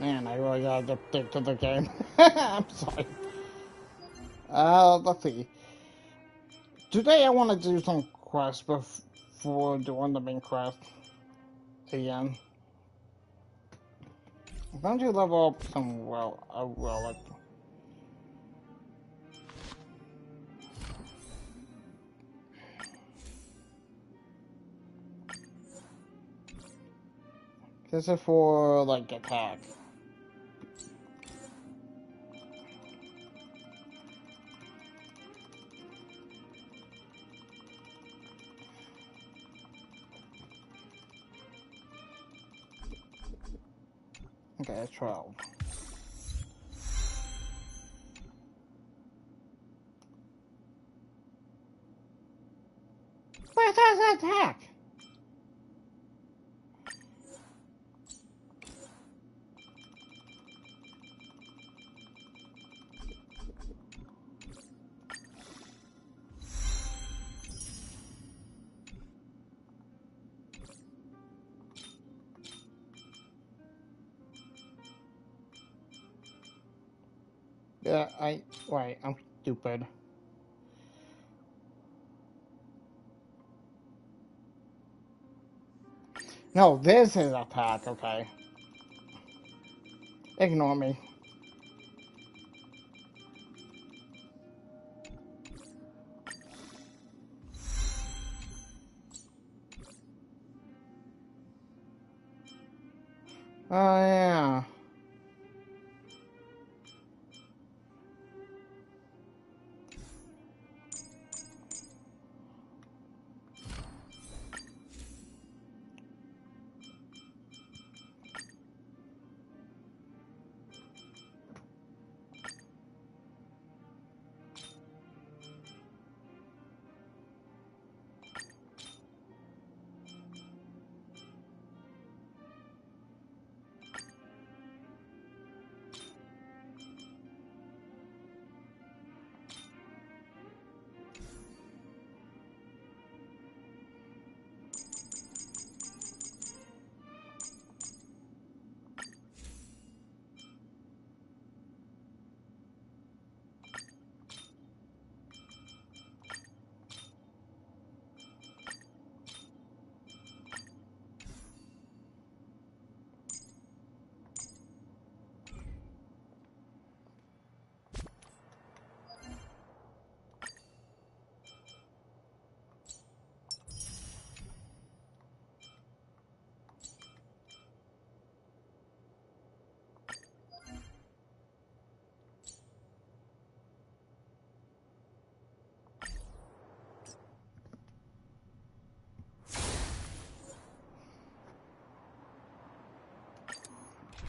Man, I really gotta get stick to the game. I'm sorry. Let's see. Today I want to do some quests before doing the main quest again. Don't you level up some relic? This is for like attack. Okay, 12. Where's that attack? Yeah, wait, I'm stupid. No, this is attack, okay. Ignore me. Oh, yeah.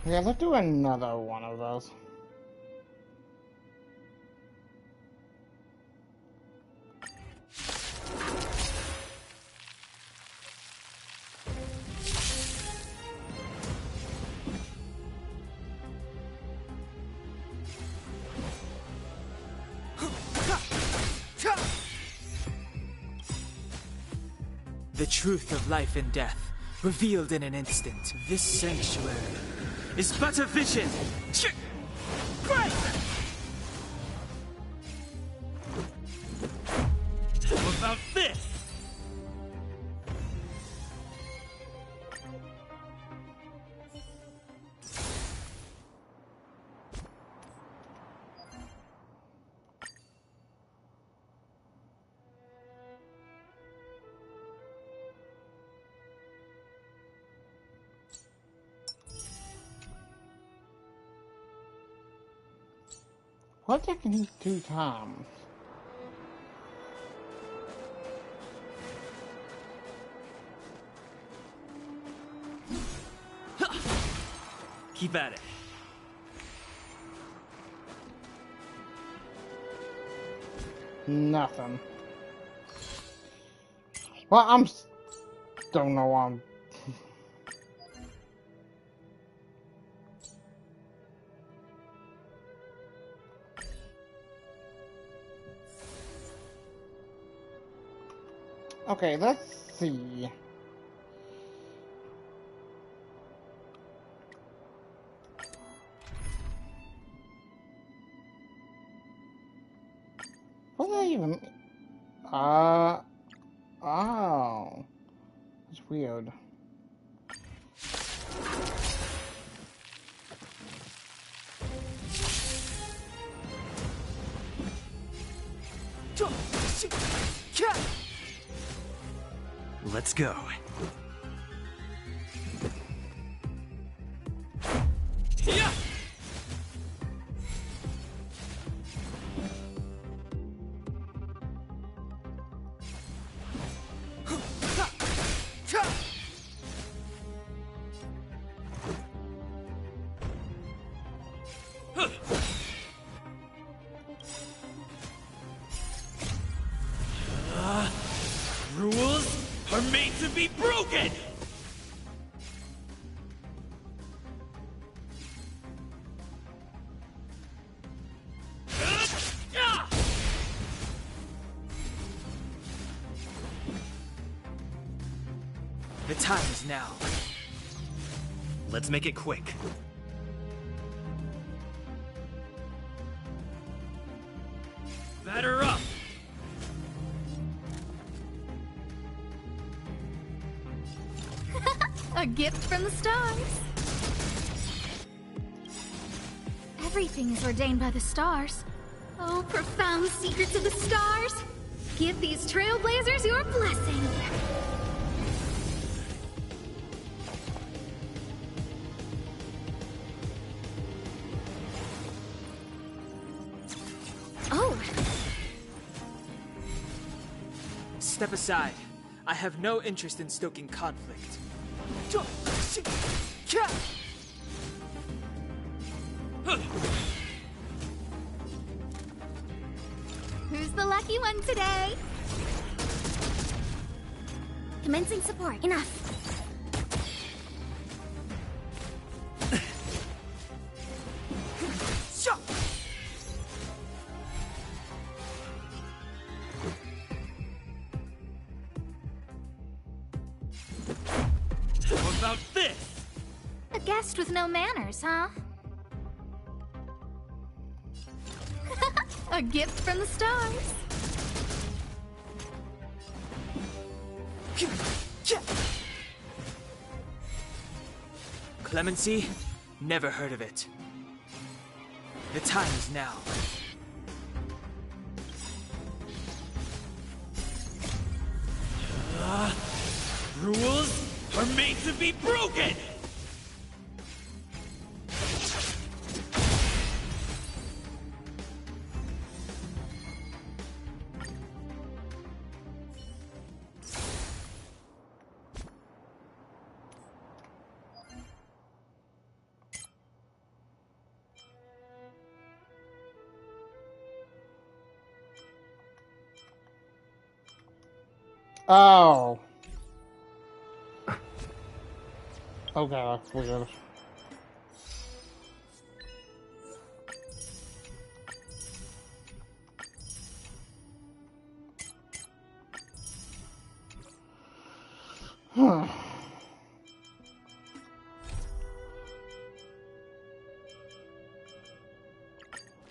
Yeah, let's do another one of those. The truth of life and death, revealed in an instant. This sanctuary is but a vision. Great! How about this? What I can use 2 times? Keep at it. Nothing. Well, don't know why I'm... Okay, let's see. What did I even... Oh. That's weird. Let's go. Yeah. Rules are made to be broken! The time is now. Let's make it quick. Batter up! A gift from the stars. Everything is ordained by the stars. Oh, profound secrets of the stars. Give these trailblazers your blessing. Oh. Step aside. I have no interest in stoking conflict. Who's the lucky one today? Commencing support. Enough. How about this? A guest with no manners, huh? A gift from the stars. Clemency? Never heard of it. The time is now. Rules are made to be broken! Oh. Okay, that's weird.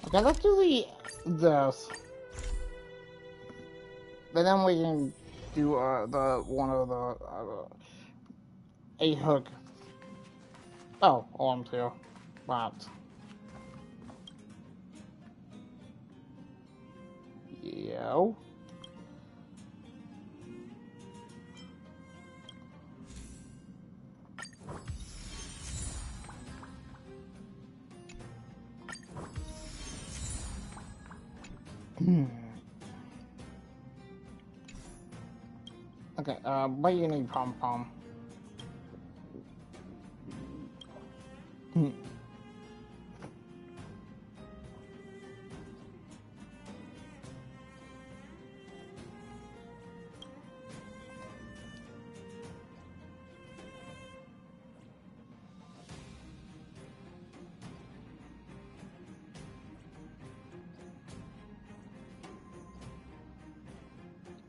Okay, let's do this. And then we can do the one of the a hook. Oh, I'm here. But yeah. Okay, what do you need, Pom Pom?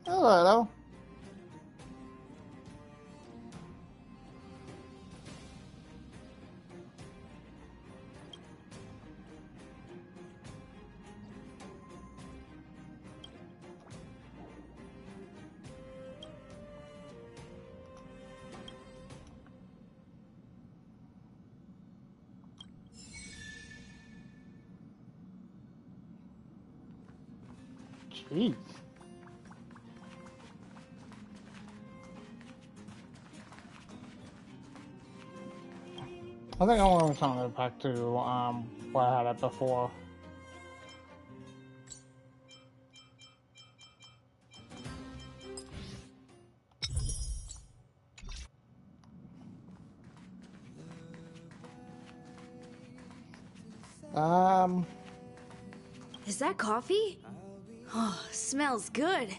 Hello. Jeez. I think I want to turn it back to where I had it before. Is that coffee? Oh, smells good.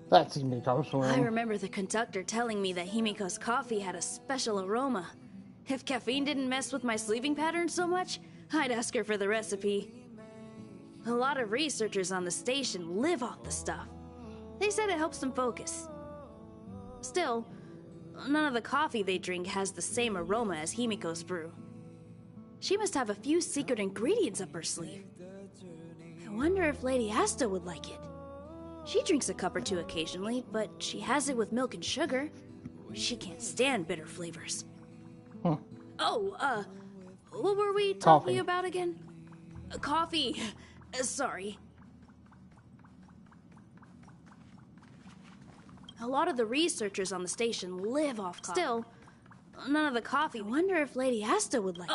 That's Himiko's room. I remember the conductor telling me that Himiko's coffee had a special aroma. If caffeine didn't mess with my sleeping pattern so much, I'd ask her for the recipe. A lot of researchers on the station live off the stuff. They said it helps them focus. Still, none of the coffee they drink has the same aroma as Himiko's brew. She must have a few secret ingredients up her sleeve. I wonder if Lady Asta would like it. She drinks a cup or two occasionally, but she has it with milk and sugar. She can't stand bitter flavors. Oh, what were we talking about again? Coffee. Sorry. A lot of the researchers on the station live off coffee. Still, none of the coffee. I wonder if Lady Asta would like.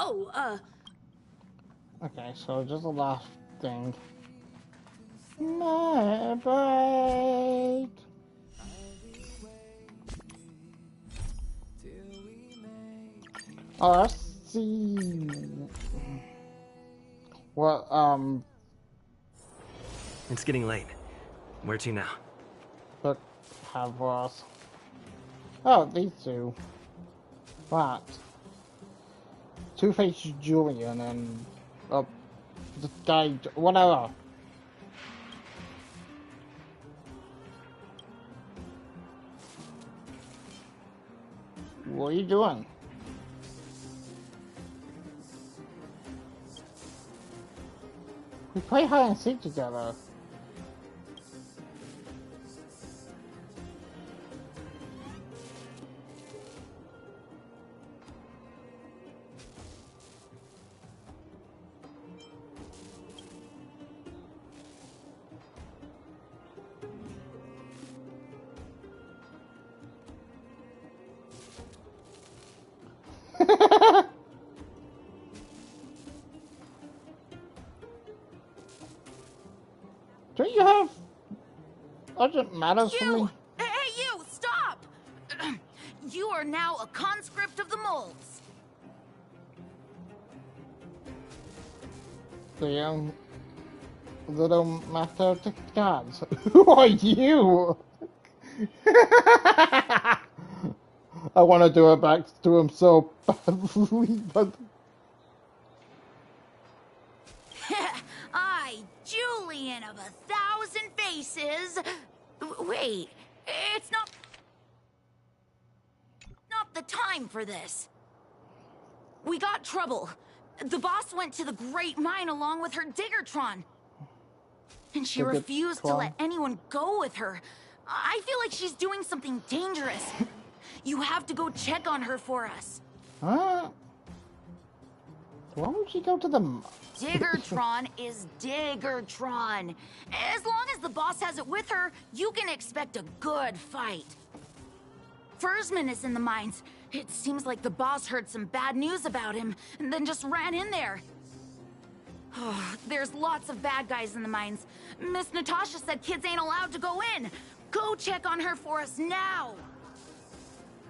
Okay, so just the last thing. My bite. Oh, let's see. Well, It's getting late. Where to now? look, have us. Oh, these two. What? Two-Face Julian and the guy, whatever. What are you doing? We play hide and seek together. Don't you have urgent matters for me? Hey, you! Stop! You are now a conscript of the moles. The little master of the gods. Who are you? I want to do it back to him so badly, but I, Julian of 1,000 faces. Wait, it's not the time for this. We got trouble. The boss went to the Great Mine along with her Diggertron. And she refused to let anyone go with her. I feel like she's doing something dangerous. You have to go check on her for us. huh? Why would she go to the? Diggertron is Diggertron. As long as the boss has it with her, you can expect a good fight. Fursman is in the mines. It seems like the boss heard some bad news about him and then just ran in there. There's lots of bad guys in the mines. Miss Natasha said kids ain't allowed to go in. Go check on her for us now.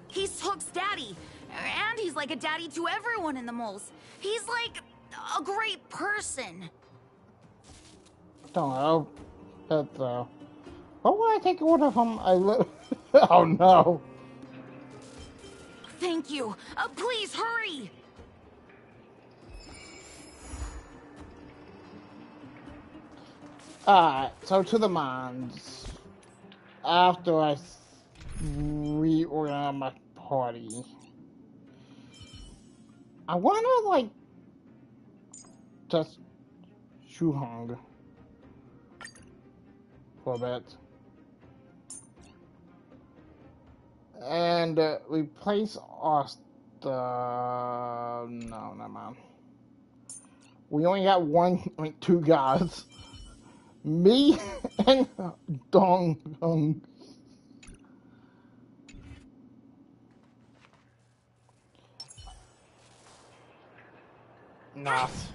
He's Hook's daddy, and he's like a daddy to everyone in the moles. He's like a great person. Don't know. But why would I take a order from? Oh no! Thank you. Please hurry. Alright, so to the mines. After I reorganize my party, I wanna like just Shuhong for a bit. And replace Asta. No, never mind. We only got two guys. Me and Dong. Nice.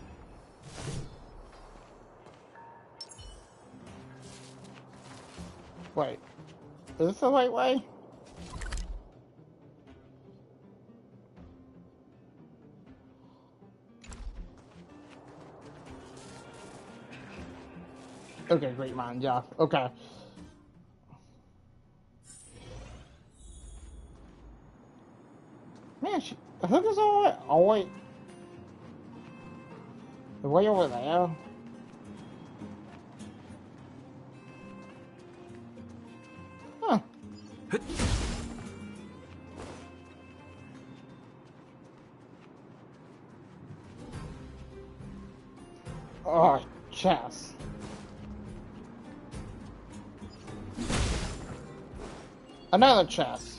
Wait, is this the right way? Okay, great mind, yeah. Okay. Man, I think it's all right. Oh, wait. The way over there? Huh. Oh, chess. Another chest.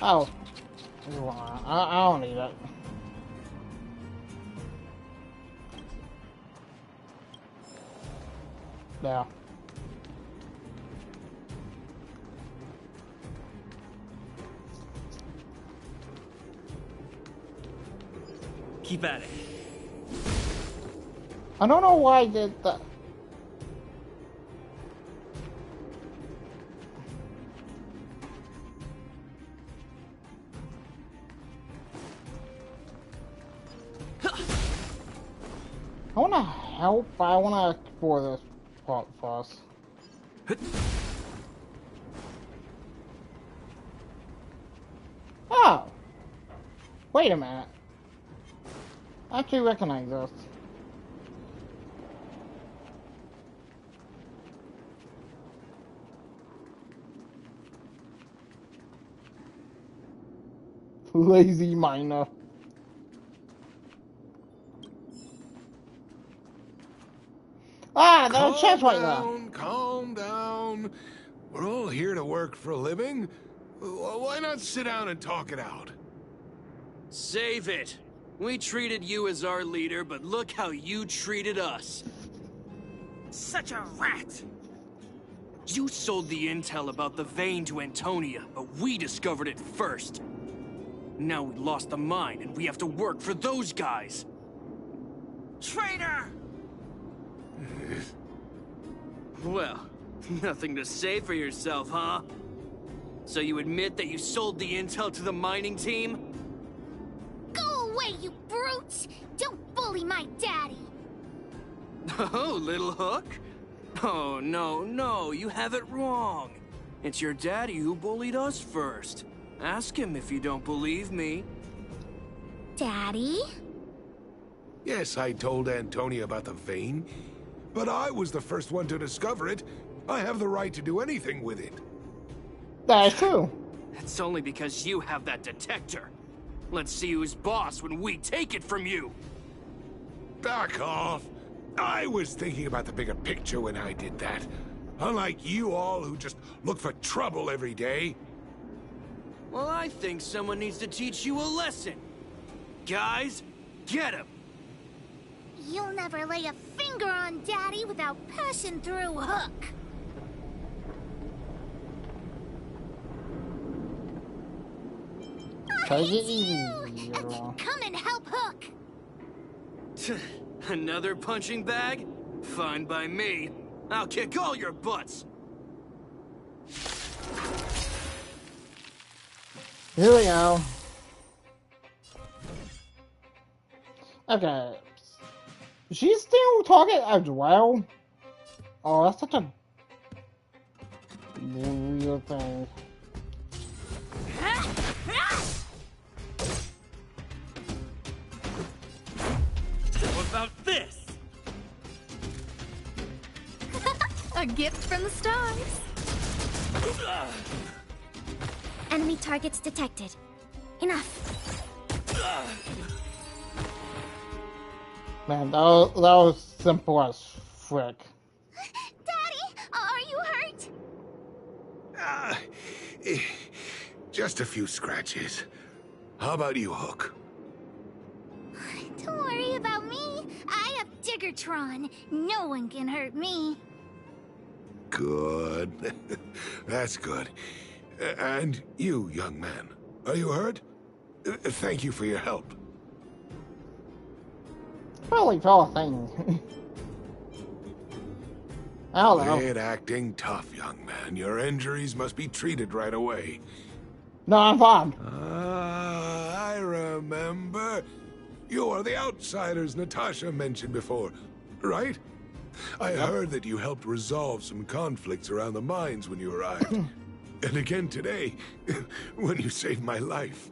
Oh. I don't need it. Yeah. Keep at it. I don't know why I did that. I want to help, but I want to explore this part first. Oh! Wait a minute. I actually recognize this. Lazy miner. Ah, there's a chest right there. Calm down. We're all here to work for a living. Why not sit down and talk it out? Save it. We treated you as our leader, but look how you treated us. Such a rat! You sold the intel about the vein to Antonia, but we discovered it first. Now we lost the mine, and we have to work for those guys. Traitor! Well, nothing to say for yourself, huh? So you admit that you sold the intel to the mining team? Go away, you brutes! Don't bully my daddy! Oh, little hook? Oh, no, you have it wrong. It's your daddy who bullied us first. Ask him if you don't believe me. Daddy? Yes, I told Antonia about the vein, but I was the first one to discover it. I have the right to do anything with it. That's true. It's only because you have that detector. Let's see who's boss when we take it from you. Back off. I was thinking about the bigger picture when I did that. Unlike you all who just look for trouble every day. Well, I think someone needs to teach you a lesson. Guys, get him! You'll never lay a finger on Daddy without passing through Hook. Take it easy. Come and help Hook. Another punching bag? Fine by me. I'll kick all your butts. Here we go. Okay. She's still talking as well? Oh, that's such a weird thing. What about this? A gift from the stars. Enemy targets detected. Enough. Man, that was simple as frick. Daddy! Just a few scratches. How about you, Hook? Don't worry about me. I have Diggertron. No one can hurt me. Good. That's good. And you, young man, are you hurt? Thank you for your help. Really tall thing. I don't know. Quit acting tough, young man. Your injuries must be treated right away. No, I'm fine. I remember. You are the outsiders Natasha mentioned before, right? I heard that you helped resolve some conflicts around the mines when you arrived. And again today, when you saved my life.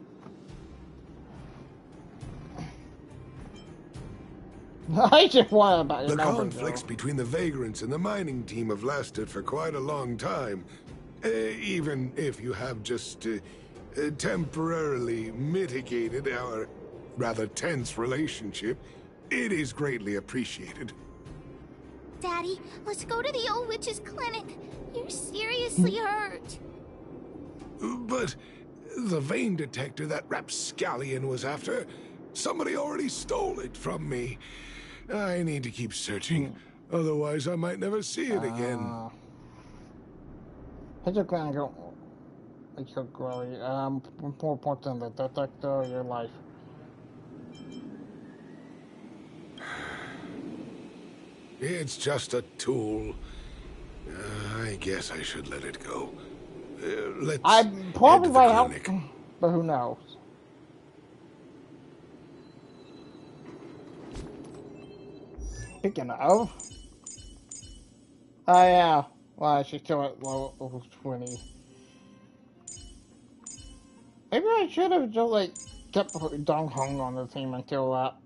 I just want about The conflicts between the vagrants and the mining team have lasted for quite a long time. Even if you have just temporarily mitigated our rather tense relationship, it is greatly appreciated. Daddy, let's go to the old witch's clinic. You're seriously hurt. But the vein detector that rapscallion was after, somebody already stole it from me. I need to keep searching, otherwise I might never see it again. It's gonna go. It's really more important than the detector of your life. It's just a tool. I guess I should let it go. Let's I probably head to the might help, clinic. but who knows? Speaking of, oh yeah, well she's still at level 20. Maybe I should have just like kept Dong Hong on the team until that.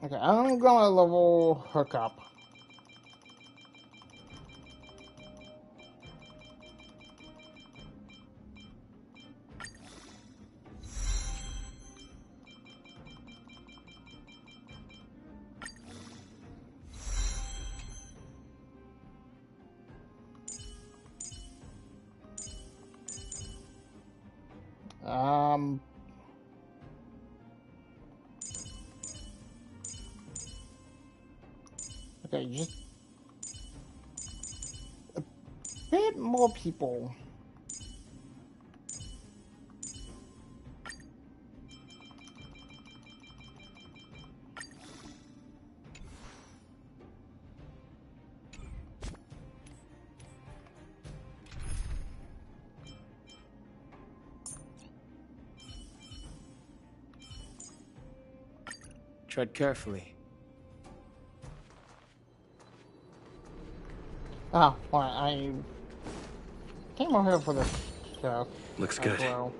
Okay, I'm gonna level Hook up. Okay, just a bit more people. Tread carefully. Ah, well, I came over here for this stuff. Looks good. Well.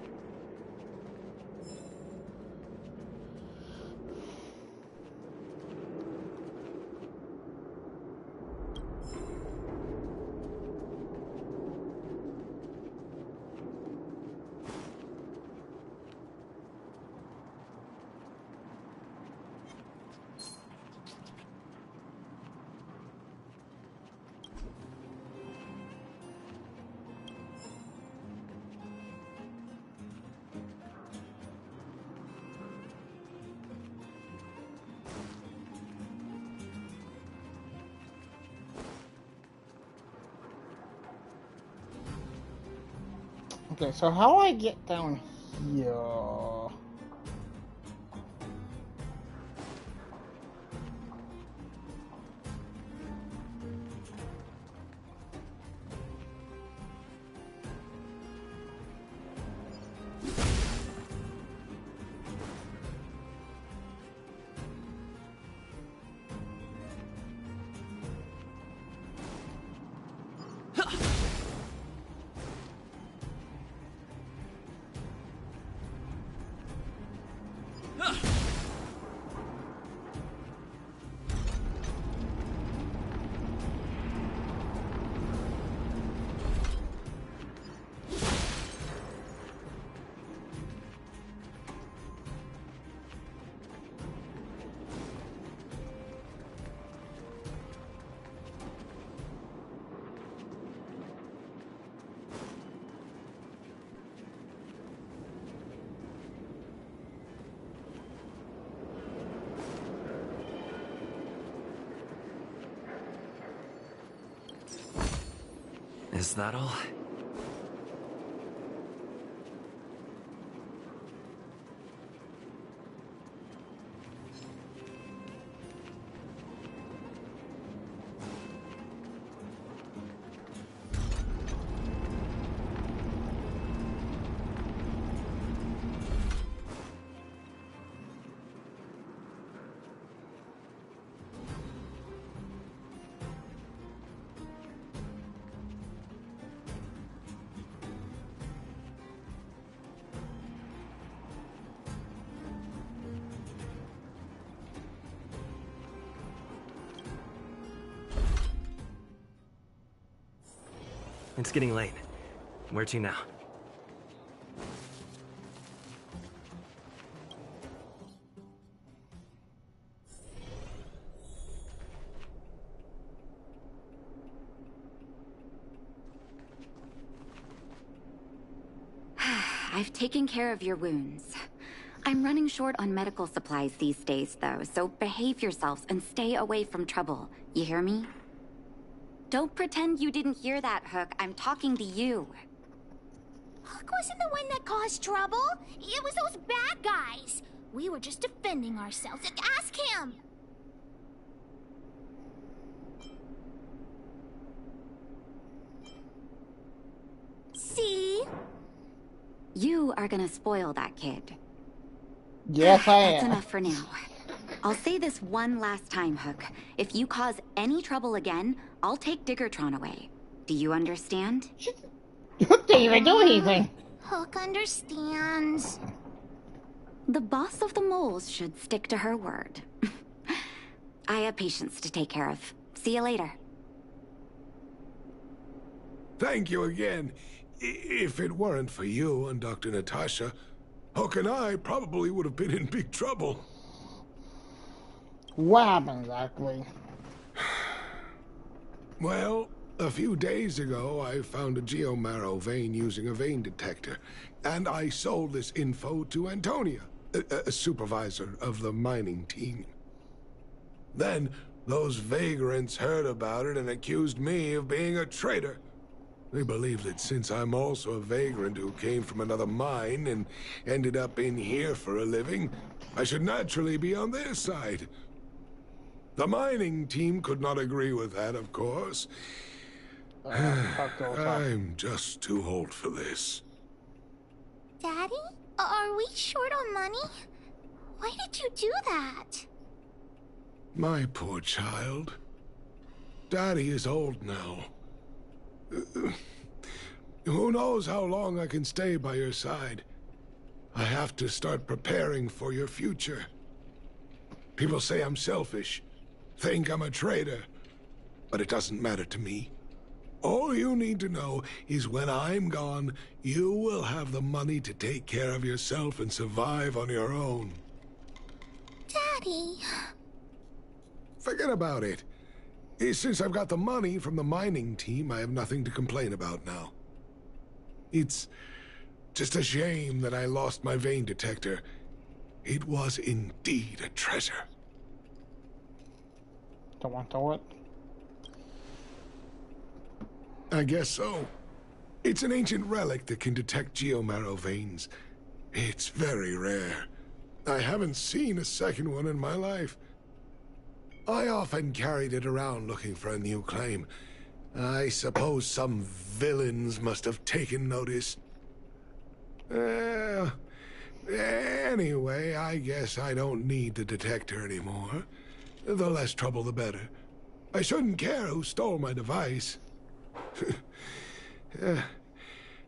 Okay, so how do I get down here? that all? It's getting late. Where to now? I've taken care of your wounds. I'm running short on medical supplies these days, though, so behave yourselves and stay away from trouble. You hear me? Don't pretend you didn't hear that, Hook. I'm talking to you. Hook wasn't the one that caused trouble. It was those bad guys. We were just defending ourselves. Ask him. See? You are gonna spoil that kid. Yes, I That's am. enough for now. I'll say this one last time, Hook. If you cause any trouble again, I'll take Diggertron away. Do you understand? Hook didn't even do anything. Hook understands. The boss of the moles should stick to her word. I have patients to take care of. See you later. Thank you again. If it weren't for you and Dr. Natasha, Hook and I probably would have been in big trouble. What happened exactly? Well, a few days ago, I found a geomarrow vein using a vein detector, and I sold this info to Antonia, a supervisor of the mining team. Then, those vagrants heard about it and accused me of being a traitor. They believe that since I'm also a vagrant who came from another mine and ended up in here for a living, I should naturally be on their side. The mining team could not agree with that, of course. I'm just too old for this. Daddy? Are we short on money? Why did you do that? My poor child. Daddy is old now. Who knows how long I can stay by your side? I have to start preparing for your future. People say I'm selfish, think I'm a traitor, but it doesn't matter to me. All you need to know is when I'm gone, you will have the money to take care of yourself and survive on your own. Daddy... Forget about it. Since I've got the money from the mining team, I have nothing to complain about now. It's just a shame that I lost my vein detector. It was indeed a treasure. Don't want to it. I guess so. It's an ancient relic that can detect geomarrow veins. It's very rare. I haven't seen a second one in my life. I often carried it around looking for a new claim. I suppose some villains must have taken notice. Anyway, I guess I don't need the detector anymore. The less trouble, the better. I shouldn't care who stole my device.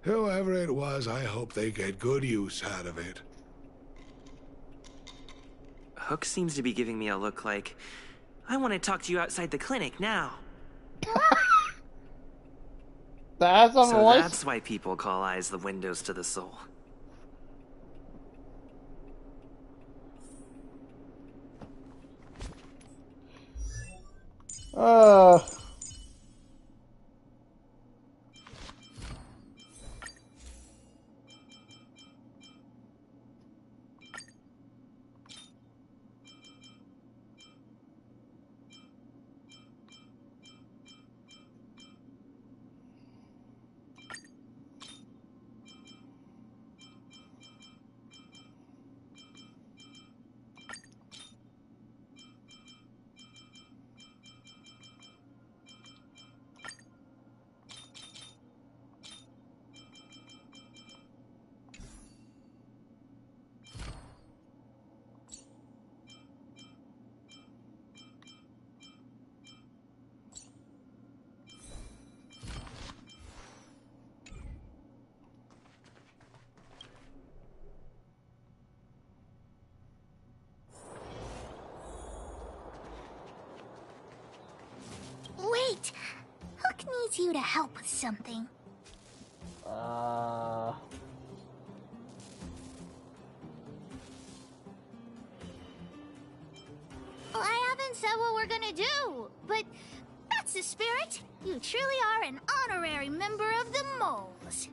Whoever it was, I hope they get good use out of it. Hook seems to be giving me a look like, I want to talk to you outside the clinic now. That's a So voice. that's why people call eyes the windows to the soul. to help with something. Well, I haven't said what we're gonna do, but that's the spirit. You truly are an honorary member of the moles.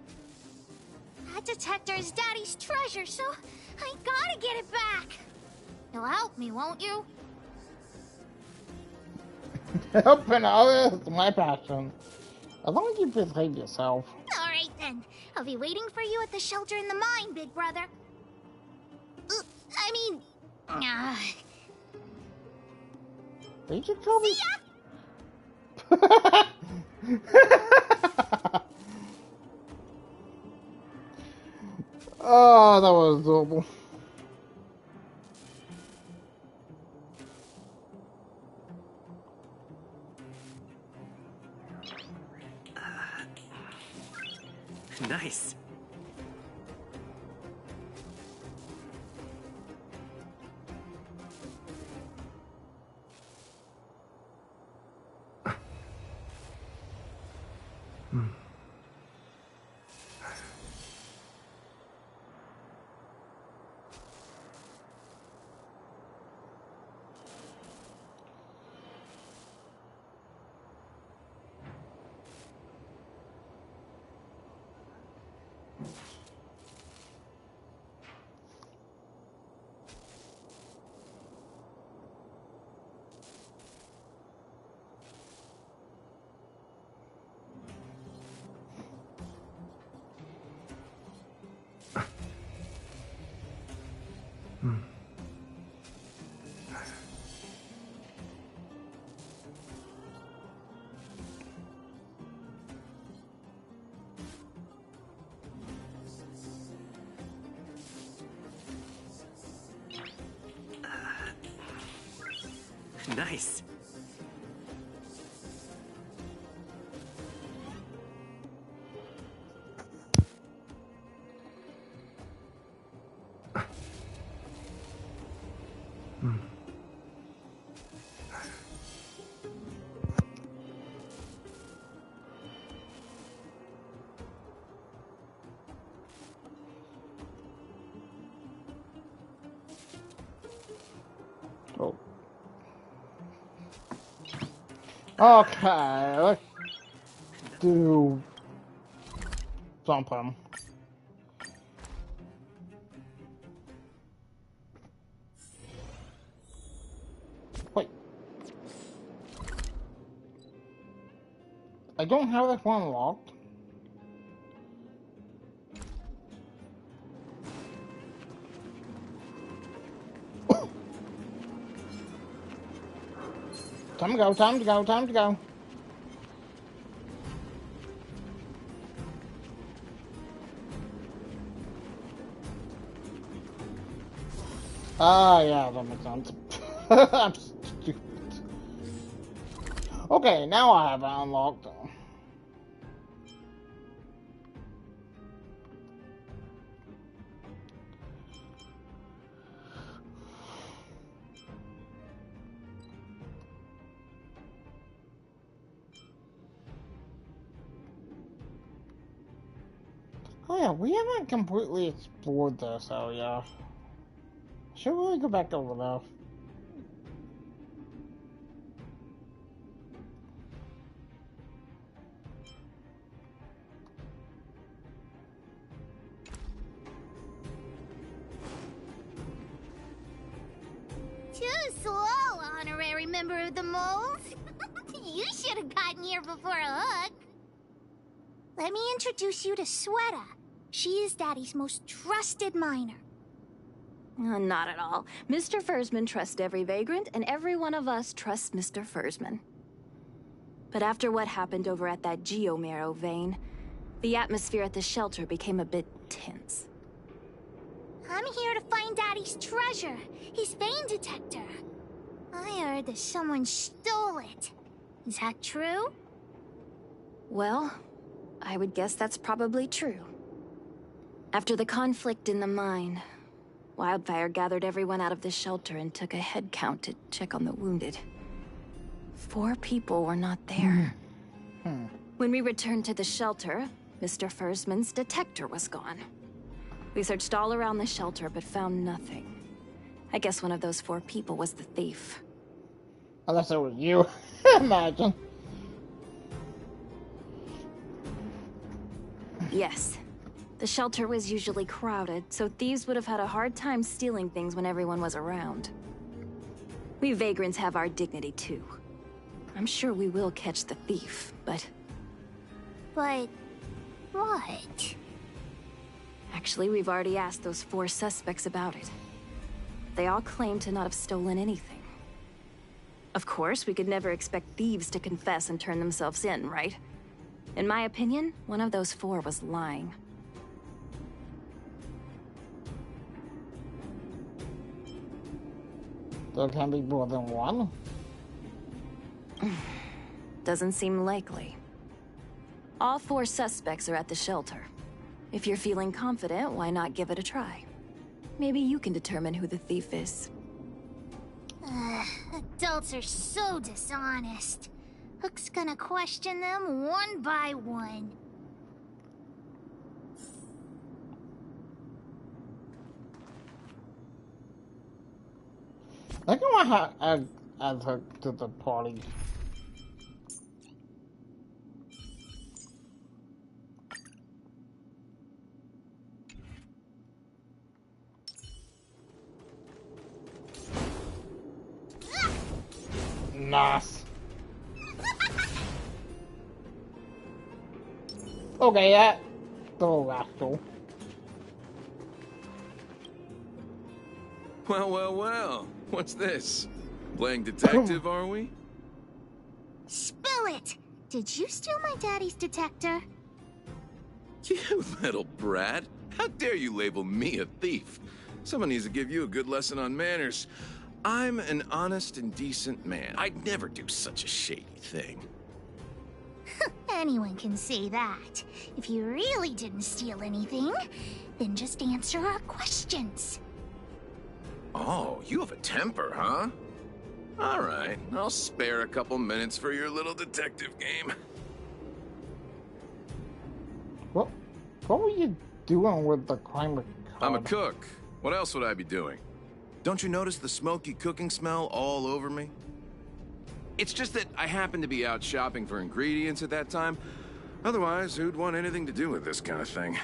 That detector is Daddy's treasure, so I gotta get it back. You'll help me, won't you? Helping others is my passion. As long as you behave yourself. Alright then. I'll be waiting for you at the shelter in the mine, big brother. I mean... Did you tell me? See ya! Oh, that was adorable. Nice. Nice. Oh. Okay, let's do something. Wait. I don't have this one locked. Time to go, time to go, time to go. Ah, yeah, that makes sense. I'm stupid. Okay, now I have it unlocked. Oh yeah, we haven't completely explored this area. Should really go back over there. Too slow, honorary member of the moles. You should have gotten here before Hook. Let me introduce you to Sweta. She is Daddy's most trusted miner. Not at all. Mr. Fursman trusts every vagrant, and every one of us trusts Mr. Fursman. But after what happened over at that geomarrow vein, the atmosphere at the shelter became a bit tense. I'm here to find Daddy's treasure, his vein detector. I heard that someone stole it. Is that true? Well, I would guess that's probably true. After the conflict in the mine, Wildfire gathered everyone out of the shelter and took a head count to check on the wounded. 4 people were not there. When we returned to the shelter, Mr. Fursman's detector was gone. We searched all around the shelter, but found nothing. I guess one of those 4 people was the thief. Unless it was you. Imagine. Yes. The shelter was usually crowded, so thieves would have had a hard time stealing things when everyone was around. We vagrants have our dignity too. I'm sure we will catch the thief, but... But... what? Actually, we've already asked those 4 suspects about it. They all claim to not have stolen anything. Of course, we could never expect thieves to confess and turn themselves in, right? In my opinion, one of those 4 was lying. There can be more than one. Doesn't seem likely. All 4 suspects are at the shelter. If you're feeling confident, why not give it a try? Maybe you can determine who the thief is. Adults are so dishonest. Hook's gonna question them one by one. I think I want to add her to the party. Nice. Okay, that. Oh, that's cool. Well, well, well. What's this? Playing detective, are we? Spill it! Did you steal my daddy's detector? You little brat. How dare you label me a thief? Someone needs to give you a good lesson on manners. I'm an honest and decent man. I'd never do such a shady thing. Anyone can say that. If you really didn't steal anything, then just answer our questions. Oh, you have a temper, huh? All right, I'll spare a couple minutes for your little detective game. What were you doing with the crime record? I'm a cook. What else would I be doing? Don't you notice the smoky cooking smell all over me? It's just that I happened to be out shopping for ingredients at that time. Otherwise, who'd want anything to do with this kind of thing?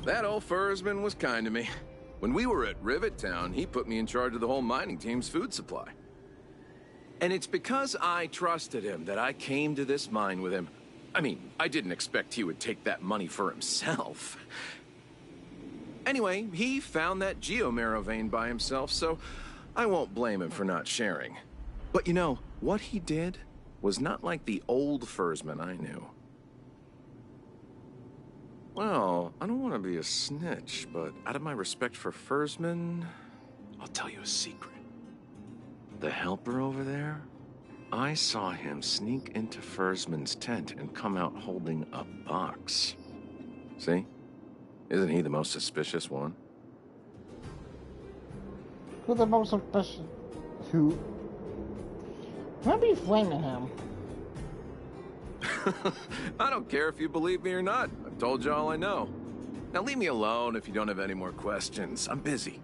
That old Fursman was kind to me. When we were at Rivet Town, he put me in charge of the whole mining team's food supply. And it's because I trusted him that I came to this mine with him. I mean, I didn't expect he would take that money for himself. Anyway, he found that geomarrow vein by himself, so I won't blame him for not sharing. But you know, what he did was not like the old Fursman I knew. Well, I don't want to be a snitch, but out of my respect for Fursman, I'll tell you a secret. The helper over there, I saw him sneak into Fursman's tent and come out holding a box. See? Isn't he the most suspicious one? Who's the most suspicious? Who? Maybe you flaming him. I don't care if you believe me or not. I've told you all I know. Now leave me alone if you don't have any more questions. I'm busy.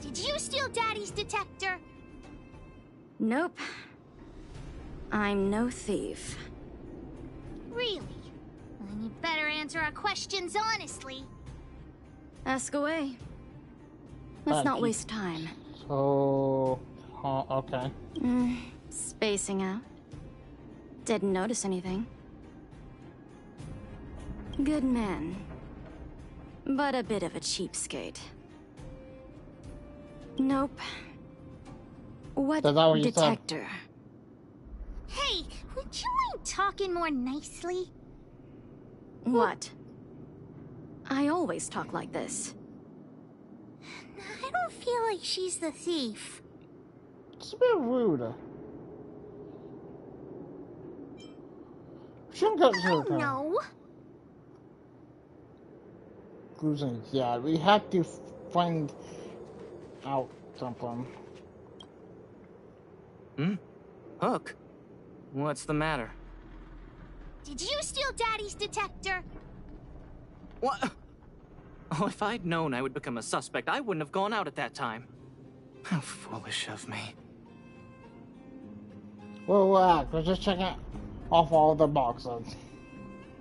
Did you steal Daddy's detector? Nope. I'm no thief. Really? Then you better answer our questions honestly. Ask away. Let's not waste time. So... okay. Spacing out. Didn't notice anything. Good man. But a bit of a cheapskate. Nope. What detector? Hey, would you mind talking more nicely? What? I always talk like this. I don't feel like she's the thief. It's a bit rude. Shouldn't cut I know. conclusions yet. We have to find out something. Hook? What's the matter? Did you steal Daddy's detector? What? Oh, if I'd known I would become a suspect, I wouldn't have gone out at that time. How foolish of me. Well, we're just checking off all the boxes.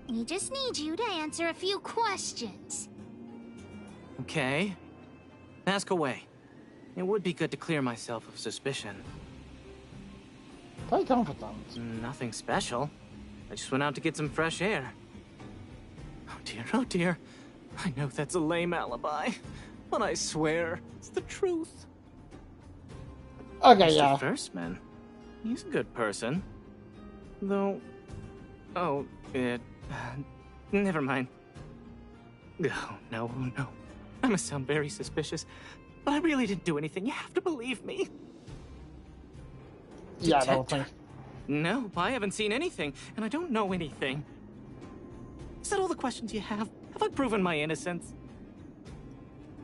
We just need you to answer a few questions. Okay. Ask away. It would be good to clear myself of suspicion. Play confidence. Nothing special. I just went out to get some fresh air. Oh dear, oh dear. I know that's a lame alibi, but I swear it's the truth. Okay, Mr. yeah. Firstman, he's a good person. Though... Oh, never mind. Oh, no, oh, no. I must sound very suspicious, but I really didn't do anything. You have to believe me. Yeah, I don't think. No, I haven't seen anything, and I don't know anything. Is that all the questions you have? Have I proven my innocence?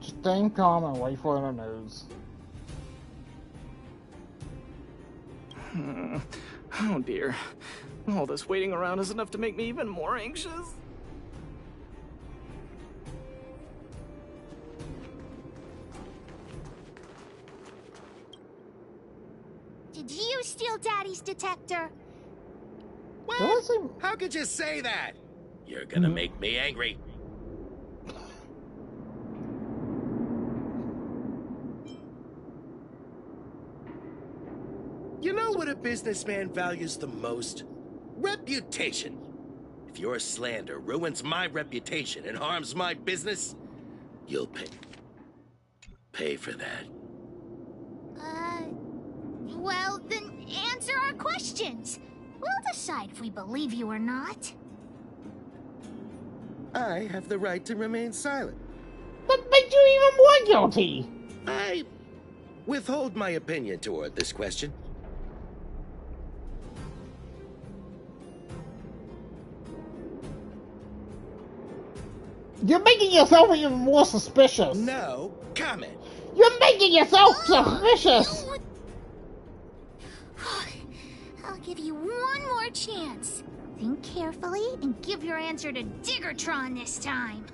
Just stay calm and wait for the news. Oh dear. All this waiting around is enough to make me even more anxious. Did you steal Daddy's detector? What? How could you say that? You're gonna make me angry. You know what a businessman values the most? Reputation. If your slander ruins my reputation and harms my business, you'll pay for that. Well, then answer our questions. We'll decide if we believe you or not. I have the right to remain silent. That makes you even more guilty. I withhold my opinion toward this question. You're making yourself even more suspicious. No comment. You're making yourself suspicious. I'll give you one more chance. Think carefully and give your answer to Diggertron this time.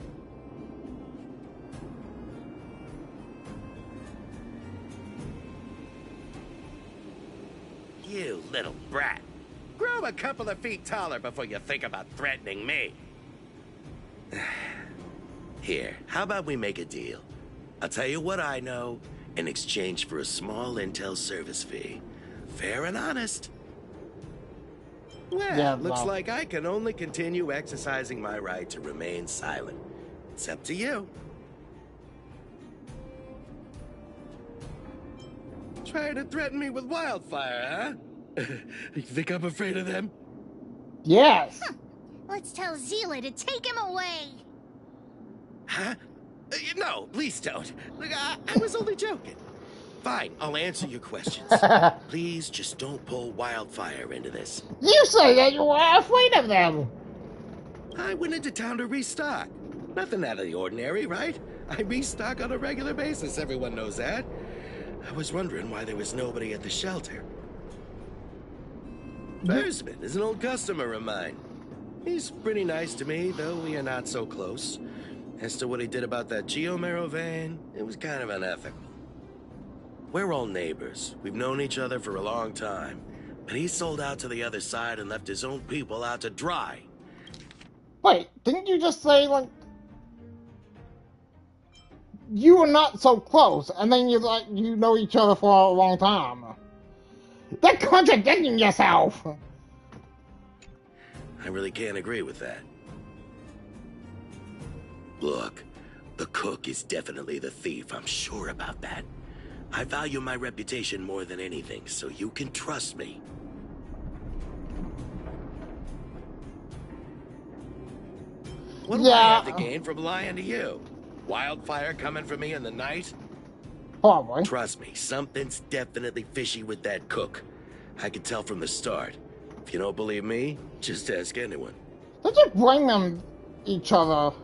You little brat. Grow a couple of feet taller before you think about threatening me. Here, how about we make a deal? I'll tell you what I know in exchange for a small intel service fee. Fair and honest. Well, Yeah, looks well. like I can only continue exercising my right to remain silent. It's up to you. Trying to threaten me with wildfire, huh? You think I'm afraid of them? Yes. Let's tell Zila to take him away. Huh? No, please don't. Look, I was only joking. Fine, I'll answer your questions. Please just don't pull wildfire into this. You say that you were afraid of them. I went into town to restock. Nothing out of the ordinary, right? I restock on a regular basis, everyone knows that. I was wondering why there was nobody at the shelter. Versman is an old customer of mine. He's pretty nice to me, though we are not so close. As to what he did about that Geomero vein, it was kind of unethical. We're all neighbors. We've known each other for a long time. But he sold out to the other side and left his own people out to dry. Wait, didn't you just say, like, you were not so close, and then you know each other for a long time? That's contradicting yourself! I really can't agree with that. Look, the cook is definitely the thief, I'm sure about that. I value my reputation more than anything, so you can trust me. What do I have to gain from lying to you? Wildfire coming for me in the night? Probably. Trust me, something's definitely fishy with that cook. I could tell from the start. If you don't believe me, just ask anyone. Let's just bring them each other.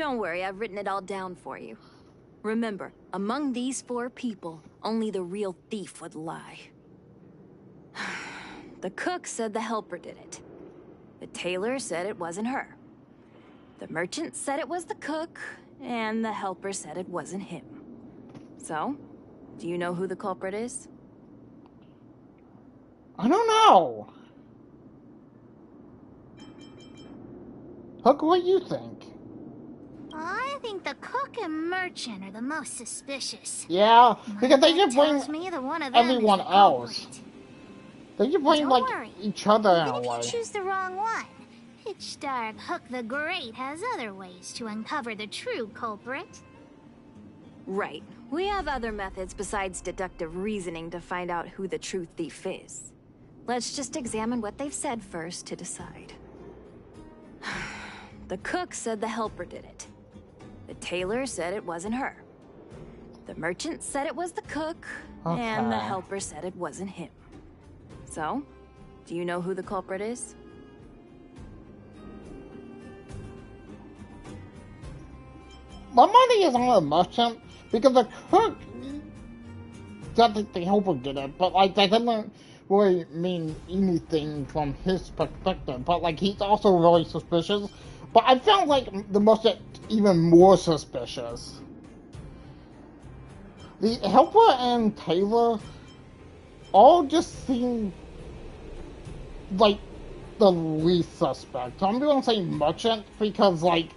Don't worry, I've written it all down for you. Remember, among these 4 people, only the real thief would lie. The cook said the helper did it. The tailor said it wasn't her. The merchant said it was the cook, and the helper said it wasn't him. So, do you know who the culprit is? I don't know. Hook, what do you think? I think the cook and merchant are the most suspicious. Yeah, because they just bring everyone else. They just bring, Don't like, worry. each other in a Even way. if you choose the wrong one, Pitch Dark Hook the Great has other ways to uncover the true culprit. Right. We have other methods besides deductive reasoning to find out who the true thief is. Let's just examine what they've said first to decide. The cook said the helper did it. The tailor said it wasn't her. The merchant said it was the cook, and the helper said it wasn't him. So, do you know who the culprit is? My money is on the merchant, because the cook said that the helper did it, but, like, that doesn't really mean anything from his perspective, but, like, he's also really suspicious. But I found, like, the merchant even more suspicious. The helper and Taylor all just seem like the least suspect. So I'm gonna say merchant because, like,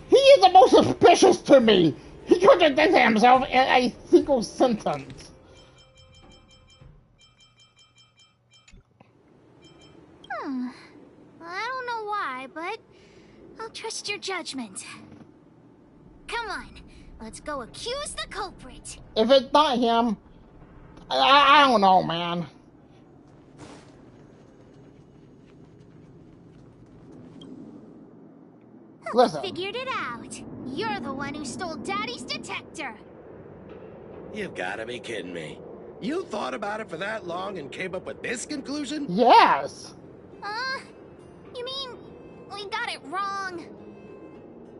he is the most suspicious to me. He contradicted himself in a single sentence. I don't know why, but I'll trust your judgment. Come on, let's go accuse the culprit. If it's not him, I don't know, man. Listen. Figured it out. You're the one who stole Daddy's detector. You've got to be kidding me. You thought about it for that long and came up with this conclusion? Yes. You mean we got it wrong?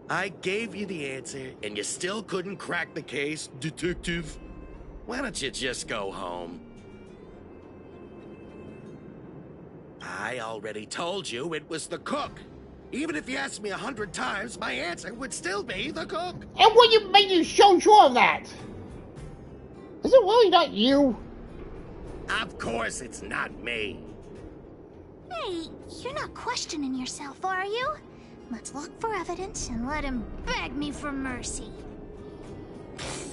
I gave you the answer, and you still couldn't crack the case, detective. Why don't you just go home? I already told you it was the cook. Even if you asked me 100 times, my answer would still be the cook. And what you made you so sure of that? Is it really not you? Of course it's not me. Hey, you're not questioning yourself, are you? Let's look for evidence and let him beg me for mercy.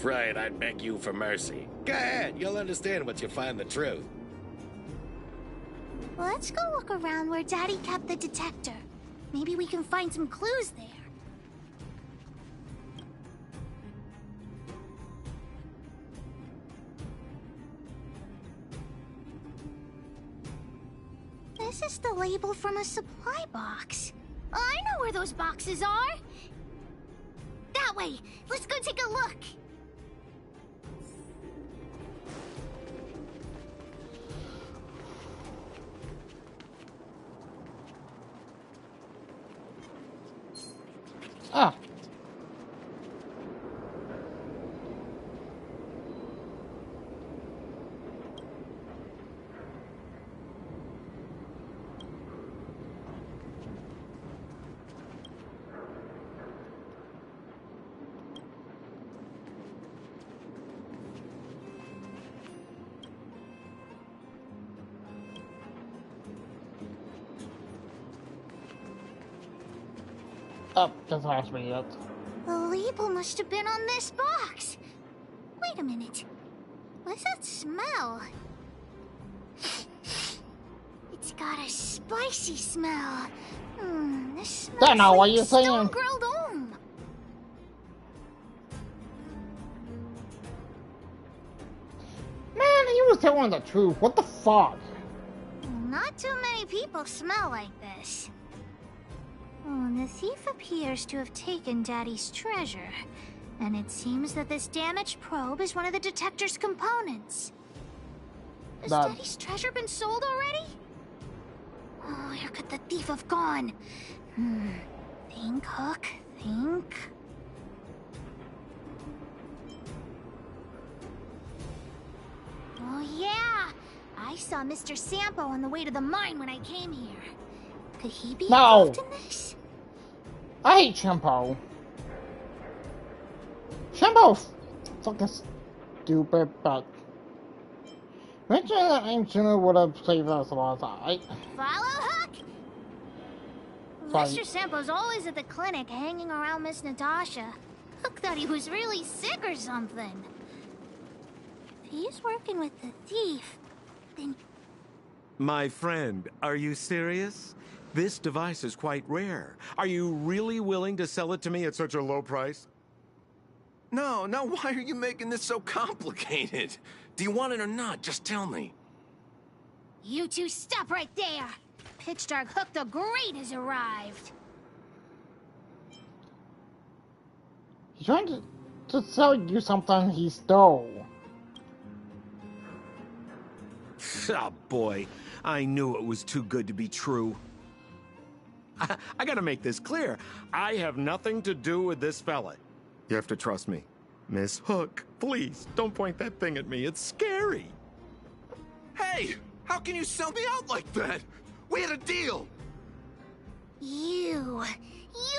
Right, I'd beg you for mercy. Go ahead, you'll understand once you find the truth. Let's go look around where Daddy kept the detector. Maybe we can find some clues there. This is the label from a supply box. I know where those boxes are. That way. Let's go take a look. Ah. Oh, just ask me yet. The label must have been on this box. Wait a minute. What's that smell? It's got a spicy smell. This smells That's not like what you're saying. stone-grilled ohm. Man, he was telling the truth. What the fuck? Not too many people smell like this. The thief appears to have taken Daddy's treasure, and it seems that this damaged probe is one of the detector's components. Has Daddy's treasure been sold already? Oh, where could the thief have gone? Think, Hook, think. saw Mr. Sampo on the way to the mine when I came here. Could he be No. involved in this? I hate Shampoo. Shampoo's fucking stupid, but eventually I'm sure would have saved us a lot of time. Follow Hook? Sorry. Mr. Sampo's always at the clinic hanging around Miss Natasha. Hook thought he was really sick or something. If he's working with the thief, then... My friend, are you serious? This device is quite rare. Are you really willing to sell it to me at such a low price? No, why are you making this so complicated? Do you want it or not? Just tell me. You two stop right there! Pitch Dark Hook the Great has arrived! He's trying to sell you something he stole. Oh boy, I knew it was too good to be true. I gotta make this clear. I have nothing to do with this fella. You have to trust me. Miss Hook, please, don't point that thing at me. It's scary. Hey, how can you sell me out like that? We had a deal. You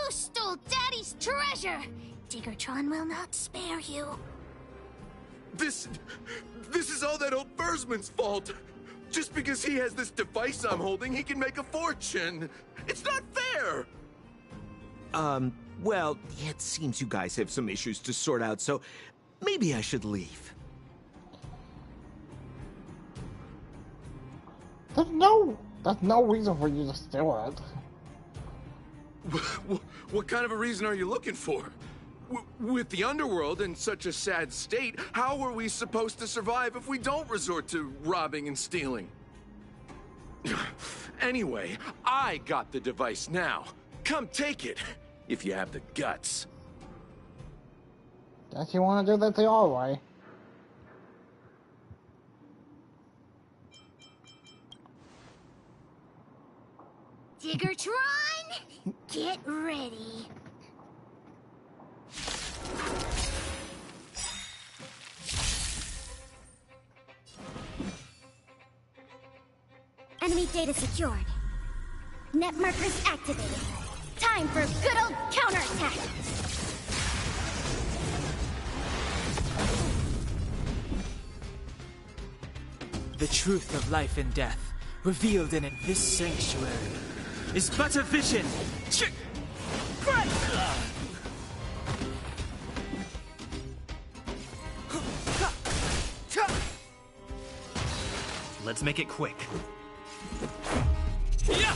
stole Daddy's treasure! Diggertron will not spare you. This is all that old Bursman's fault. Just because he has this device I'm holding, he can make a fortune. It's not fair! Well, it seems you guys have some issues to sort out, so maybe I should leave. There's no reason for you to steal it. What kind of a reason are you looking for? With the underworld in such a sad state, how are we supposed to survive if we don't resort to robbing and stealing? Anyway, I got the device now. Come take it, if you have the guts. Guess you want to do that the old way. Diggertron, get ready. Enemy data secured. Net markers activated. Time for good old counterattack. The truth of life and death, revealed in this sanctuary, is but a vision. Let's make it quick. Yeah!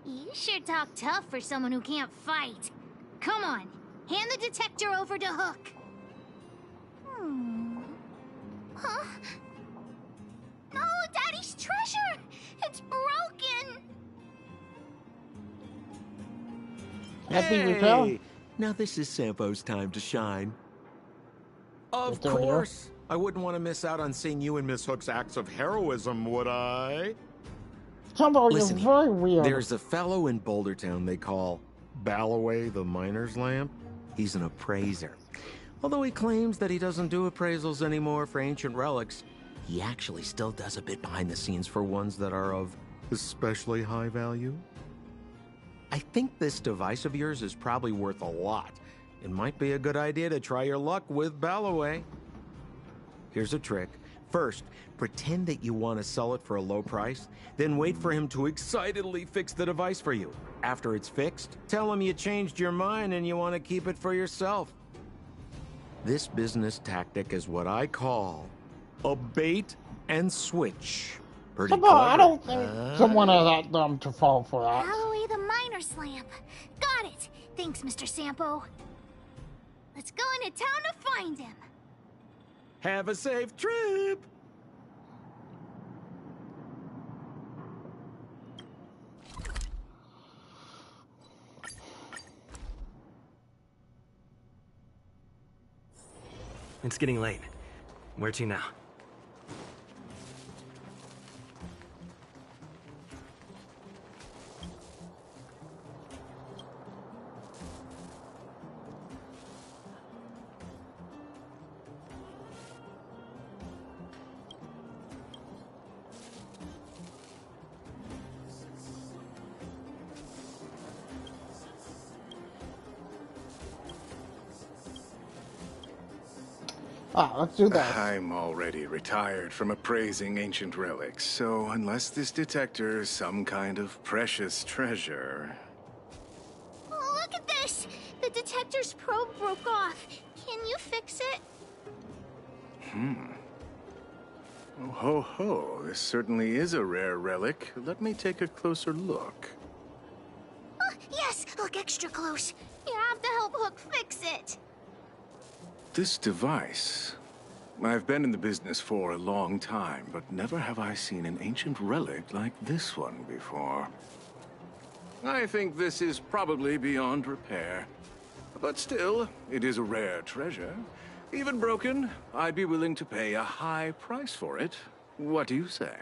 You sure talk tough for someone who can't fight. Come on, hand the detector over to Hook. Huh? No, Daddy's treasure! It's broken! Hey! Now this is Sampo's time to shine. Of course! I wouldn't want to miss out on seeing you and Miss Hook's acts of heroism, would I? Sampo, Listen, you're very weird. There's a fellow in Bouldertown they call Balloway the Miner's Lamp. He's an appraiser. Although he claims that he doesn't do appraisals anymore for ancient relics, he actually still does a bit behind the scenes for ones that are of especially high value. I think this device of yours is probably worth a lot. It might be a good idea to try your luck with Balloway. Here's a trick. First, pretend that you want to sell it for a low price, then wait for him to excitedly fix the device for you. After it's fixed, tell him you changed your mind and you want to keep it for yourself. This business tactic is what I call a bait and switch. Pretty Sampo, I don't think someone is that dumb to fall for that. Balloway the Miner's Lamp. Got it. Thanks, Mr. Sampo. Let's go into town to find him. Have a safe trip! It's getting late. Where to now? Let's do this. I'm already retired from appraising ancient relics, so unless this detector is some kind of precious treasure... Oh, look at this! The detector's probe broke off. Can you fix it? Oh, ho, ho. This certainly is a rare relic. Let me take a closer look. Yes! Look extra close. You have to help Hook fix it. This device... I've been in the business for a long time, but never have I seen an ancient relic like this one before. I think this is probably beyond repair. But still, it is a rare treasure. Even broken, I'd be willing to pay a high price for it. What do you say?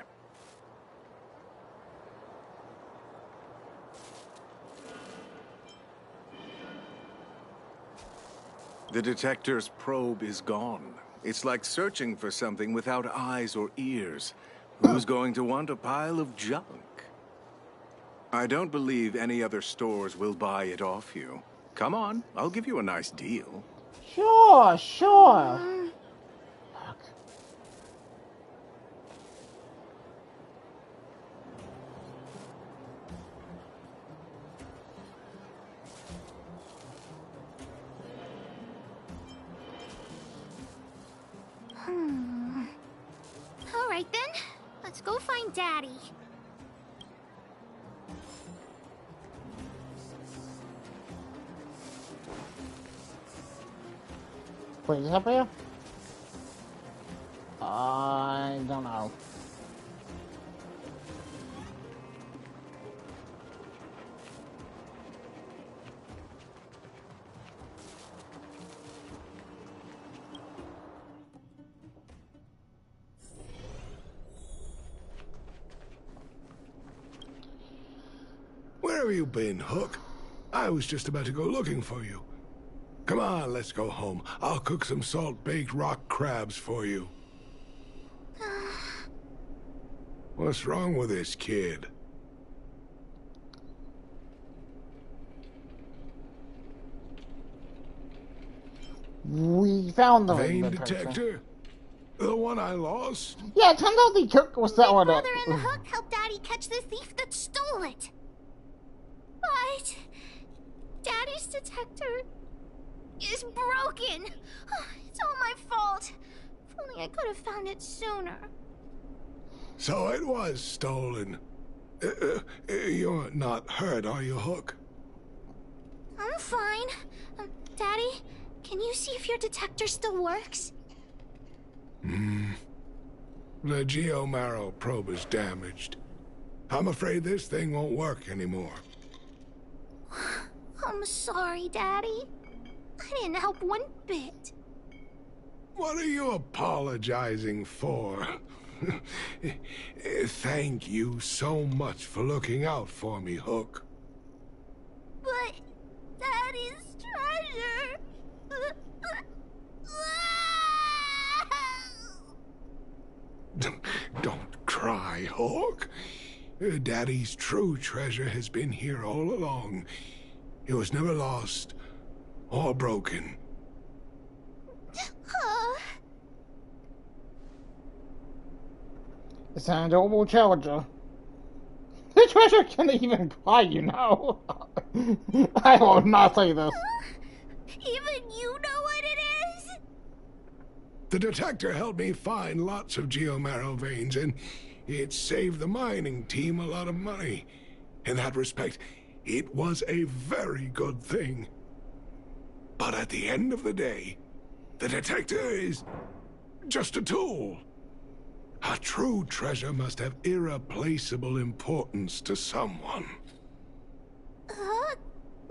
The detector's probe is gone. It's like searching for something without eyes or ears. Who's going to want a pile of junk? I don't believe any other stores will buy it off you. Come on, I'll give you a nice deal. Sure, sure. All right then, let's go find Daddy. Wait, is that for you? I don't know. Where have you been, Hook? I was just about to go looking for you. Come on, let's go home. I'll cook some salt-baked rock crabs for you. What's wrong with this kid? We found the vein detector? The one I lost? Yeah, it turns out the cook was that one. My brother and Hook helped Daddy catch the thief that stole it. But Daddy's detector is broken. It's all my fault. If only I could have found it sooner. So it was stolen. You're not hurt, are you, Hook? I'm fine. Daddy, can you see if your detector still works? The geomarrow probe is damaged. I'm afraid this thing won't work anymore. I'm sorry, Daddy. I didn't help one bit. What are you apologizing for? Thank you so much for looking out for me, Hook. But Daddy's treasure... Don't cry, Hook. Daddy's true treasure has been here all along. It was never lost or broken. It's an adorable challenger. The treasure can't even cry, you know. I will not say this. Even you know what it is? The detector helped me find lots of geomarrow veins, and it saved the mining team a lot of money. In that respect, it was a very good thing. But at the end of the day, the detector is just a tool. A true treasure must have irreplaceable importance to someone. Hook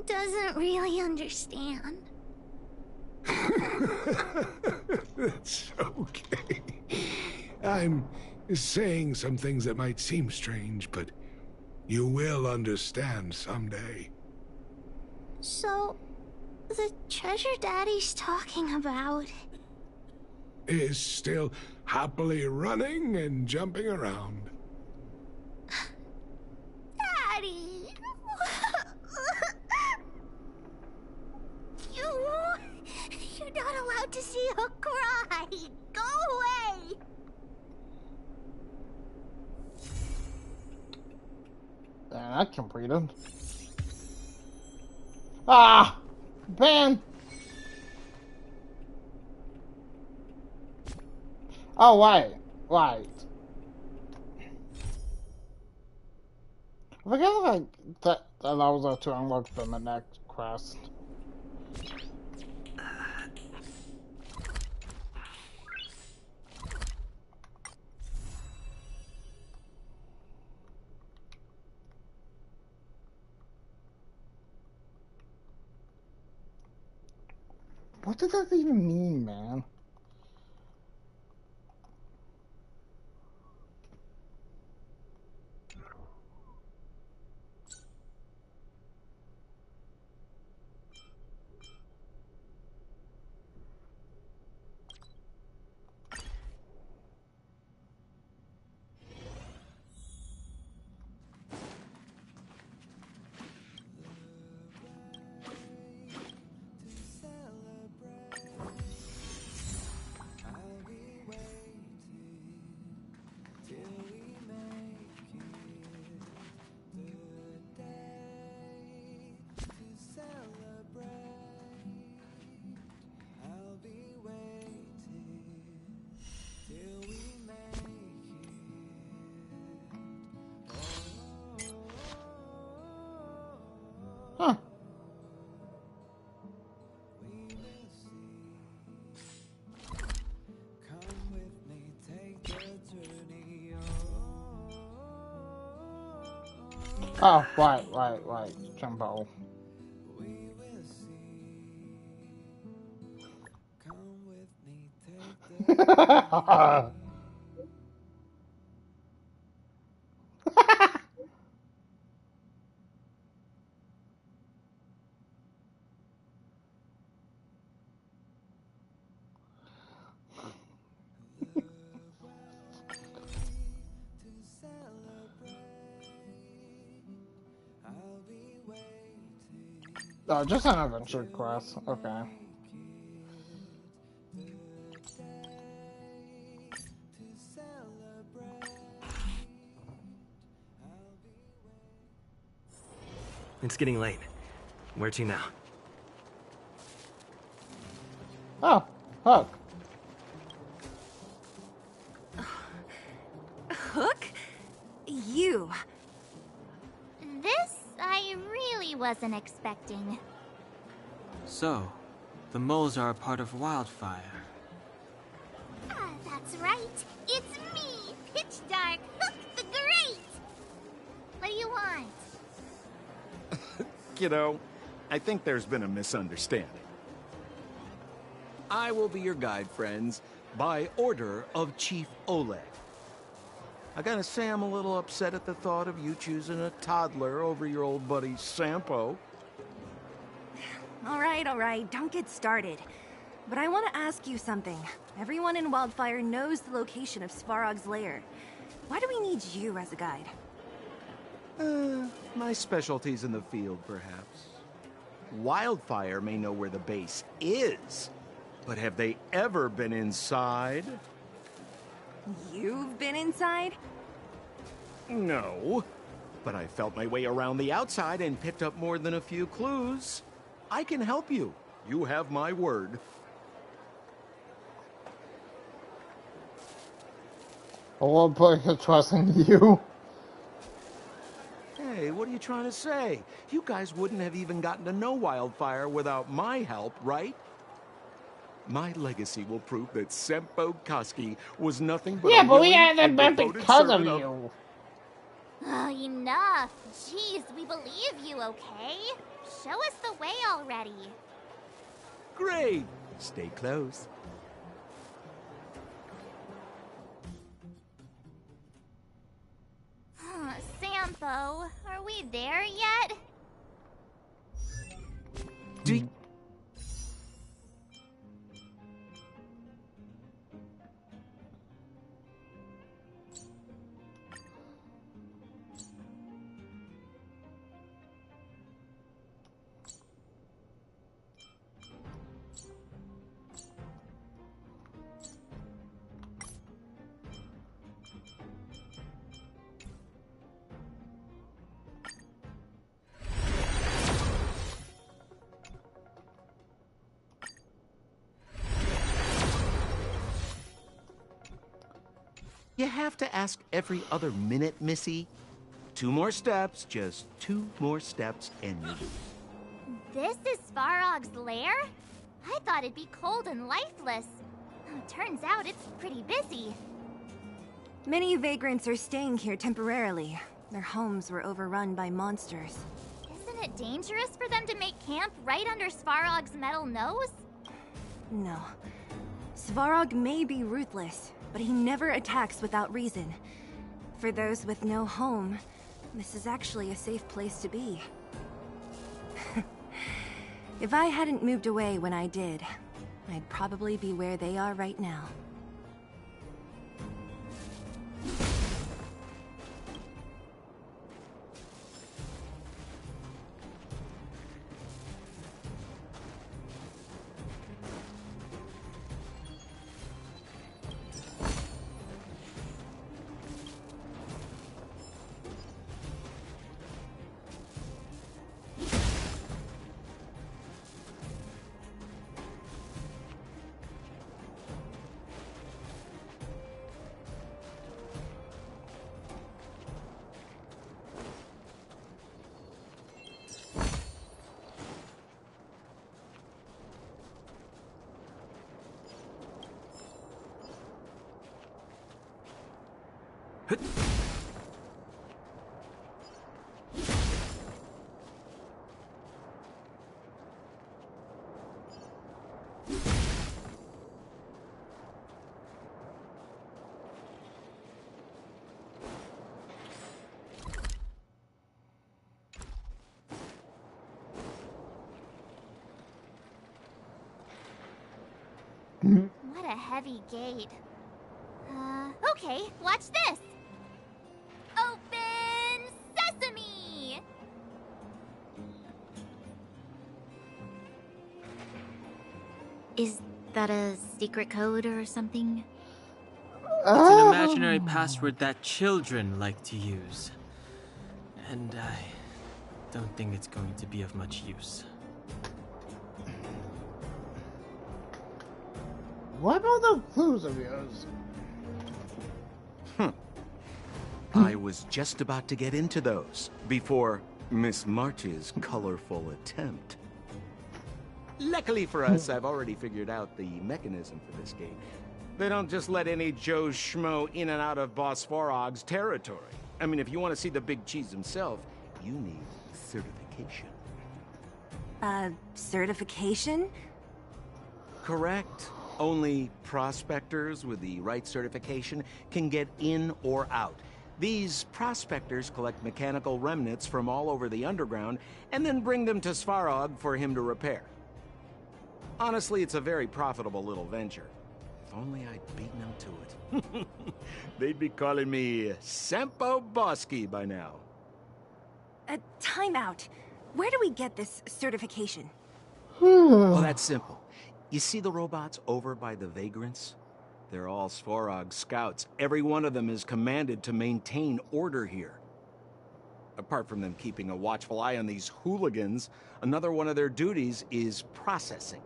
doesn't really understand. That's okay. I'm saying some things that might seem strange, but you will understand someday. So, the treasure Daddy's talking about is still happily running and jumping around. Daddy! You're not allowed want to see her cry. Go away. Yeah, that completed. Ah! Ben! Oh, right. Right. I forget like that allows us to unlock the next quest. What does that even mean, man? Huh. Oh, right. Jumbo. Oh, just an adventure quest. Okay. It's getting late. Where to now? Oh, Hook. Hook? You. This I really wasn't expecting. So, the moles are a part of Wildfire. Ah, that's right. It's me, Pitch Dark, Hook the Great. What do you want? Kiddo, I think there's been a misunderstanding. I will be your guide, friends, by order of Chief Oleg. I gotta say I'm a little upset at the thought of you choosing a toddler over your old buddy Sampo. All right, don't get started. But I want to ask you something. Everyone in Wildfire knows the location of Svarog's lair. Why do we need you as a guide? My specialty's in the field, perhaps. Wildfire may know where the base is, but have they ever been inside? You've been inside? No, but I felt my way around the outside and picked up more than a few clues. I can help you. You have my word. I won't put his trust in you. Hey, what are you trying to say? You guys wouldn't have even gotten to know Wildfire without my help, right? My legacy will prove that Sempo Koski was nothing but Yeah, a but we willing haven't and been devoted because of servant you. Oh, enough. Jeez, we believe you, okay? Show us the way already. Great! Stay close. Sampo, are we there yet? You have to ask every other minute, Missy. 2 more steps, just 2 more steps, and you... This is Svarog's lair? I thought it'd be cold and lifeless. Turns out it's pretty busy. Many vagrants are staying here temporarily. Their homes were overrun by monsters. Isn't it dangerous for them to make camp right under Svarog's metal nose? No. Svarog may be ruthless, but he never attacks without reason. For those with no home, this is actually a safe place to be. If I hadn't moved away when I did, I'd probably be where they are right now. What a heavy gate. Okay, watch this! Open sesame! Is that a secret code or something? It's an imaginary password that children like to use. And I don't think it's going to be of much use. What about those clues of yours? I was just about to get into those before Miss March's colorful attempt. Luckily for us, I've already figured out the mechanism for this gate. They don't just let any Joe Schmo in and out of Boss Svarog's territory. I mean, if you want to see the big cheese himself, you need certification. Certification? Correct. Only prospectors with the right certification can get in or out. These prospectors collect mechanical remnants from all over the underground and then bring them to Svarog for him to repair. Honestly, it's a very profitable little venture. If only I'd beaten them to it. They'd be calling me Sempo Bosky by now. Time out. Where do we get this certification? Well, that's simple. You see the robots over by the vagrants? They're all Svarog scouts. Every one of them is commanded to maintain order here. Apart from them keeping a watchful eye on these hooligans, another one of their duties is processing.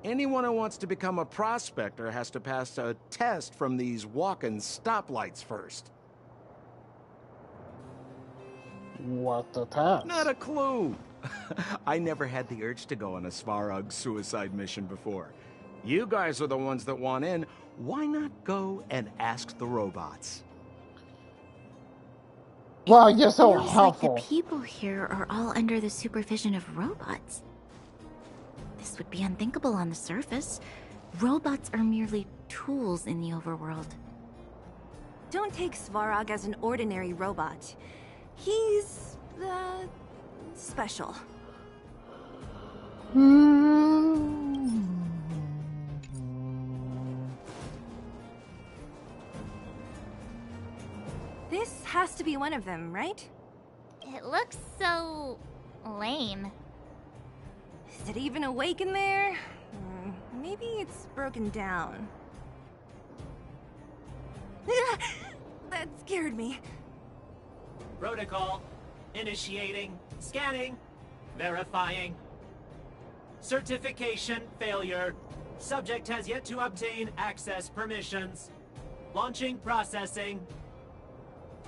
Anyone who wants to become a prospector has to pass a test from these walking stoplights first. What the test? Not a clue. I never had the urge to go on a Svarog suicide mission before. You guys are the ones that want in. Why not go and ask the robots? Wow, you're so Feels helpful. like the people here are all under the supervision of robots. This would be unthinkable on the surface. Robots are merely tools in the overworld. Don't take Svarog as an ordinary robot. He's, special. This has to be one of them, right? It looks so lame. Is it even awake in there? Maybe it's broken down. That scared me. Protocol. Initiating. Scanning. Verifying. Certification failure. Subject has yet to obtain access permissions. Launching processing.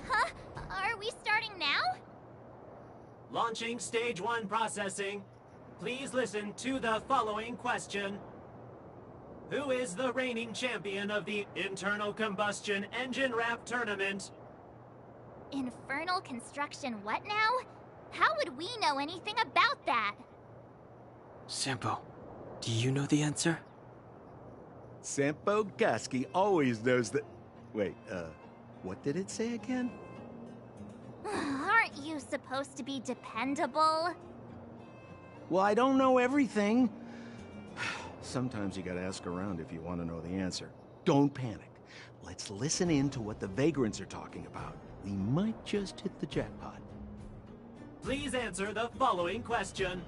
Huh? Are we starting now? Launching stage 1 processing. Please listen to the following question. Who is the reigning champion of the Internal Combustion Engine Wrap Tournament? Infernal construction what now? How would we know anything about that? Sampo, do you know the answer? Sampo Gaski always knows the... Wait, what did it say again? Aren't you supposed to be dependable? Well, I don't know everything. Sometimes you gotta ask around if you want to know the answer. Don't panic. Let's listen in to what the vagrants are talking about. We might just hit the jackpot. Please answer the following question.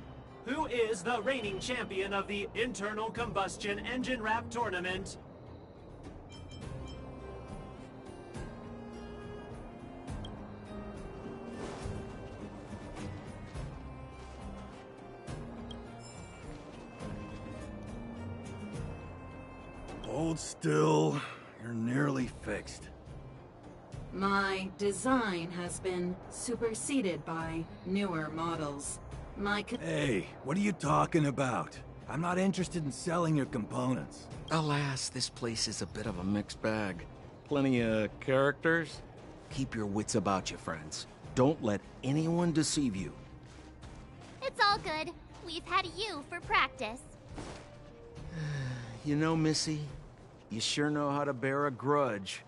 Who is the reigning champion of the Internal Combustion Engine Wrap Tournament? Hold still. You're nearly fixed. My design has been superseded by newer models. Hey, what are you talking about? I'm not interested in selling your components. Alas, this place is a bit of a mixed bag. Plenty of characters. Keep your wits about you, friends. Don't let anyone deceive you. It's all good. We've had you for practice. You know, Missy, you sure know how to bear a grudge.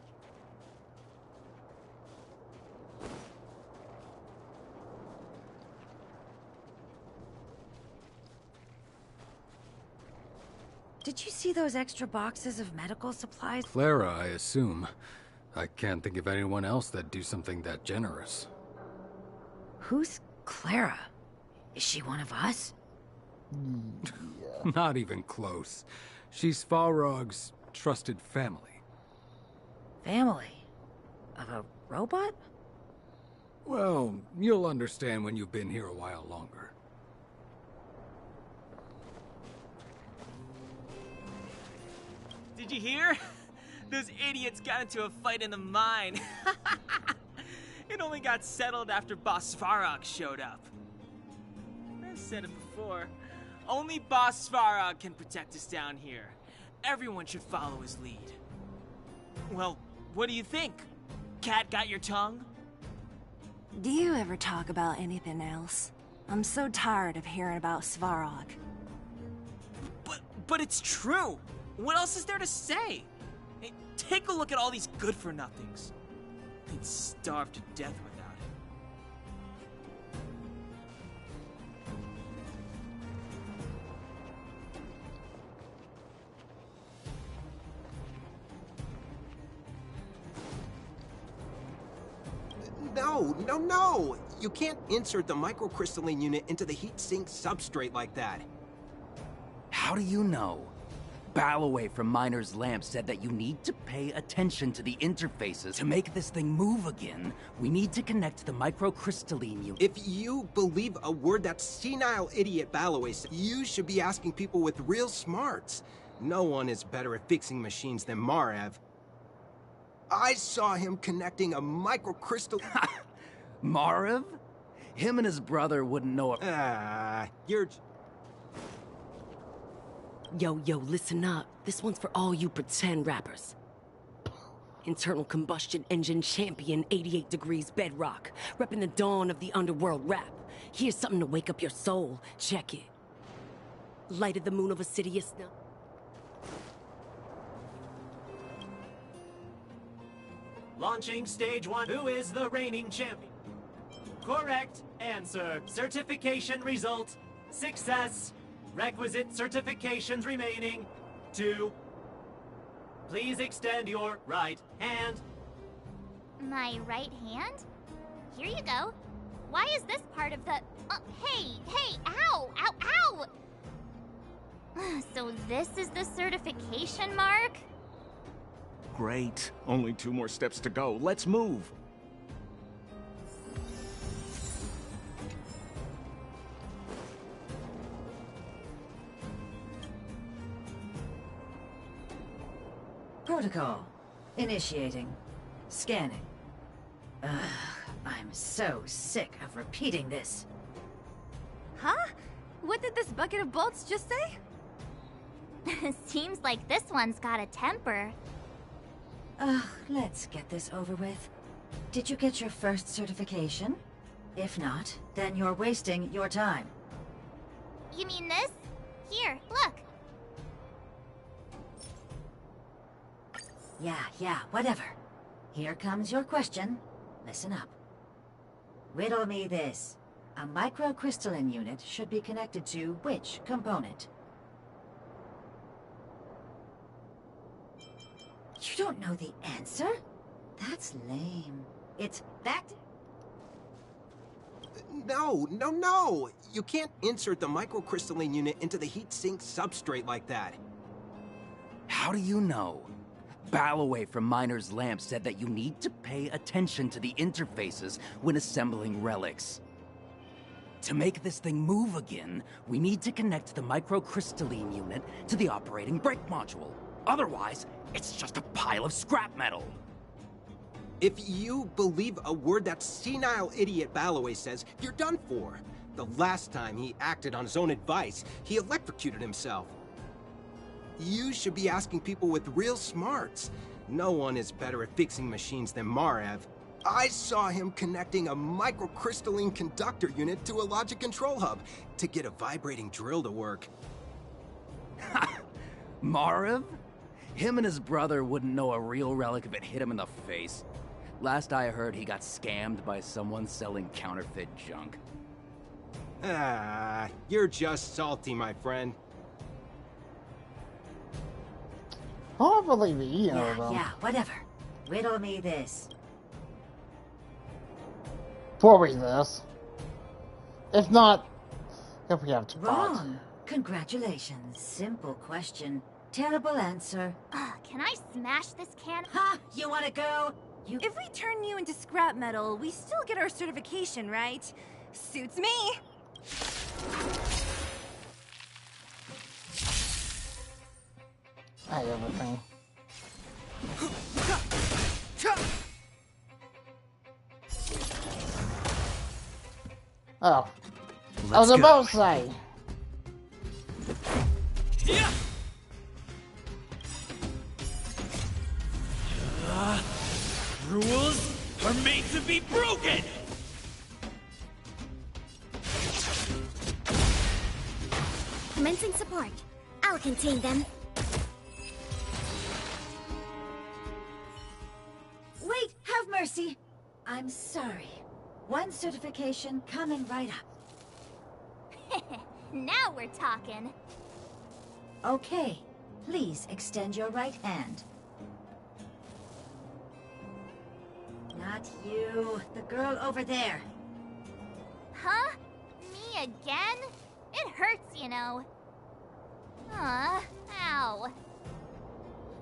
Did you see those extra boxes of medical supplies? Clara, I assume. I can't think of anyone else that'd do something that generous. Who's Clara? Is she one of us? Not even close. She's Falrog's trusted family. Family? Of a robot? Well, you'll understand when you've been here a while longer. Did you hear? Those idiots got into a fight in the mine. It only got settled after Boss Svarog showed up. I've said it before. Only Boss Svarog can protect us down here. Everyone should follow his lead. Well, what do you think? Cat got your tongue? Do you ever talk about anything else? I'm so tired of hearing about Svarog. But it's true. What else is there to say? Hey, take a look at all these good-for-nothings. They'd starve to death without it. No! You can't insert the microcrystalline unit into the heat sink substrate like that. How do you know? Ballaway from Miner's Lamp said that you need to pay attention to the interfaces. To make this thing move again, we need to connect the microcrystalline unit. If you believe a word that senile idiot Ballaway said, you should be asking people with real smarts. No one is better at fixing machines than Marev. I saw him connecting a microcrystal... Marev? Him and his brother wouldn't know it. You're... Yo, listen up. This one's for all you pretend rappers. Internal Combustion Engine Champion, 88 Degrees Bedrock, repping the dawn of the underworld rap. Here's something to wake up your soul. Check it. Light of the moon over Sidious now. Launching stage 1. Who is the reigning champion? Correct answer. Certification result. Success. Requisite certifications remaining. 2. Please extend your right hand. My right hand? Here you go. Why is this part of the... hey! Ow! So this is the certification mark? Great. Only 2 more steps to go. Let's move. Protocol. Initiating. Scanning. Ugh, I'm so sick of repeating this. Huh? What did this bucket of bolts just say? Seems like this one's got a temper. Ugh, let's get this over with. Did you get your first certification? If not, then you're wasting your time. You mean this? Here, look. Yeah, whatever. Here comes your question. Listen up. Riddle me this. A microcrystalline unit should be connected to which component? You don't know the answer? That's lame. It's back to... No! You can't insert the microcrystalline unit into the heat sink substrate like that. How do you know? Balloway from Miner's Lamp said that you need to pay attention to the interfaces when assembling relics. To make this thing move again, we need to connect the microcrystalline unit to the operating brake module. Otherwise, it's just a pile of scrap metal. If you believe a word that senile idiot Balloway says, you're done for. The last time he acted on his own advice, he electrocuted himself. You should be asking people with real smarts. No one is better at fixing machines than Marev. I saw him connecting a microcrystalline conductor unit to a logic control hub to get a vibrating drill to work. Marev? Him and his brother wouldn't know a real relic if it hit him in the face. Last I heard, he got scammed by someone selling counterfeit junk. Ah, you're just salty, my friend. I believe you know them. Yeah, whatever. Riddle me this. What was this? If not, if we have to fight. Wrong. Congratulations. Simple question. Terrible answer. Can I smash this can? Ha! You wanna go? If we turn you into scrap metal, we still get our certification, right? Suits me. I have everything. Oh. I was about to say. Rules are made to be broken! Commencing support. I'll contain them. Wait, have mercy. I'm sorry. One certification coming right up. Now we're talking. Okay, please extend your right hand. Not you, the girl over there. Huh? Me again? It hurts, you know. Ow.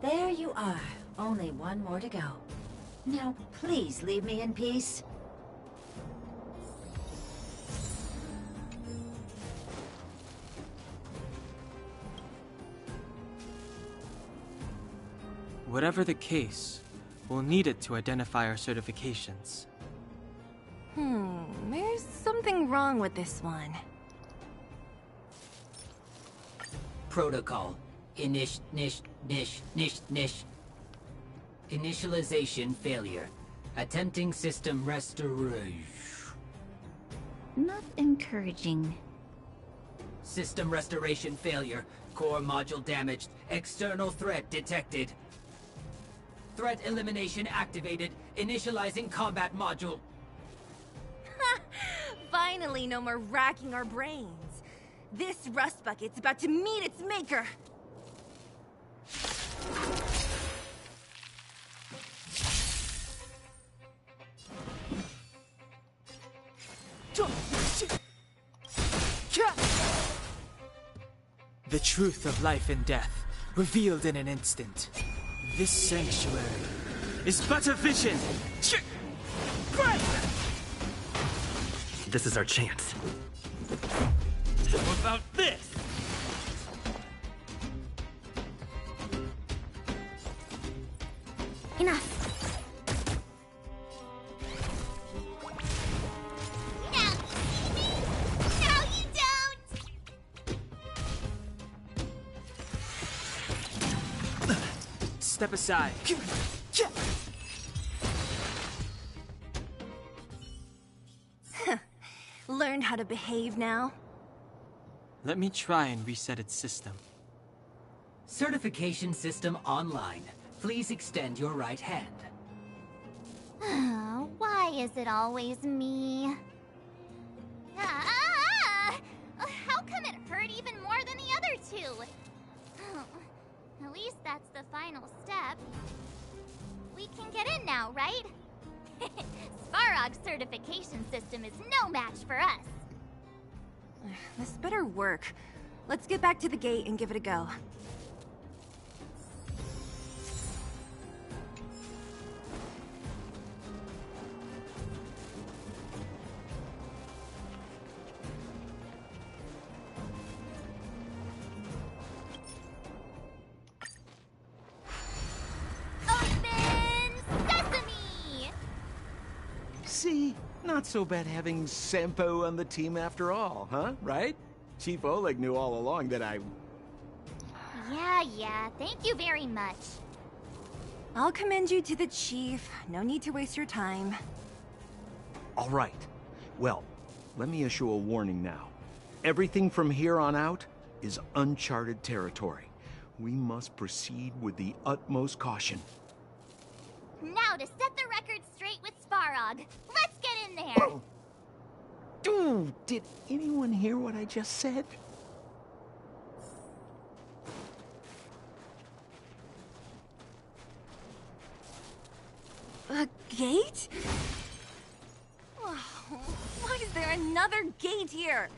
There you are. Only one more to go. Now, please leave me in peace. Whatever the case, we'll need it to identify our certifications. There's something wrong with this one. Protocol. Initialization failure. Attempting system restoration. Not encouraging. System restoration failure. Core module damaged. External threat detected. Threat elimination activated. Initializing combat module. Finally, no more racking our brains. This rust bucket's about to meet its maker. The truth of life and death, revealed in an instant. This sanctuary is but a vision. This is our chance. How about this? Enough. Now you see me? Now you don't! Step aside. Learned how to behave now? Let me try and reset its system. Certification system online. Please extend your right hand. Why is it always me? How come it hurt even more than the other two? At least that's the final step. We can get in now, right? Svarog's certification system is no match for us. This better work. Let's get back to the gate and give it a go. See? Not so bad having Sampo on the team after all, huh? Right? Chief Oleg knew all along that I... Yeah, thank you very much. I'll commend you to the chief. No need to waste your time. All right. Well, let me issue a warning now. Everything from here on out is uncharted territory. We must proceed with the utmost caution. Now to set the record straight with Svarog. Let's get in there! Dude, did anyone hear what I just said? A gate? Oh, why is there another gate here?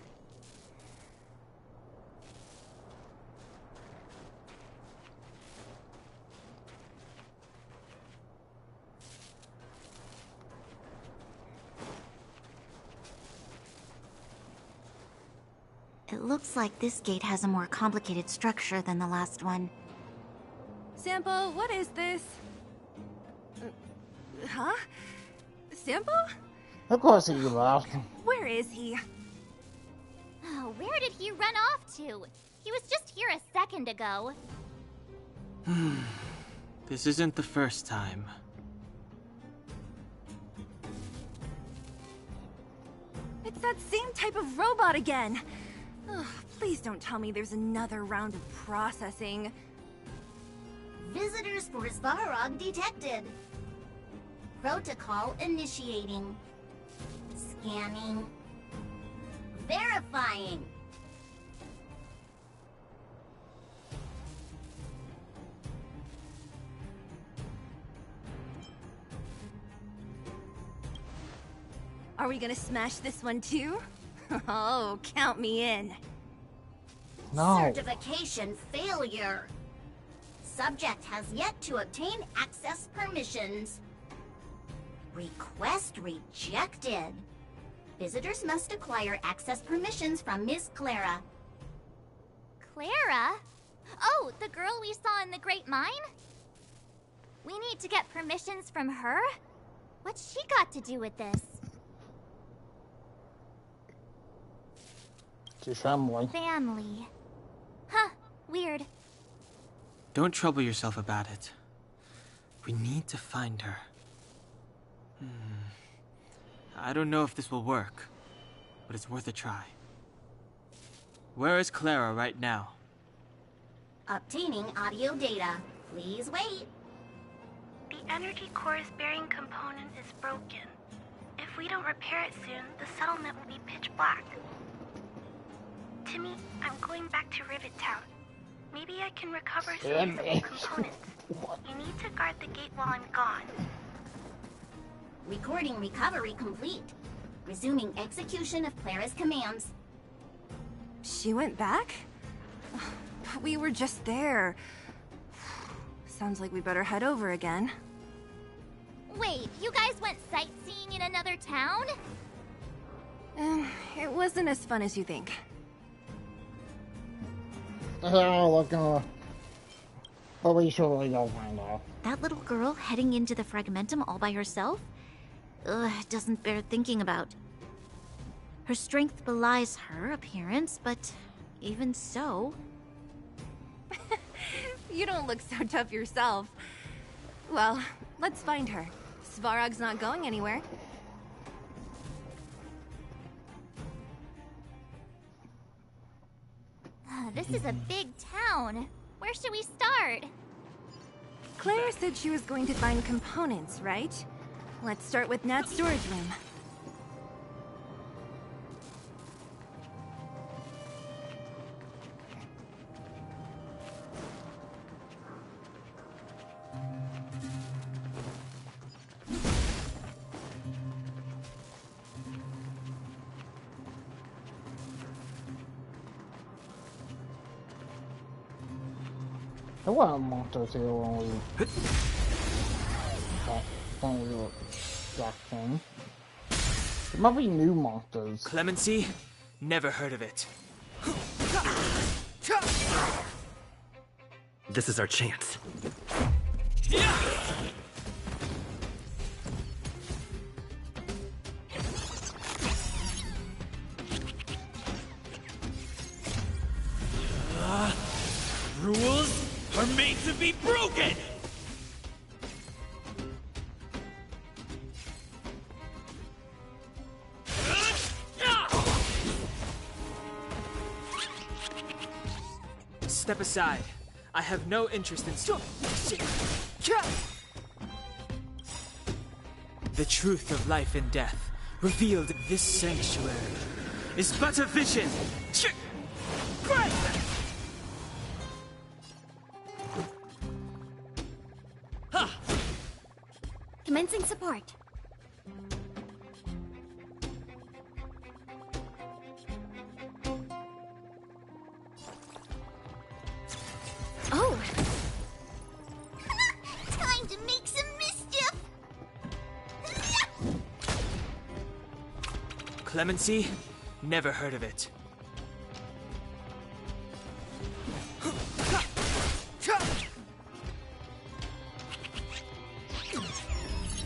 It looks like this gate has a more complicated structure than the last one. Sampo, what is this? Huh? Sampo? Of course he left. Where is he? Oh, where did he run off to? He was just here a second ago. This isn't the first time. It's that same type of robot again. Ugh, please don't tell me there's another round of processing. Visitors for Svarog detected. Protocol initiating. Scanning. Verifying. Are we gonna smash this one too? Oh, count me in. No. Certification failure. Subject has yet to obtain access permissions. Request rejected. Visitors must acquire access permissions from Miss Clara. Clara? Oh, the girl we saw in the Great Mine? We need to get permissions from her? What's she got to do with this? It's family. Family. Huh, weird. Don't trouble yourself about it. We need to find her. I don't know if this will work, but it's worth a try. Where is Clara right now? Obtaining audio data. Please wait. The energy core's bearing component is broken. If we don't repair it soon, the settlement will be pitch black. Timmy, I'm going back to Rivet Town. Maybe I can recover some useful components. You need to guard the gate while I'm gone. Recording recovery complete. Resuming execution of Clara's commands. She went back? But we were just there. Sounds like we better head over again. Wait, you guys went sightseeing in another town? It wasn't as fun as you think. Oh, look, but we surely don't find out. That little girl heading into the Fragmentum all by herself? Ugh, it doesn't bear thinking about. Her strength belies her appearance, but even so... You don't look so tough yourself. Well, let's find her. Svarog's not going anywhere. This is a big town. Where should we start? Clara said she was going to find components, right? Let's start with Nat's storage room. There weren't monsters here when we were back then. There might be new monsters. Clemency? Never heard of it. This is our chance. Rules are made to be broken! Step aside. I have no interest in... The truth of life and death, revealed in this sanctuary, is but a vision! Commencing support. Oh! Time to make some mischief! Clemency? Never heard of it.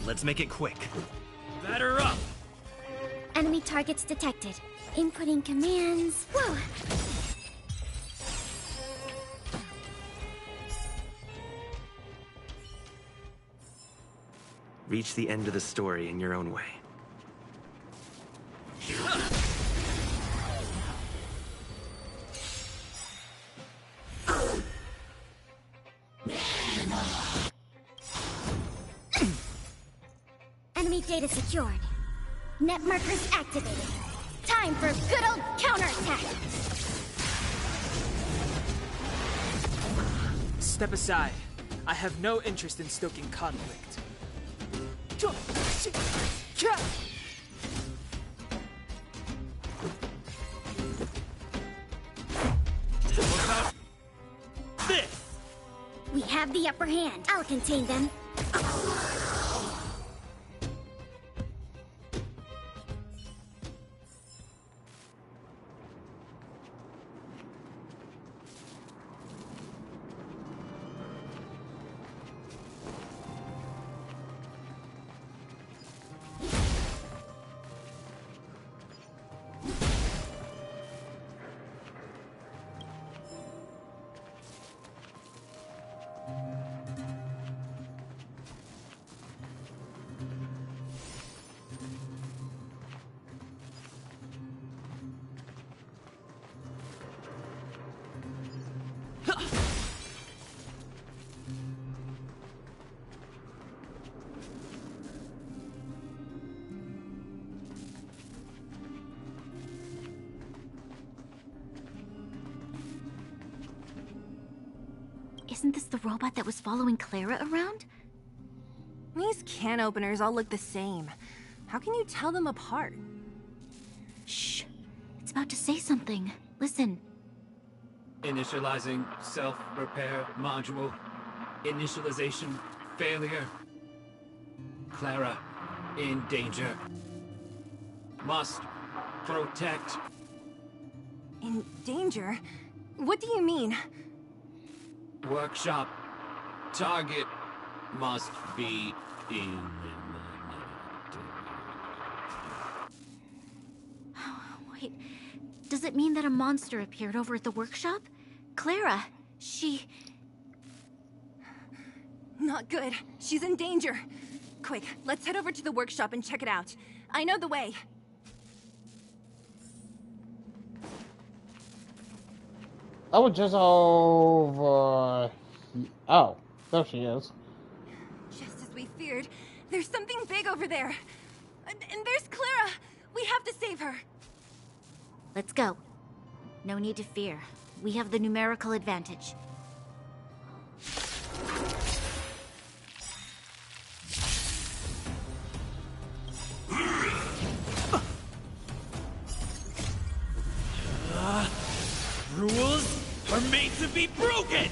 Let's make it quick. Batter up! Enemy targets detected. Inputting commands. Whoa! Reach the end of the story in your own way. Enemy data secured. Net markers activated. Time for a good old counterattack. Step aside. I have no interest in stoking conflict. This! We have the upper hand. I'll contain them. Isn't this the robot that was following Clara around? These can openers all look the same. How can you tell them apart? Shh. It's about to say something. Listen. Initializing self-repair module. Initialization failure. Clara in danger. Must protect. In danger? What do you mean? Workshop. Target. must be eliminated. Wait, does it mean that a monster appeared over at the workshop? Clara, she... Not good. She's in danger. Quick, let's head over to the workshop and check it out. I know the way. I was just over... Oh, there she is. Just as we feared, there's something big over there. And there's Clara. We have to save her. Let's go. No need to fear. We have the numerical advantage. Rules are made to be broken!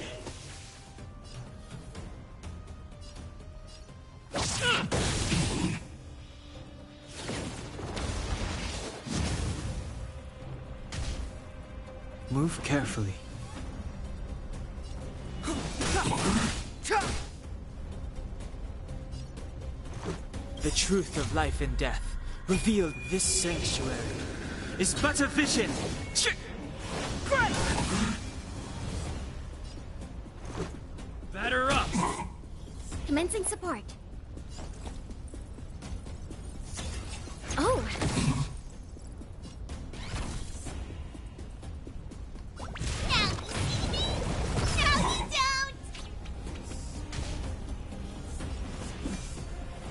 Move carefully. The truth of life and death, revealed this sanctuary, is but a vision. Batter up! Commencing support. Oh!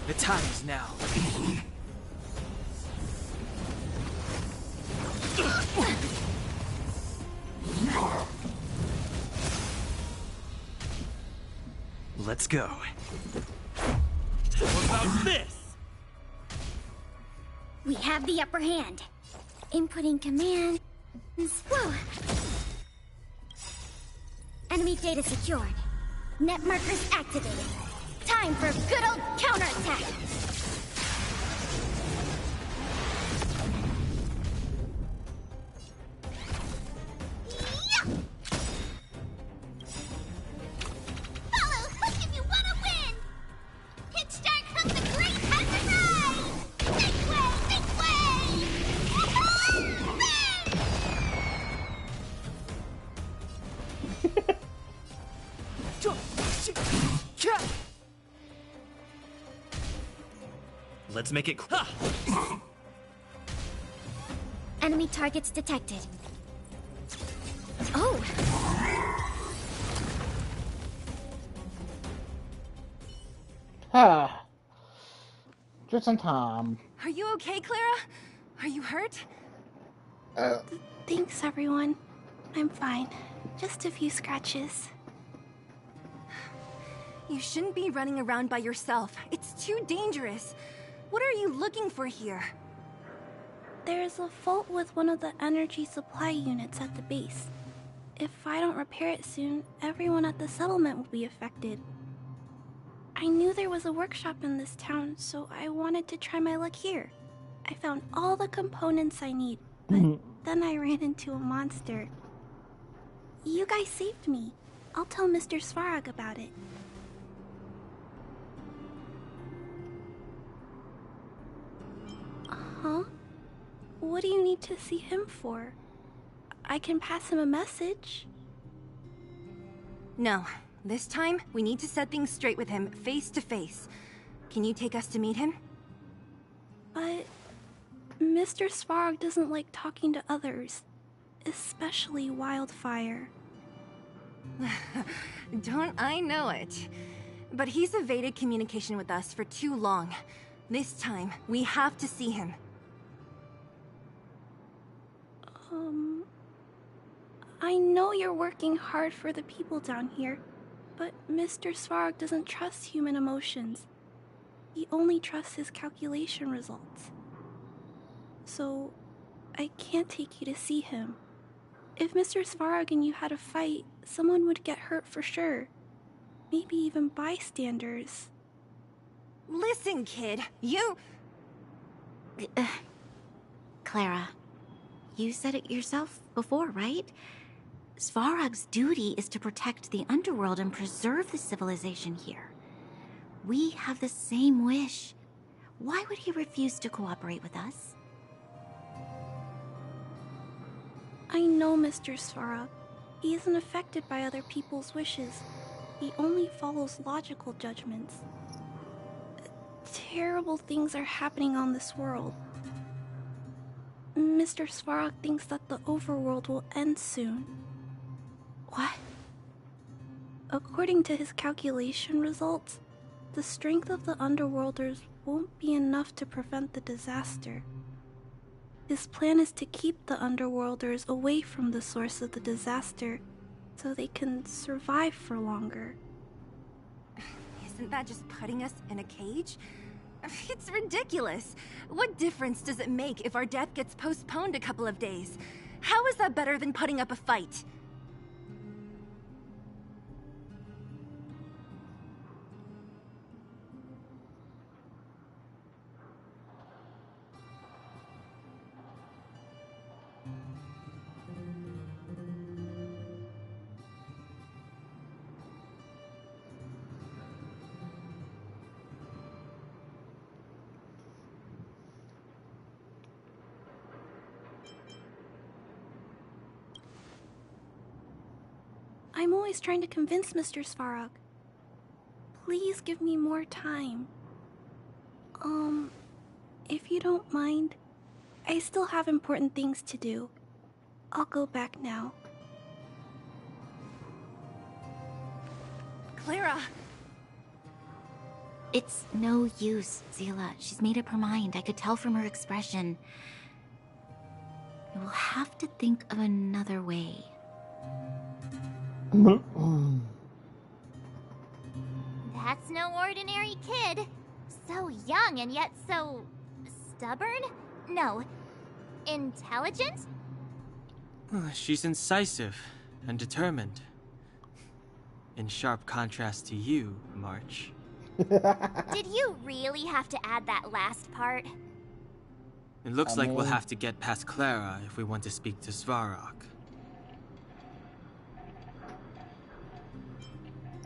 The time is now. Let's go. What about this? We have the upper hand. Inputting commands. Whoa! Enemy data secured. Net markers activated. Time for a good old counterattack! Follow hook if you want to win! Hit start hook the great hazard ride! This way! This way! Let's make it. Enemy targets detected. Oh! Ah. Just in time. Are you okay, Clara? Are you hurt? Thanks, everyone. I'm fine. Just a few scratches. You shouldn't be running around by yourself. It's too dangerous. What are you looking for here? There's a fault with one of the energy supply units at the base. If I don't repair it soon, everyone at the settlement will be affected. I knew there was a workshop in this town, so I wanted to try my luck here. I found all the components I need, but then I ran into a monster. You guys saved me. I'll tell Mr. Svarog about it. Huh? What do you need to see him for? I can pass him a message. No. This time, we need to set things straight with him, face to face. Can you take us to meet him? But Mr. Svarog doesn't like talking to others, especially Wildfire. Don't I know it? But he's evaded communication with us for too long. This time, we have to see him. I know you're working hard for the people down here, but Mr. Svarog doesn't trust human emotions. He only trusts his calculation results. So, I can't take you to see him. If Mr. Svarog and you had a fight, someone would get hurt for sure. Maybe even bystanders. Listen, kid, you... Clara, you said it yourself before, right? Svarog's duty is to protect the underworld and preserve the civilization here. We have the same wish. Why would he refuse to cooperate with us? I know Mr. Svarog. He isn't affected by other people's wishes. He only follows logical judgments. Terrible things are happening on this world. Mr. Svarog thinks that the overworld will end soon. What? According to his calculation results, the strength of the Underworlders won't be enough to prevent the disaster. His plan is to keep the Underworlders away from the source of the disaster so they can survive for longer. Isn't that just putting us in a cage? It's ridiculous. What difference does it make if our death gets postponed a couple of days? How is that better than putting up a fight? I'm always trying to convince Mr. Svarog. Please give me more time. If you don't mind, I still have important things to do. I'll go back now. Clara! It's no use, Zila. She's made up her mind. I could tell from her expression. We'll have to think of another way. That's no ordinary kid. So young and yet so stubborn? No, intelligent? She's incisive and determined. In sharp contrast to you, March. Did you really have to add that last part? It looks like we'll have to get past Clara if we want to speak to Svarog.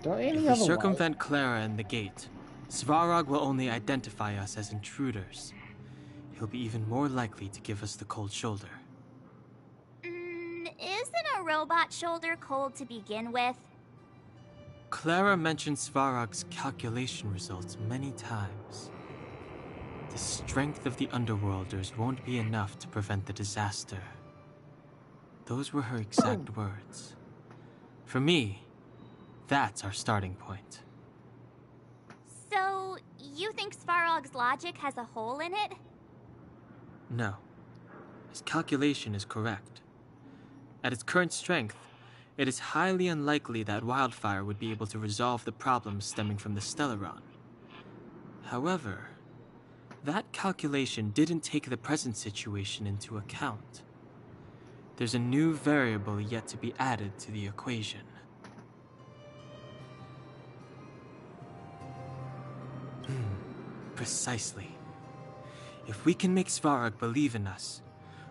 If we circumvent Clara and the gate, Svarog will only identify us as intruders. He'll be even more likely to give us the cold shoulder. Isn't a robot shoulder cold to begin with? Clara mentioned Svarog's calculation results many times. The strength of the Underworlders won't be enough to prevent the disaster. Those were her exact words. For me, that's our starting point. So, you think Svarog's logic has a hole in it? No. His calculation is correct. At its current strength, it is highly unlikely that Wildfire would be able to resolve the problems stemming from the Stellaron. However, that calculation didn't take the present situation into account. There's a new variable yet to be added to the equation. Precisely. If we can make Svarog believe in us,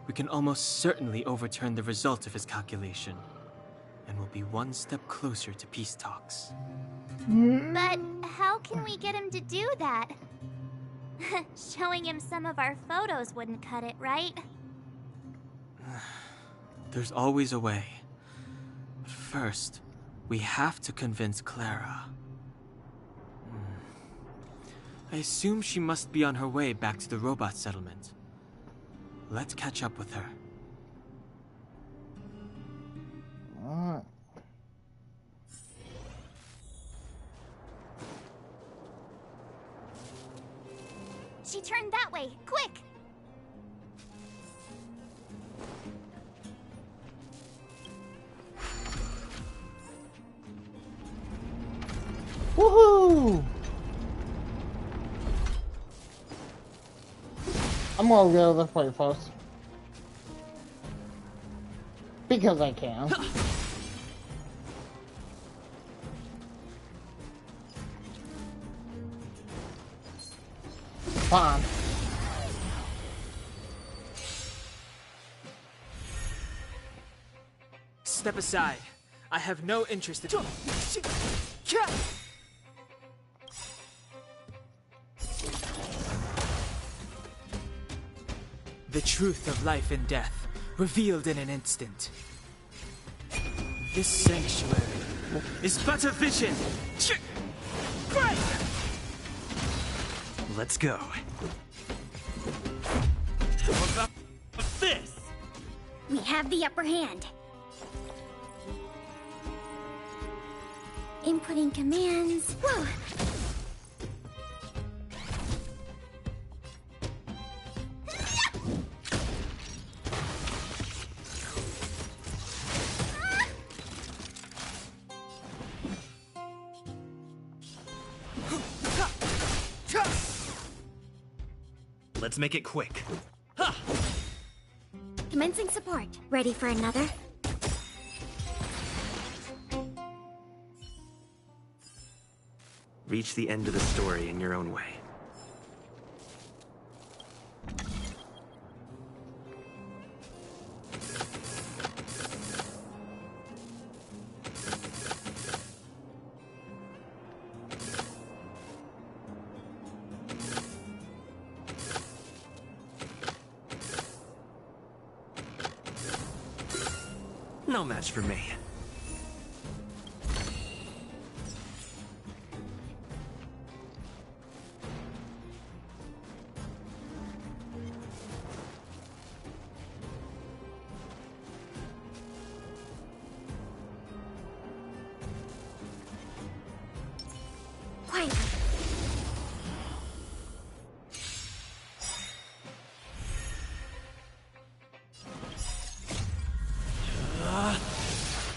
we can almost certainly overturn the result of his calculation, and we'll be one step closer to peace talks. But how can we get him to do that? Showing him some of our photos wouldn't cut it, right? There's always a way. But first, we have to convince Clara. I assume she must be on her way back to the robot settlement. Let's catch up with her. Alright. She turned that way, quick! Woohoo! I'm gonna go this way first. Because I can. Fine. Step aside. I have no interest in... The truth of life and death, revealed in an instant. This sanctuary is but a vision. Let's go. How about this? We have the upper hand. Inputting commands. Whoa! Let's make it quick. Commencing support. Ready for another? Reach the end of the story in your own way. No match for me. Quiet.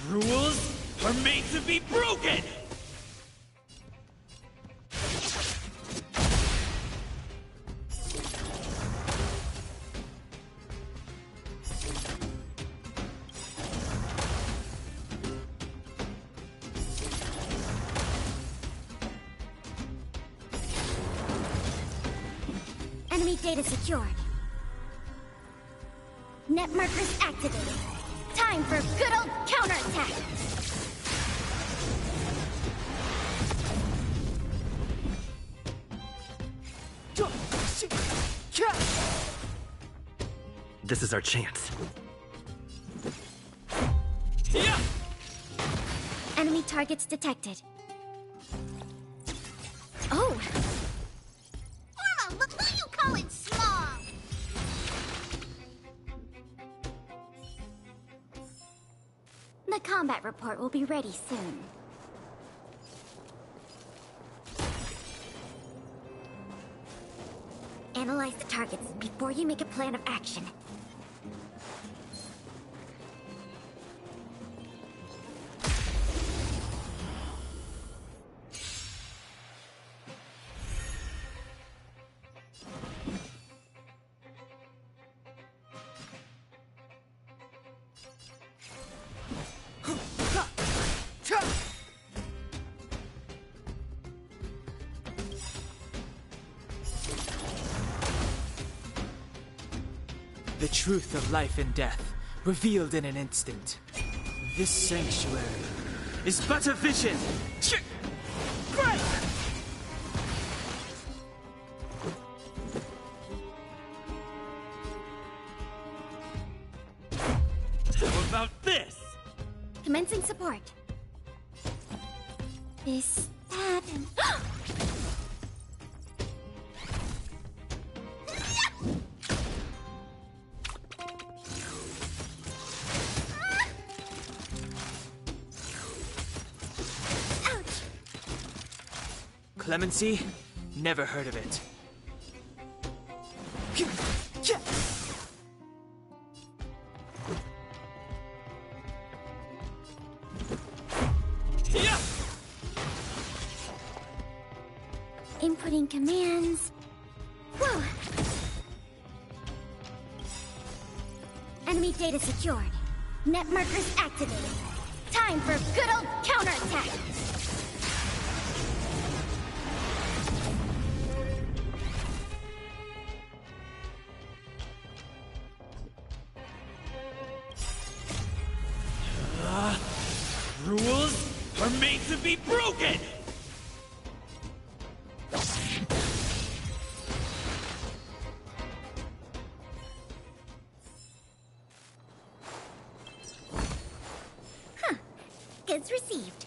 Rules are made to be broken! Enemy data secured. Net markers activated. Time for good old counterattack! This is our chance. Enemy targets detected. Oh! Mama, look who you calling small! The combat report will be ready soon. Analyze the targets before you make a plan of action. The truth of life and death, revealed in an instant. This sanctuary is but a vision. How about this? Commencing support. This happened. Clemency? Never heard of it. Inputting commands. Whoa! Enemy data secured. Net markers activated. Time for good old counterattack! Rules are made to be broken! goods received.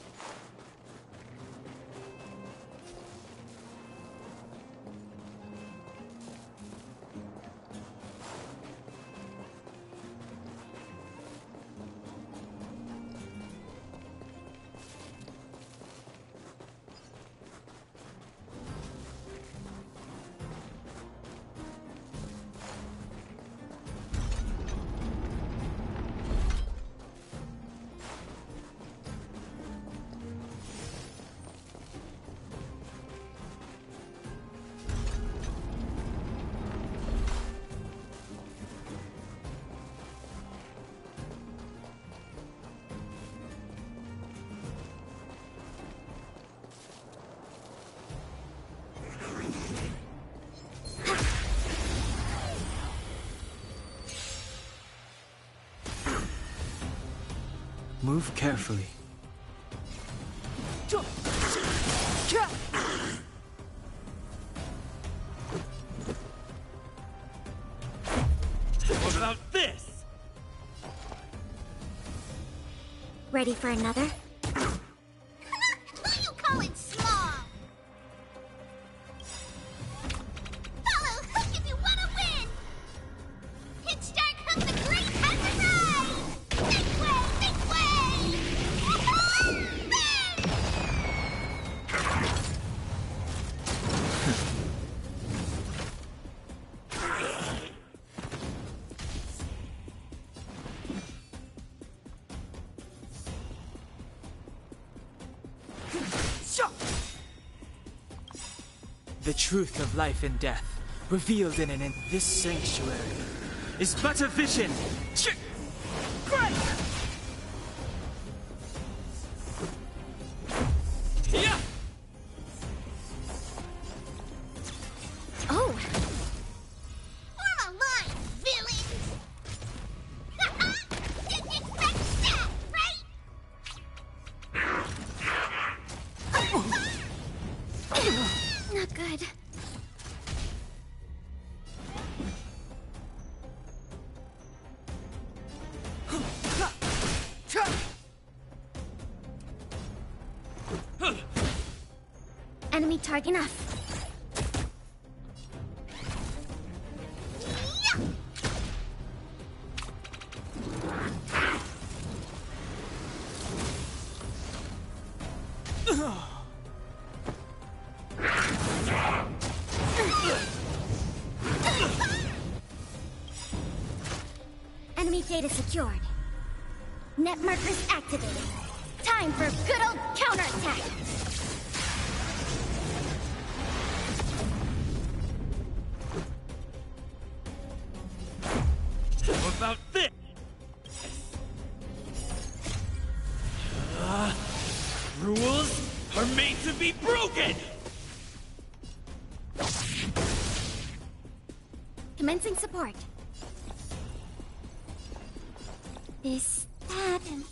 Move carefully. What about this? Ready for another? Who you calling small? Follow Hook if you want to win! Hit Stark Hook the Great has arrived! Make way! Make way! The truth of life and death, revealed in this sanctuary, is but a vision. Oh! Form a line, villains! Didn't expect that, right? Not good. Enemy target enough. Enemy data secured. Net markers activated. Time for good old counterattack. What about this? Rules are made to be broken! Commencing support. This, that, and...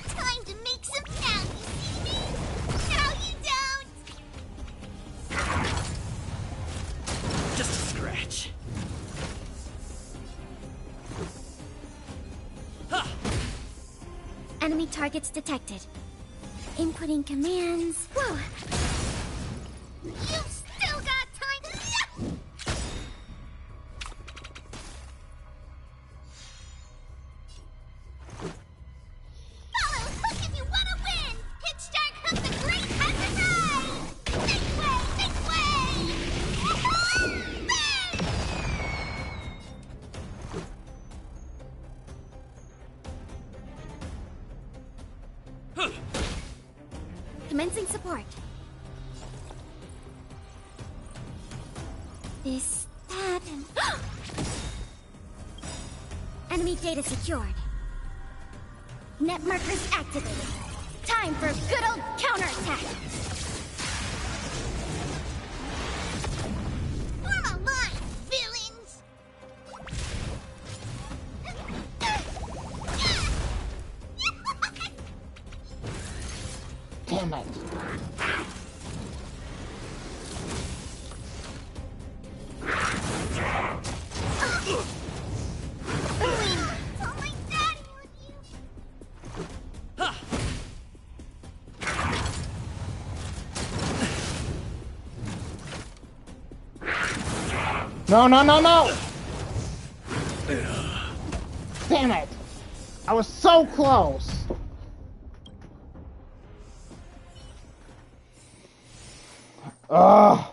Time to make some sound, you see me? Now you don't! Just a scratch. Enemy targets detected. Inputting commands. Whoa! You've still got time to... Follow Hook if you want to win! Hit Stark Hook the Great has arrived! Make way! Make way! Commencing support. This, that, and... Enemy data secured. Net markers activated. Time for good old counterattack. Form a line, villains! Damn it. No, no, no, no! Damn it! I was so close! Ugh!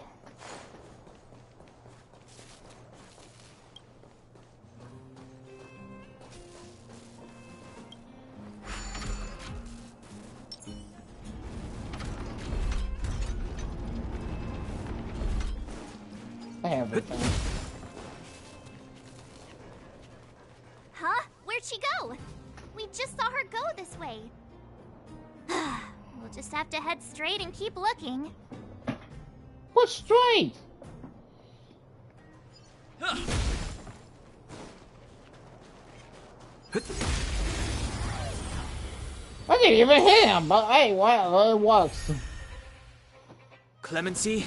Everything. Huh? Where'd she go? We just saw her go this way. We'll just have to head straight and keep looking. What straight? I didn't even hit him, but hey, well, it works. Clemency?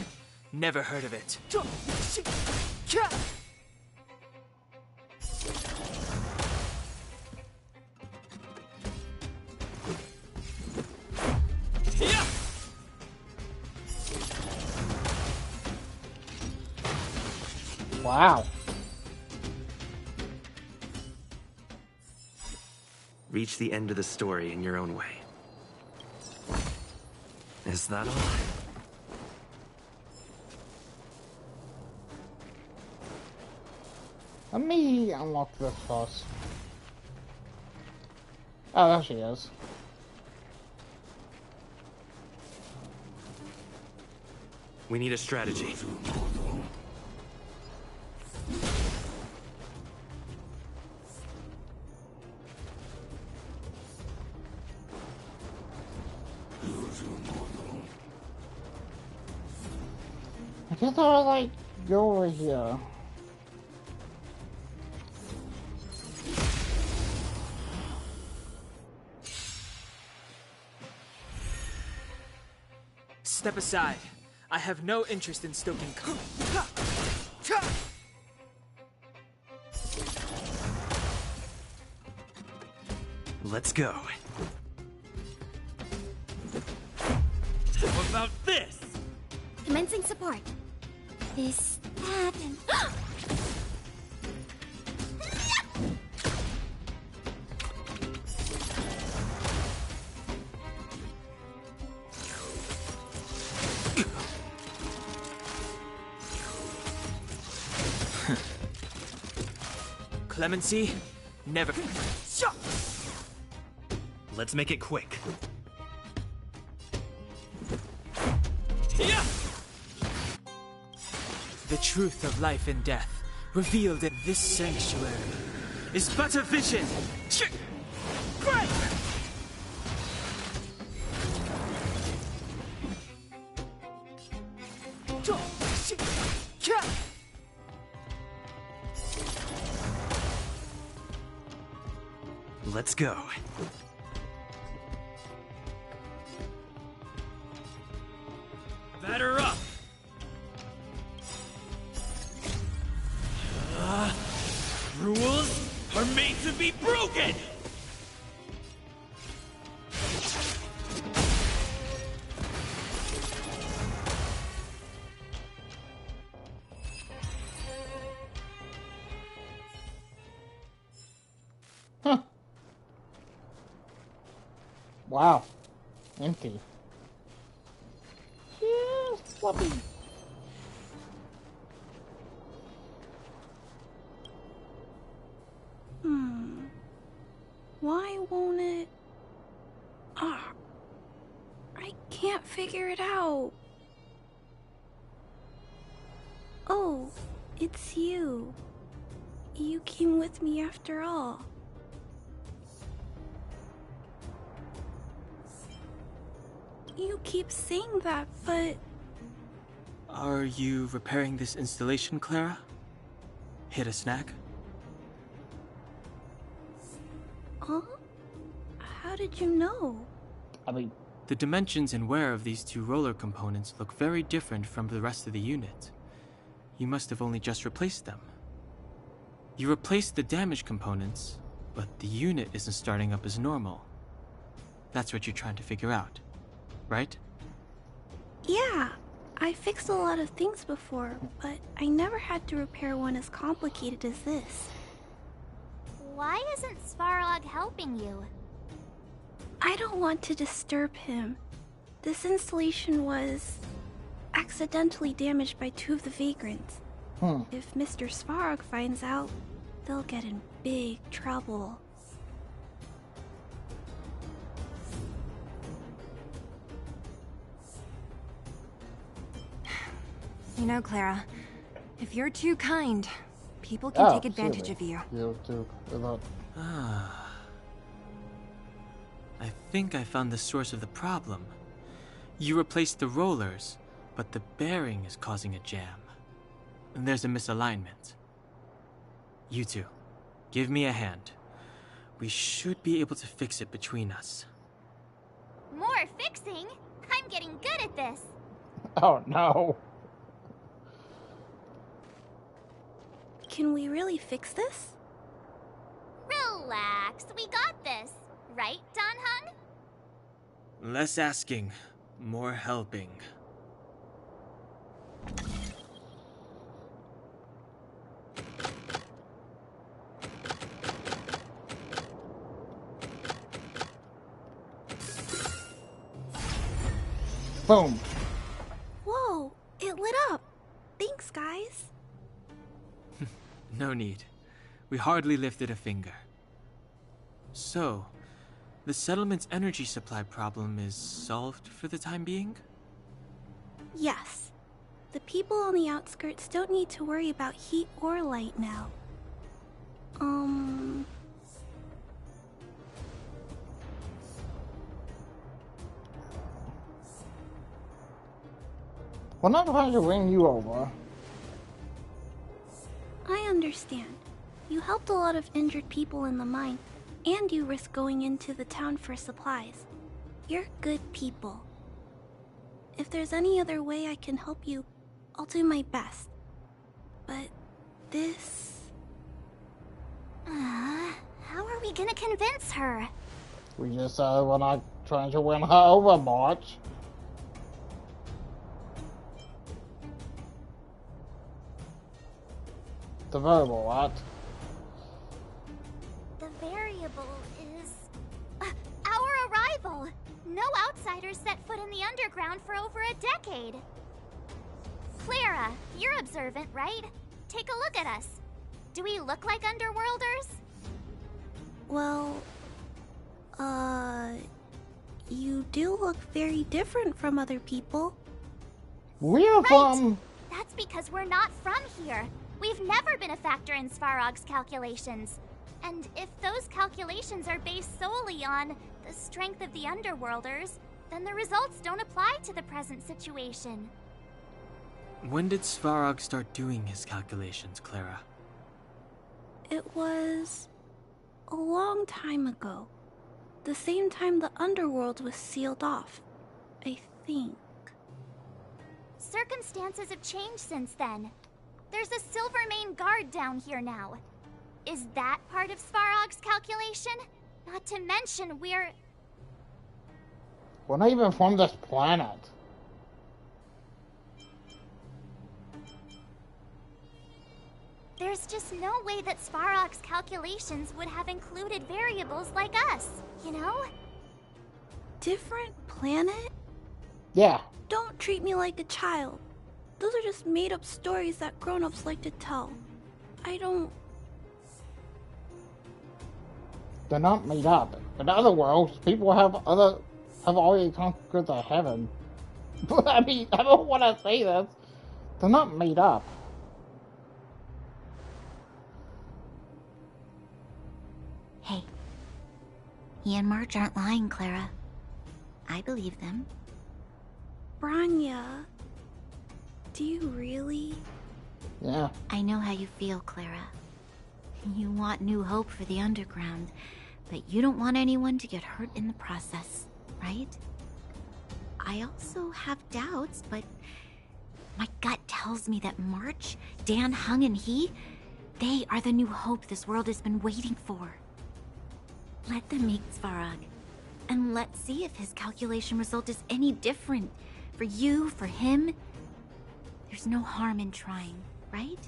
Never heard of it. Wow. Reach the end of the story in your own way. Is that all? Let me unlock this first. Oh, there she is. We need a strategy. I guess I'll like go over here. Step aside. I have no interest in stoking. Let's go. How about this? Commencing support. This, that, and... Clemency? Never. Let's make it quick. The truth of life and death, revealed in this sanctuary, is but a vision. Great! Let's go. Batter up! Rules are made to be broken! Huh. Wow. Empty. Yeah, floppy. Why won't it... Ah, I can't figure it out. Oh, it's you. You came with me after all. You keep saying that, but... Are you repairing this installation, Clara? Hit a snack? Huh? How did you know? I mean... The dimensions and wear of these two roller components look very different from the rest of the unit. You must have only just replaced them. You replaced the damaged components, but the unit isn't starting up as normal. That's what you're trying to figure out, right? Yeah, I fixed a lot of things before, but I never had to repair one as complicated as this. Why isn't Svarog helping you? I don't want to disturb him. This installation was accidentally damaged by 2 of the vagrants. If Mr. Svarog finds out, they'll get in big trouble. You know, Clara, if you're too kind, people can take advantage of you. Ah. I think I found the source of the problem. You replaced the rollers, but the bearing is causing a jam. There's a misalignment. You two, give me a hand. We should be able to fix it between us. More fixing? I'm getting good at this. Oh no. Can we really fix this? Relax, we got this. Right, Don Hung? Less asking, more helping. Boom. Whoa, it lit up. Thanks, guys. No need. We hardly lifted a finger. So, the settlement's energy supply problem is solved for the time being? Yes. The people on the outskirts don't need to worry about heat or light now. We're not trying to win you over. I understand. You helped a lot of injured people in the mine, and you risked going into the town for supplies. You're good people. If there's any other way I can help you, I'll do my best. But this... How are we gonna convince her? We just said we're not trying to win her over much. The variable, what? The variable is... our arrival! No outsiders set foot in the underground for over a decade. Clara, you're observant, right? Take a look at us. Do we look like underworlders? Well, you do look very different from other people. We're from... That's because we're not from here. We've never been a factor in Svarog's calculations. And if those calculations are based solely on the strength of the Underworlders, then the results don't apply to the present situation. When did Svarog start doing his calculations, Clara? It was a long time ago. The same time the Underworld was sealed off, I think. Circumstances have changed since then. There's a Silvermane guard down here now. Is that part of Svarog's calculation? Not to mention we're not even from this planet. There's just no way that Svarog's calculations would have included variables like us, you know? Different planet? Yeah. Don't treat me like a child. Those are just made-up stories that grown-ups like to tell. I don't... They're not made up. In other worlds, people have already conquered the heaven. I mean, I don't want to say this. They're not made up. Hey, he and March aren't lying, Clara. I believe them. Branya, do you really? Yeah. I know how you feel, Clara. You want new hope for the underground, but you don't want anyone to get hurt in the process, right? I also have doubts, but my gut tells me that March, Dan Hung, and they are the new hope this world has been waiting for. Let them meet Svarog, and let's see if his calculation result is any different for you, for him, There's no harm in trying, right?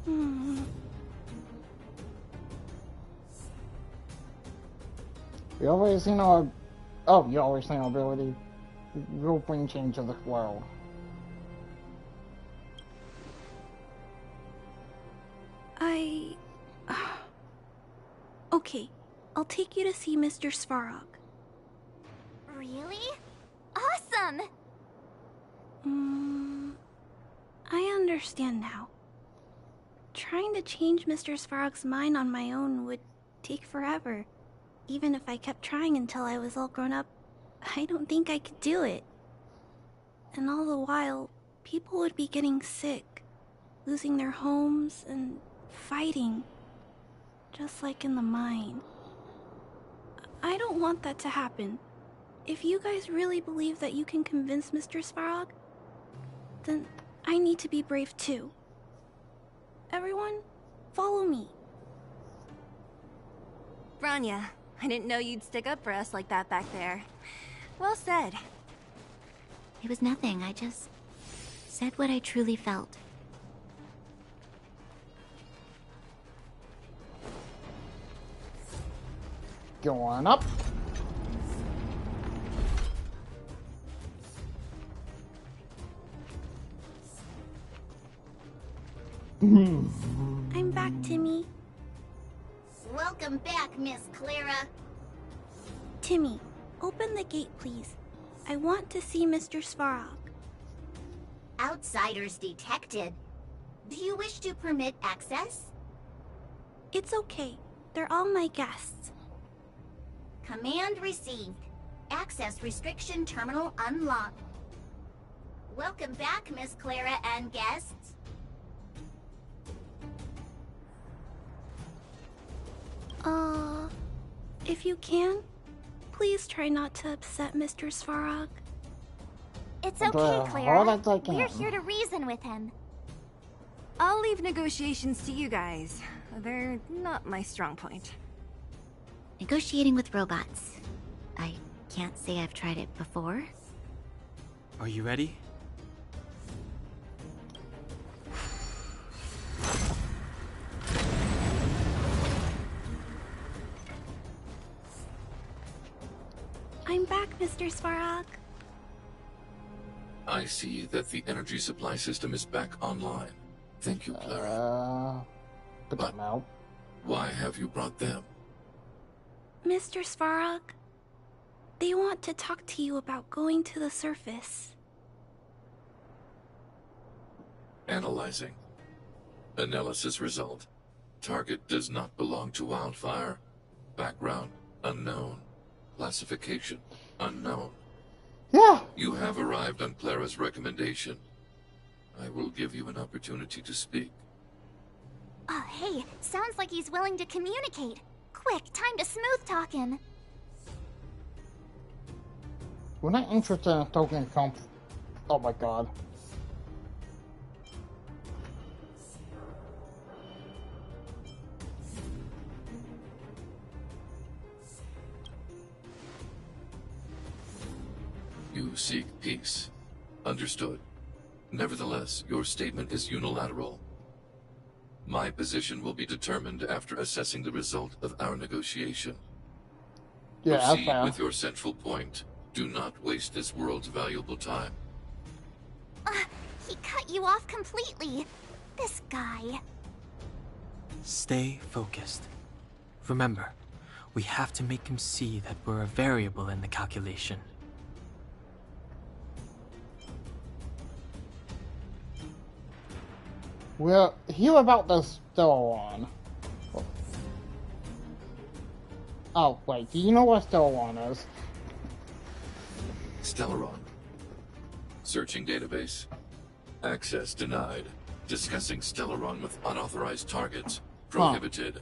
You always seen our... Oh, you always seen our ability. We'll bring change to this world. Okay, I'll take you to see Mr. Svarog. Really? Awesome! I understand now. Trying to change Mr. Svarog's mind on my own would take forever. Even if I kept trying until I was all grown up, I don't think I could do it. And all the while, people would be getting sick, losing their homes, and fighting. Just like in the mine. I don't want that to happen. If you guys really believe that you can convince Mr. Svarog, then I need to be brave too. Everyone, follow me. Branya, I didn't know you'd stick up for us like that back there. Well said. It was nothing. I just said what I truly felt. Going up. I'm back, Timmy. Welcome back, Miss Clara. Timmy, open the gate, please. I want to see Mr. Svarog. Outsiders detected. Do you wish to permit access? It's okay. They're all my guests. Command received. Access restriction terminal unlocked. Welcome back, Miss Clara and guests. If you can, please try not to upset Mr. Svarog. It's okay, Clara. We're here to reason with him. I'll leave negotiations to you guys. They're not my strong point. Negotiating with robots. I can't say I've tried it before. Are you ready? I'm back, Mr. Svarog. I see that the energy supply system is back online. Thank you, Clara. But why have you brought them? Mr. Svarog, they want to talk to you about going to the surface. Analyzing. Analysis result. Target does not belong to Wildfire. Background unknown. Classification unknown. Yeah. You have arrived on Clara's recommendation. I will give you an opportunity to speak. Oh, hey, sounds like he's willing to communicate. Quick, time to smooth talk him. We're not interested in token comp. Oh my god. You seek peace. Understood. Nevertheless, your statement is unilateral. My position will be determined after assessing the result of our negotiation. Yeah, proceed with your central point. Do not waste this world's valuable time. He cut you off completely. This guy. Stay focused. Remember, we have to make him see that we're a variable in the calculation. We'll hear about the Stellaron. Oh, wait, do you know what Stellaron is? Stellaron. Searching database. Access denied. Discussing Stellaron with unauthorized targets. Prohibited.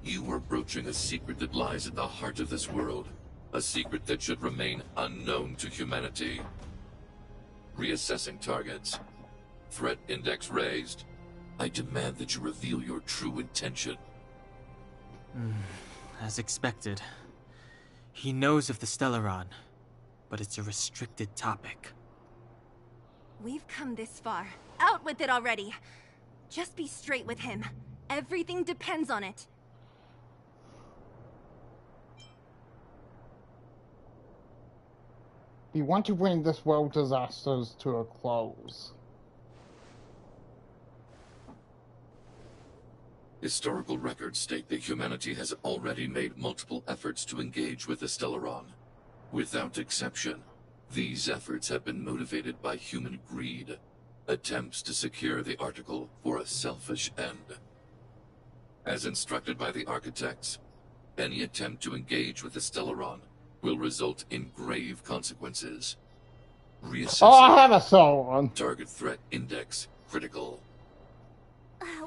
You were broaching a secret that lies at the heart of this world. A secret that should remain unknown to humanity. Reassessing targets. Threat index raised. I demand that you reveal your true intention. As expected. He knows of the Stellaron, but it's a restricted topic. We've come this far. Out with it already. Just be straight with him. Everything depends on it. We want to bring this world disasters to a close. Historical records state that humanity has already made multiple efforts to engage with the Stellaron. Without exception, these efforts have been motivated by human greed, attempts to secure the article for a selfish end. As instructed by the architects, any attempt to engage with the Stellaron will result in grave consequences. Reassessing. Oh, I have a Stellaron. Target threat index critical.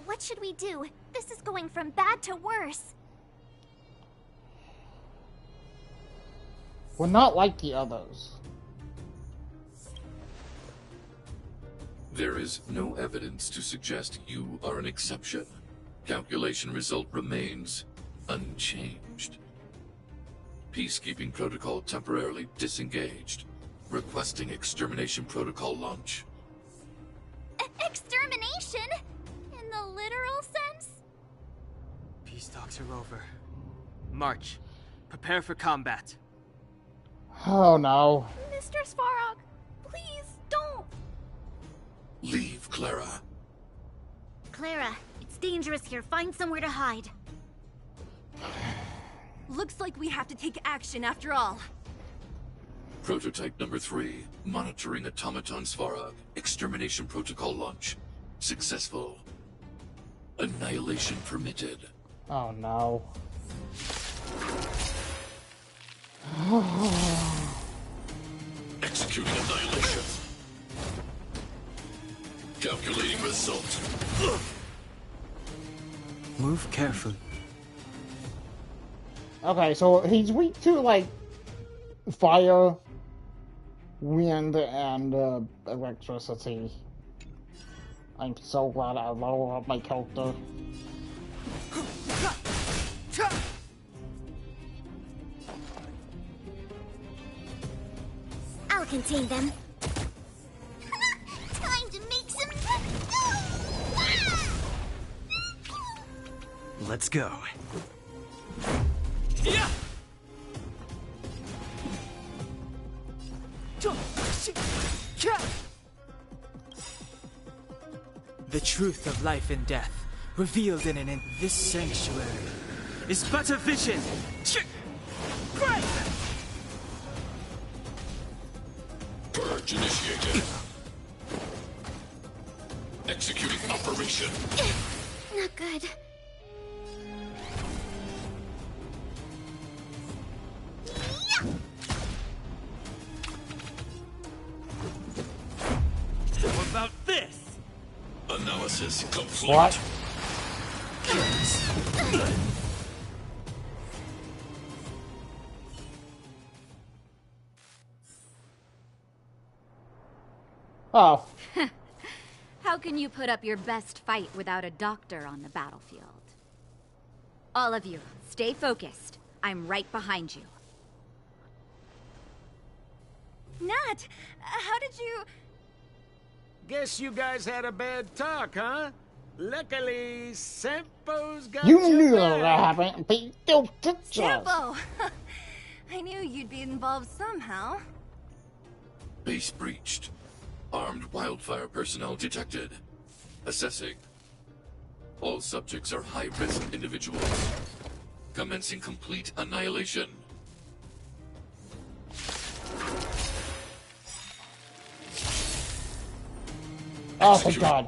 What should we do? This is going from bad to worse. We're not like the others. There is no evidence to suggest you are an exception. Calculation result remains unchanged. Peacekeeping protocol temporarily disengaged. Requesting extermination protocol launch. Extermination? In the literal sense? Peace talks are over. March. Prepare for combat. Oh no. Mr. Svarog, please don't. Leave, Clara. Clara, it's dangerous here. Find somewhere to hide. Looks like we have to take action after all. Prototype number 3. Monitoring automaton Svarog. Extermination protocol launch. Successful. Annihilation permitted. Oh no. Executing annihilation. Calculating result. Move carefully. Okay, so he's weak to, like, fire, wind, and electricity. I'm so glad I leveled up my character. I'll contain them. Time to make some... Let's go. Yeah! The truth of life and death, revealed in this sanctuary, is but a vision. Purge initiated. Executing operation. Not good. How about this? Analysis complete. What? Oh. How can you put up your best fight without a doctor on the battlefield? All of you, stay focused. I'm right behind you. Nat, how did you... Guess you guys had a bad talk, huh? Luckily, Sampo's got You your knew back. that happened, but you still did just. Sampo! I knew you'd be involved somehow. Base breached. Armed wildfire personnel detected. Assessing. All subjects are high-risk individuals. Commencing complete annihilation. Oh, thank God.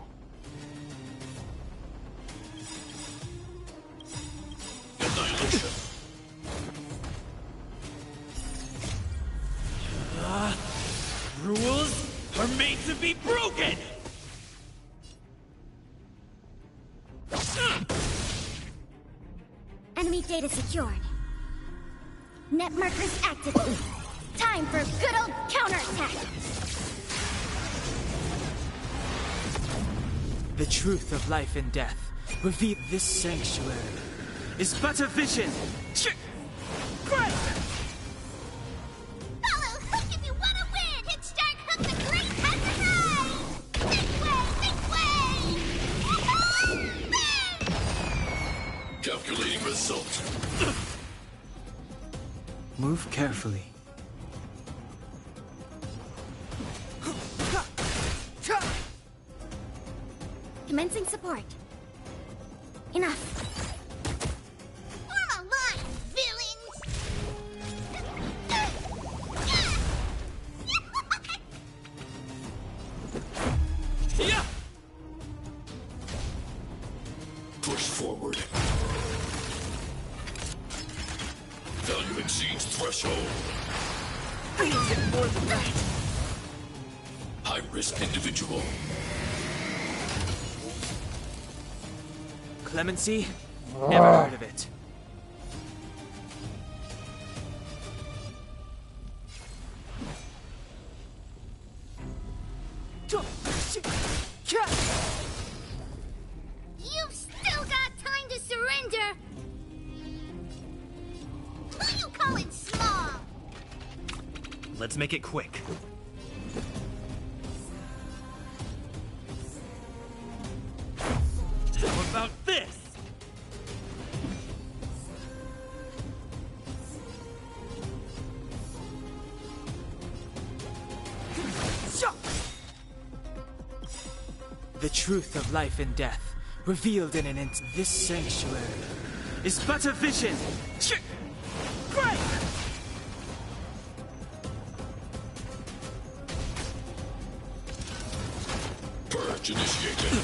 Annihilation. Rules are made to be broken! Enemy data secured. Net markers activated. Time for good old counterattack. The truth of life and death, revealed this sanctuary, is but a vision. Follow hook if you want to win! Hit start hook the great has to hide! Tabulating result. Move carefully. Commencing support. Enough. Form a line, villains! Yeah. Push forward. Value exceeds threshold. More than that. High risk individual. Clemency? Never heard of it. You've still got time to surrender! Who you calling small? Let's make it quick. How about this? The truth of life and death, revealed in an instant. This sanctuary is but a vision. Great! Purge initiated.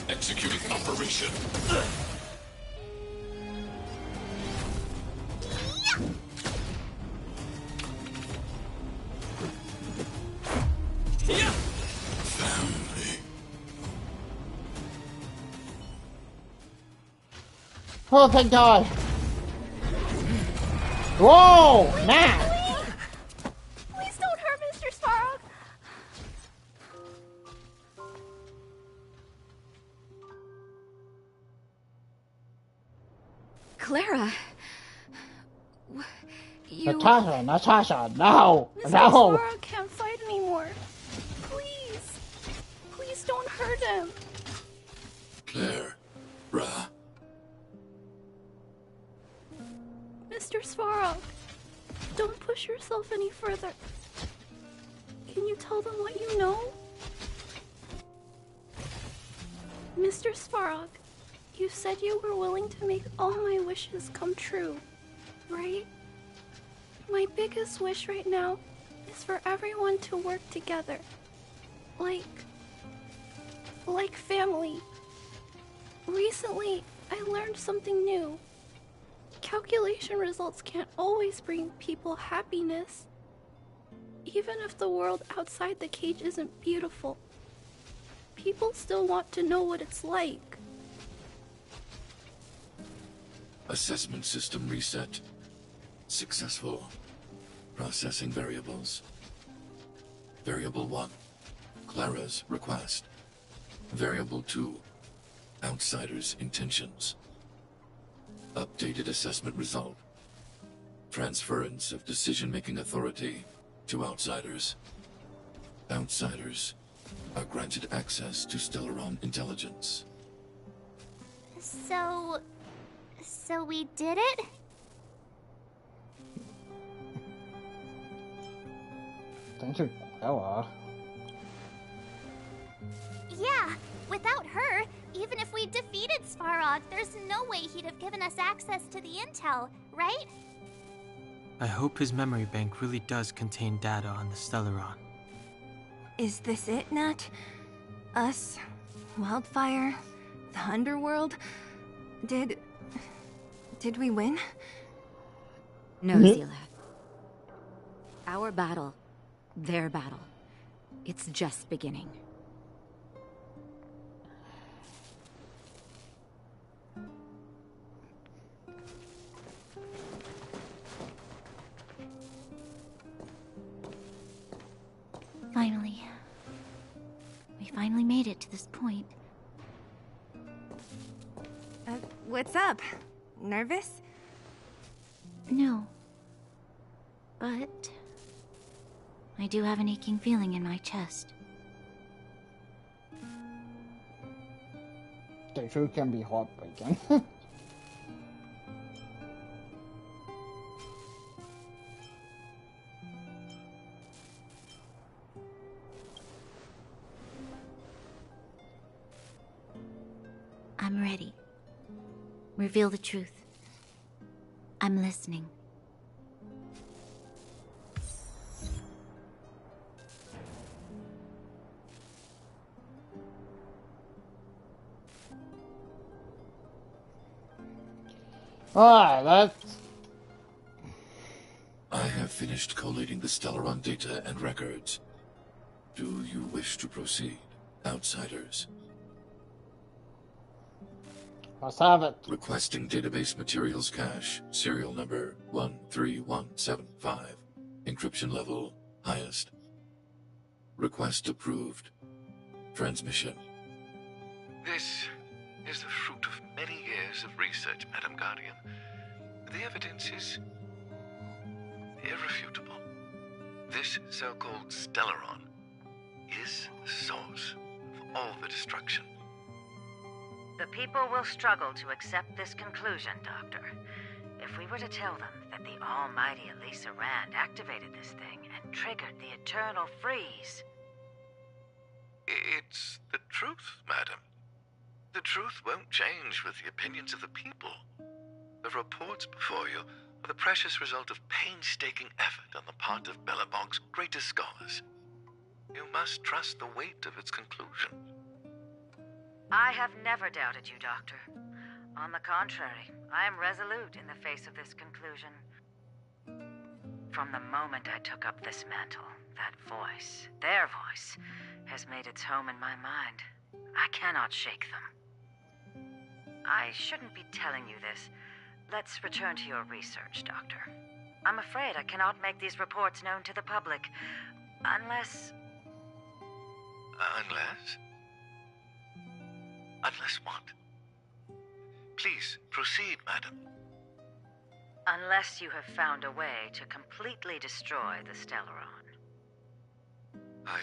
Executing operation. Family. Oh, thank God. Whoa! Now! Please don't hurt Mr. Svarog. Clara. You... Natasha, no! Mr. No! Svarog can't fight anymore. Please. Please don't hurt him. Claire. Ra. Mr. Svarog, don't push yourself any further. Can you tell them what you know? Mr. Svarog, you said you were willing to make all my wishes come true, right? My biggest wish right now is for everyone to work together. Like family. Recently, I learned something new. Calculation results can't always bring people happiness. Even if the world outside the cage isn't beautiful, people still want to know what it's like. Assessment system reset. Successful. Processing variables. Variable 1. Clara's request. Variable 2. Outsider's intentions. Updated assessment result. Transference of decision-making authority to outsiders. Outsiders are granted access to Stellaron intelligence. So we did it? Thank you, Ella. Yeah, without her, even if we defeated Svarog, there's no way he'd have given us access to the intel, right? I hope his memory bank really does contain data on the Stellaron. Is this it, Nat? Us? Wildfire? The underworld? Did we win? No, Zila. Our battle, their battle, it's just beginning. Finally. We finally made it to this point. What's up? Nervous? No. But I do have an aching feeling in my chest. The the truth can be heartbreaking. I'm ready. Reveal the truth. I'm listening. Alright, that's... I have finished collating the Stellaron data and records. Do you wish to proceed, outsiders? Let's have it. Requesting database materials cache, serial number 13175. Encryption level highest. Request approved. Transmission. This is the fruit of many years of research, Madam Guardian. The evidence is irrefutable. This so-called Stellaron is the source of all the destruction. The people will struggle to accept this conclusion, Doctor. If we were to tell them that the almighty Elisa Rand activated this thing and triggered the eternal freeze... It's the truth, madam. The truth won't change with the opinions of the people. The reports before you are the precious result of painstaking effort on the part of Bellabong's greatest scholars. You must trust the weight of its conclusion. I have never doubted you, Doctor. On the contrary, I am resolute in the face of this conclusion. From the moment I took up this mantle, that voice, their voice, has made its home in my mind. I cannot shake them. I shouldn't be telling you this. Let's return to your research, Doctor. I'm afraid I cannot make these reports known to the public, unless... Unless? Unless what? Please, proceed, madam. Unless you have found a way to completely destroy the Stellaron. I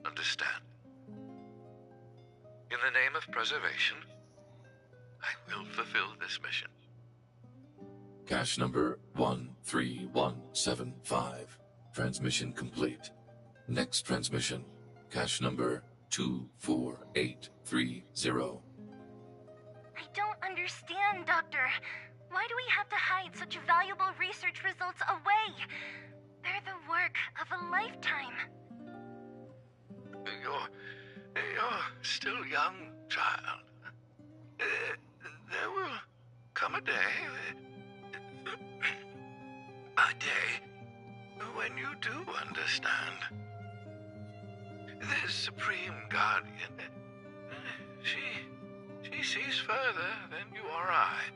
understand. In the name of preservation, I will fulfill this mission. Cache number 13175. Transmission complete. Next transmission. Cache number 24830. I don't understand, Doctor. Why do we have to hide such valuable research results away? They're the work of a lifetime. You're still young, child. There will come a day when you do understand. This Supreme Guardian, she sees further than you or I.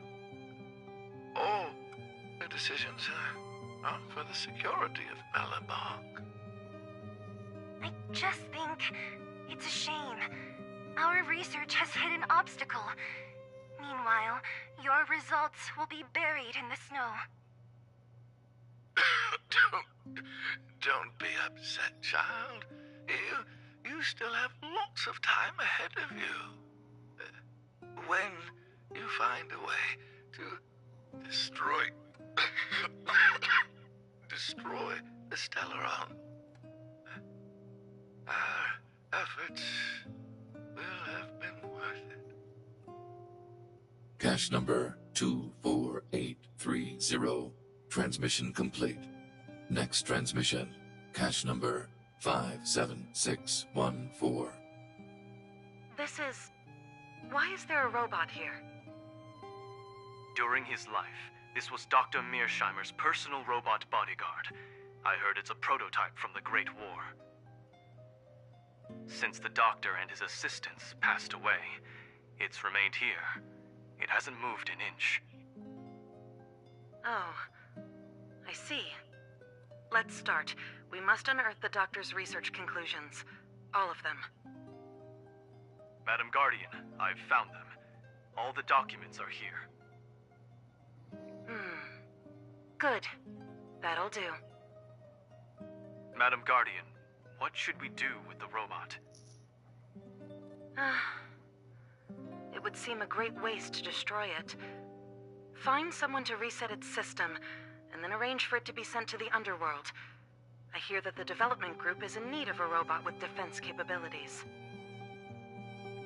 All her decisions are for the security of Bellabong. I just think it's a shame. Our research has hit an obstacle. Meanwhile, your results will be buried in the snow. Don't be upset, child. You still have lots of time ahead of you. When you find a way to destroy the Stellaron, our efforts will have been worth it. Cache number 24830. Transmission complete. Next transmission. Cache number 57614. Why is there a robot here? During his life, this was Dr. Mearsheimer's personal robot bodyguard. I heard it's a prototype from the Great War. Since the doctor and his assistants passed away, it's remained here. It hasn't moved an inch. Oh, I see. Let's start. We must unearth the doctor's research conclusions. All of them. Madam Guardian, I've found them. All the documents are here. Good. That'll do. Madam Guardian, what should we do with the robot? It It would seem a great waste to destroy it. Find someone to reset its system, and then arrange for it to be sent to the underworld. I hear that the development group is in need of a robot with defense capabilities.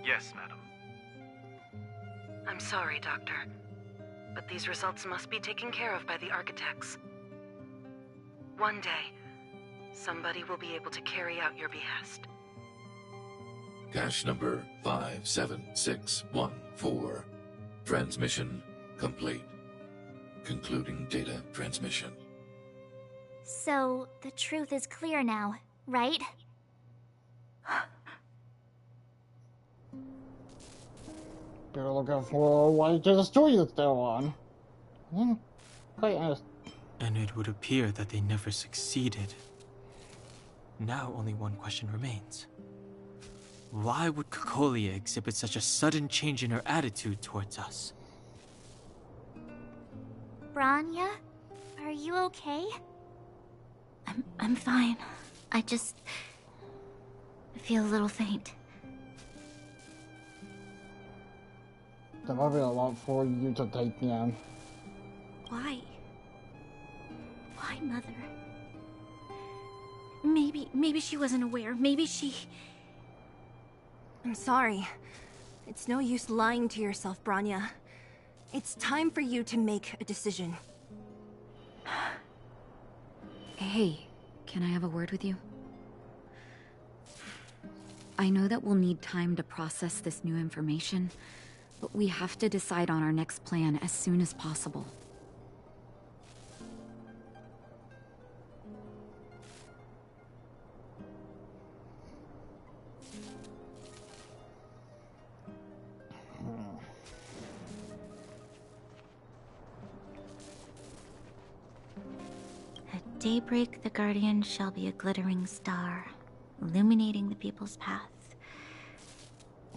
Yes, madam. I'm sorry, Doctor, but these results must be taken care of by the architects. One day, somebody will be able to carry out your behest. Cache number 57614. Transmission complete. Concluding data transmission. So, the truth is clear now, right? They're looking for a way to destroy this there one. Quite honest. And it would appear that they never succeeded. Now only one question remains. Why would Cocolia exhibit such a sudden change in her attitude towards us? Branya? Are you okay? I'm fine. I feel a little faint. There might be a lot for you to take, man. Why? Why, Mother? Maybe she wasn't aware. Maybe she... I'm sorry. It's no use lying to yourself, Branya. It's time for you to make a decision. Hey, can I have a word with you? I know that we'll need time to process this new information, but we have to decide on our next plan as soon as possible. At daybreak, the Guardian shall be a glittering star, illuminating the people's path.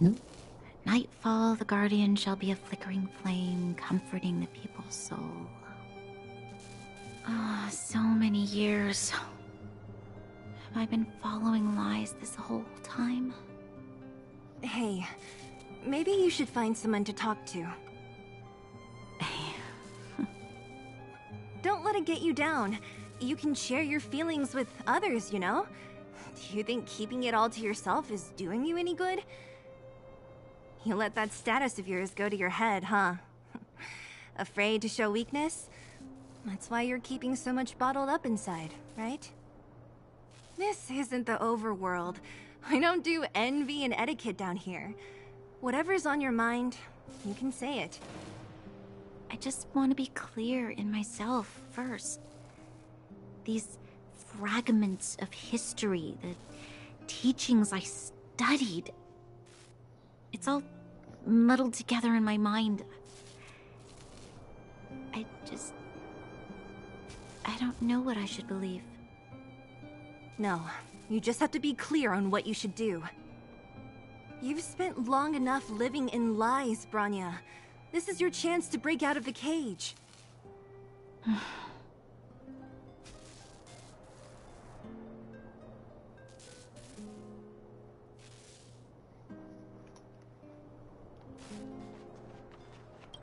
At nightfall, the Guardian shall be a flickering flame, comforting the people's soul. Ah, so many years. Have I been following lies this whole time? Hey, maybe you should find someone to talk to. Don't let it get you down. You can share your feelings with others, you know? Do you think keeping it all to yourself is doing you any good? You let that status of yours go to your head, huh? Afraid to show weakness? That's why you're keeping so much bottled up inside, right? This isn't the overworld. I don't do envy and etiquette down here. Whatever's on your mind, you can say it. I just want to be clear in myself first. These fragments of history, the teachings I studied, it's all muddled together in my mind. I don't know what I should believe. No, you just have to be clear on what you should do. You've spent long enough living in lies, Branya. This is your chance to break out of the cage.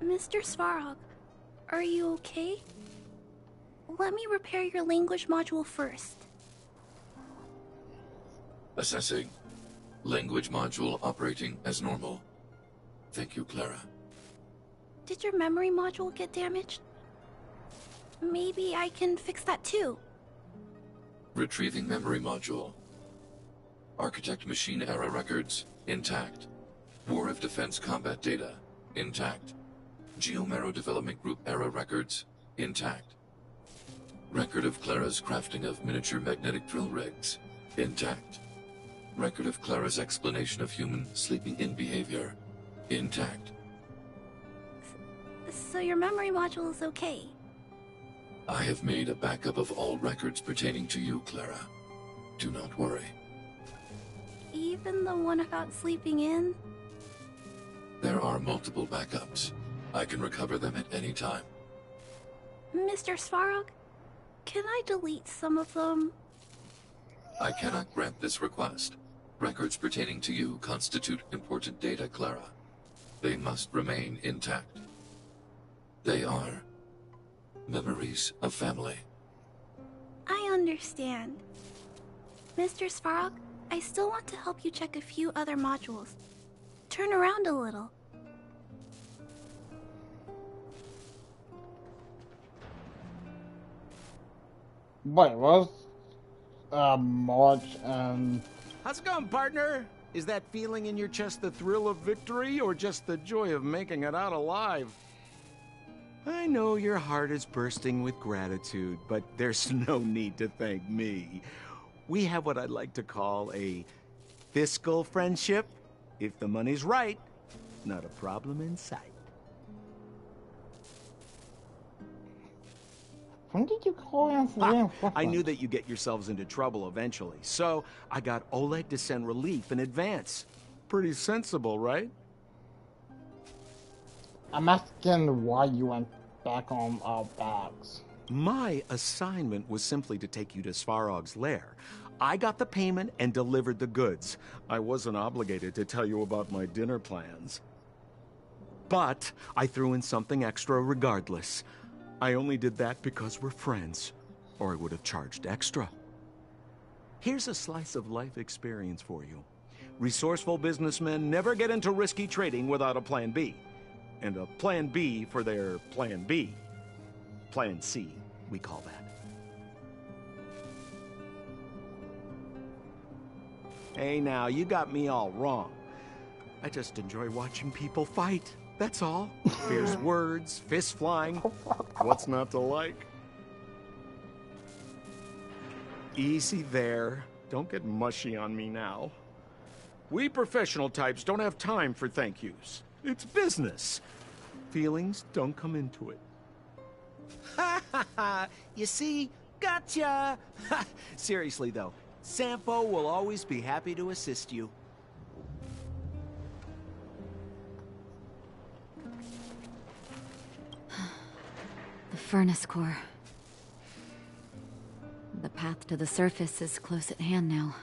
Mr. Svarog, are you okay? Let me repair your language module first. Assessing. Language module operating as normal. Thank you, Clara. Did your memory module get damaged? Maybe I can fix that too. Retrieving memory module. Architect machine era records, intact. War of Defense combat data, intact. Geomero Development Group era records, intact. Record of Clara's crafting of miniature magnetic drill rigs, intact. Record of Clara's explanation of human sleeping-in behavior, intact. So your memory module is okay? I have made a backup of all records pertaining to you, Clara. Do not worry. Even the one about sleeping in? There are multiple backups. I can recover them at any time. Mr. Svarog, can I delete some of them? I cannot grant this request. Records pertaining to you constitute important data, Clara. They must remain intact. They are memories of family. I understand. Mr. Svarog, I still want to help you check a few other modules. Turn around a little. Wait, what's March and... How's it going, partner? Is that feeling in your chest the thrill of victory, or just the joy of making it out alive? I know your heart is bursting with gratitude, but there's no need to thank me. We have what I'd like to call a fiscal friendship. If the money's right, not a problem in sight. When did you call him for I knew that you get yourselves into trouble eventually, so I got Oleg to send relief in advance. Pretty sensible, right? I'm asking why you went back on our backs. My assignment was simply to take you to Svarog's lair. I got the payment and delivered the goods. I wasn't obligated to tell you about my dinner plans. But I threw in something extra regardless. I only did that because we're friends, or I would have charged extra. Here's a slice of life experience for you. Resourceful businessmen never get into risky trading without a plan B. And a plan B for their plan B. Plan C, we call that. Hey now, you got me all wrong. I just enjoy watching people fight. That's all. Fierce words, fists flying. What's not to like? Easy there. Don't get mushy on me now. We professional types don't have time for thank yous. It's business. Feelings don't come into it. Ha ha ha! You see? Gotcha! Seriously though, Sampo will always be happy to assist you. The furnace core. The path to the surface is close at hand now.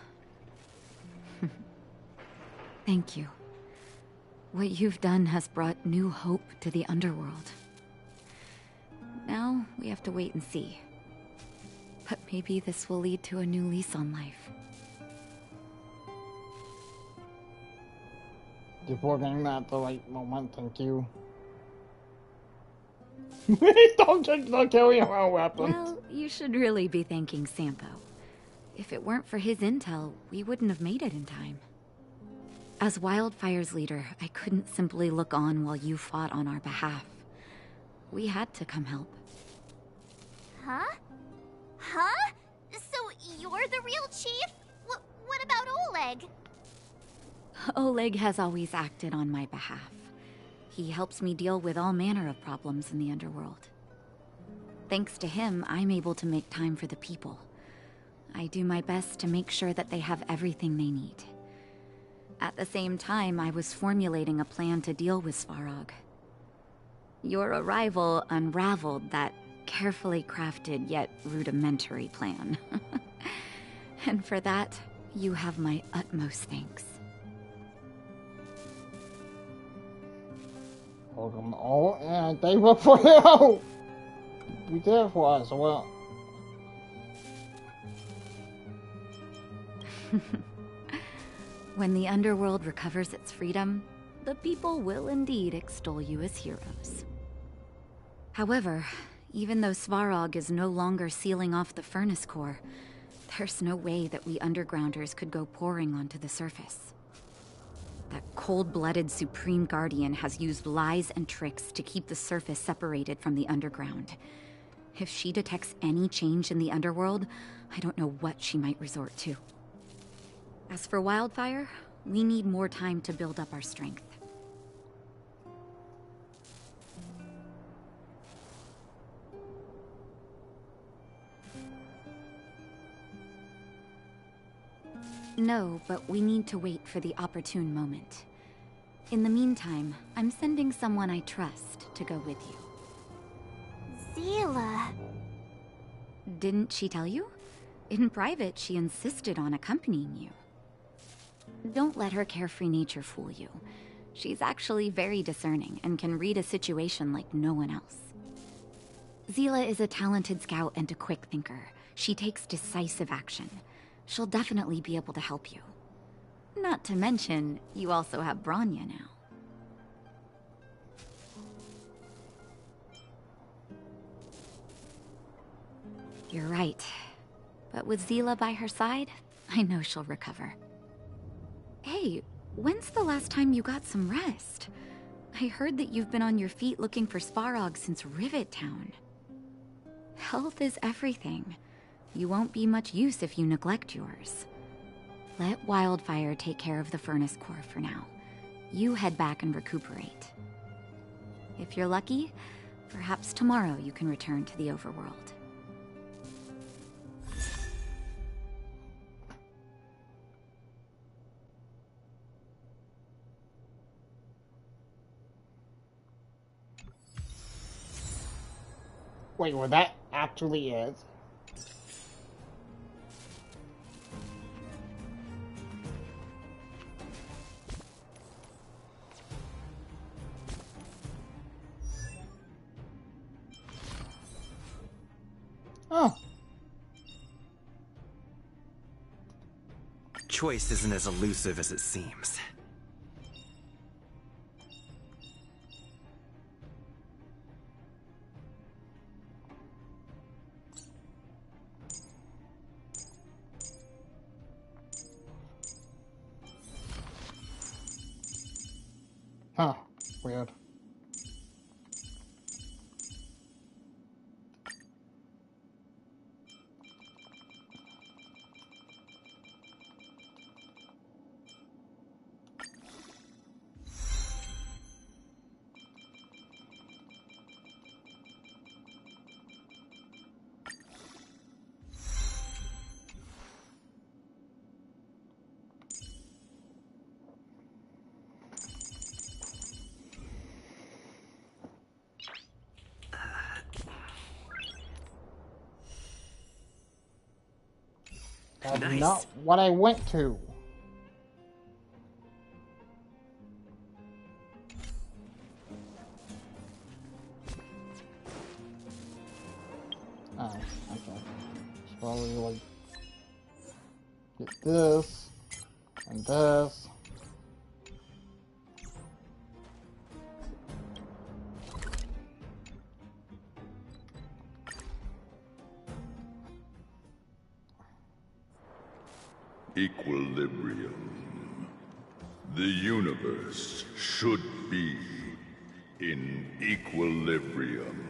Thank you. What you've done has brought new hope to the underworld. Now, we have to wait and see. But maybe this will lead to a new lease on life. You're working at the right moment, thank you. Don't carry around weapons. Well, you should really be thanking Sampo. If it weren't for his intel, we wouldn't have made it in time. As Wildfire's leader, I couldn't simply look on while you fought on our behalf. We had to come help. Huh? Huh? So you're the real chief? What about Oleg? Oleg has always acted on my behalf. He helps me deal with all manner of problems in the underworld. Thanks to him, I'm able to make time for the people. I do my best to make sure that they have everything they need. At the same time, I was formulating a plan to deal with Svarog. Your arrival unraveled that carefully crafted yet rudimentary plan. And for that, you have my utmost thanks. Welcome all, and they were for you! Be there for us, well. When the underworld recovers its freedom, the people will indeed extol you as heroes. However, even though Svarog is no longer sealing off the furnace core, there's no way that we undergrounders could go pouring onto the surface. That cold-blooded Supreme Guardian has used lies and tricks to keep the surface separated from the underground. If she detects any change in the underworld, I don't know what she might resort to. As for Wildfire, we need more time to build up our strength. No, but we need to wait for the opportune moment. In the meantime, I'm sending someone I trust to go with you. Zila. Didn't she tell you? In private, she insisted on accompanying you. Don't let her carefree nature fool you. She's actually very discerning and can read a situation like no one else. Zila is a talented scout and a quick thinker. She takes decisive action. She'll definitely be able to help you. Not to mention, you also have Branya now. You're right. But with Zila by her side, I know she'll recover. Hey, when's the last time you got some rest? I heard that you've been on your feet looking for Svarog since Rivet Town. Health is everything. You won't be much use if you neglect yours. Let Wildfire take care of the furnace core for now. You head back and recuperate. If you're lucky, perhaps tomorrow you can return to the overworld. Wait, well, that actually is. Oh. Choice isn't as elusive as it seems. Huh. Weird. That's Nice. not what I went to. Oh, okay. Should probably like get this and this. Equilibrium. The universe should be in equilibrium.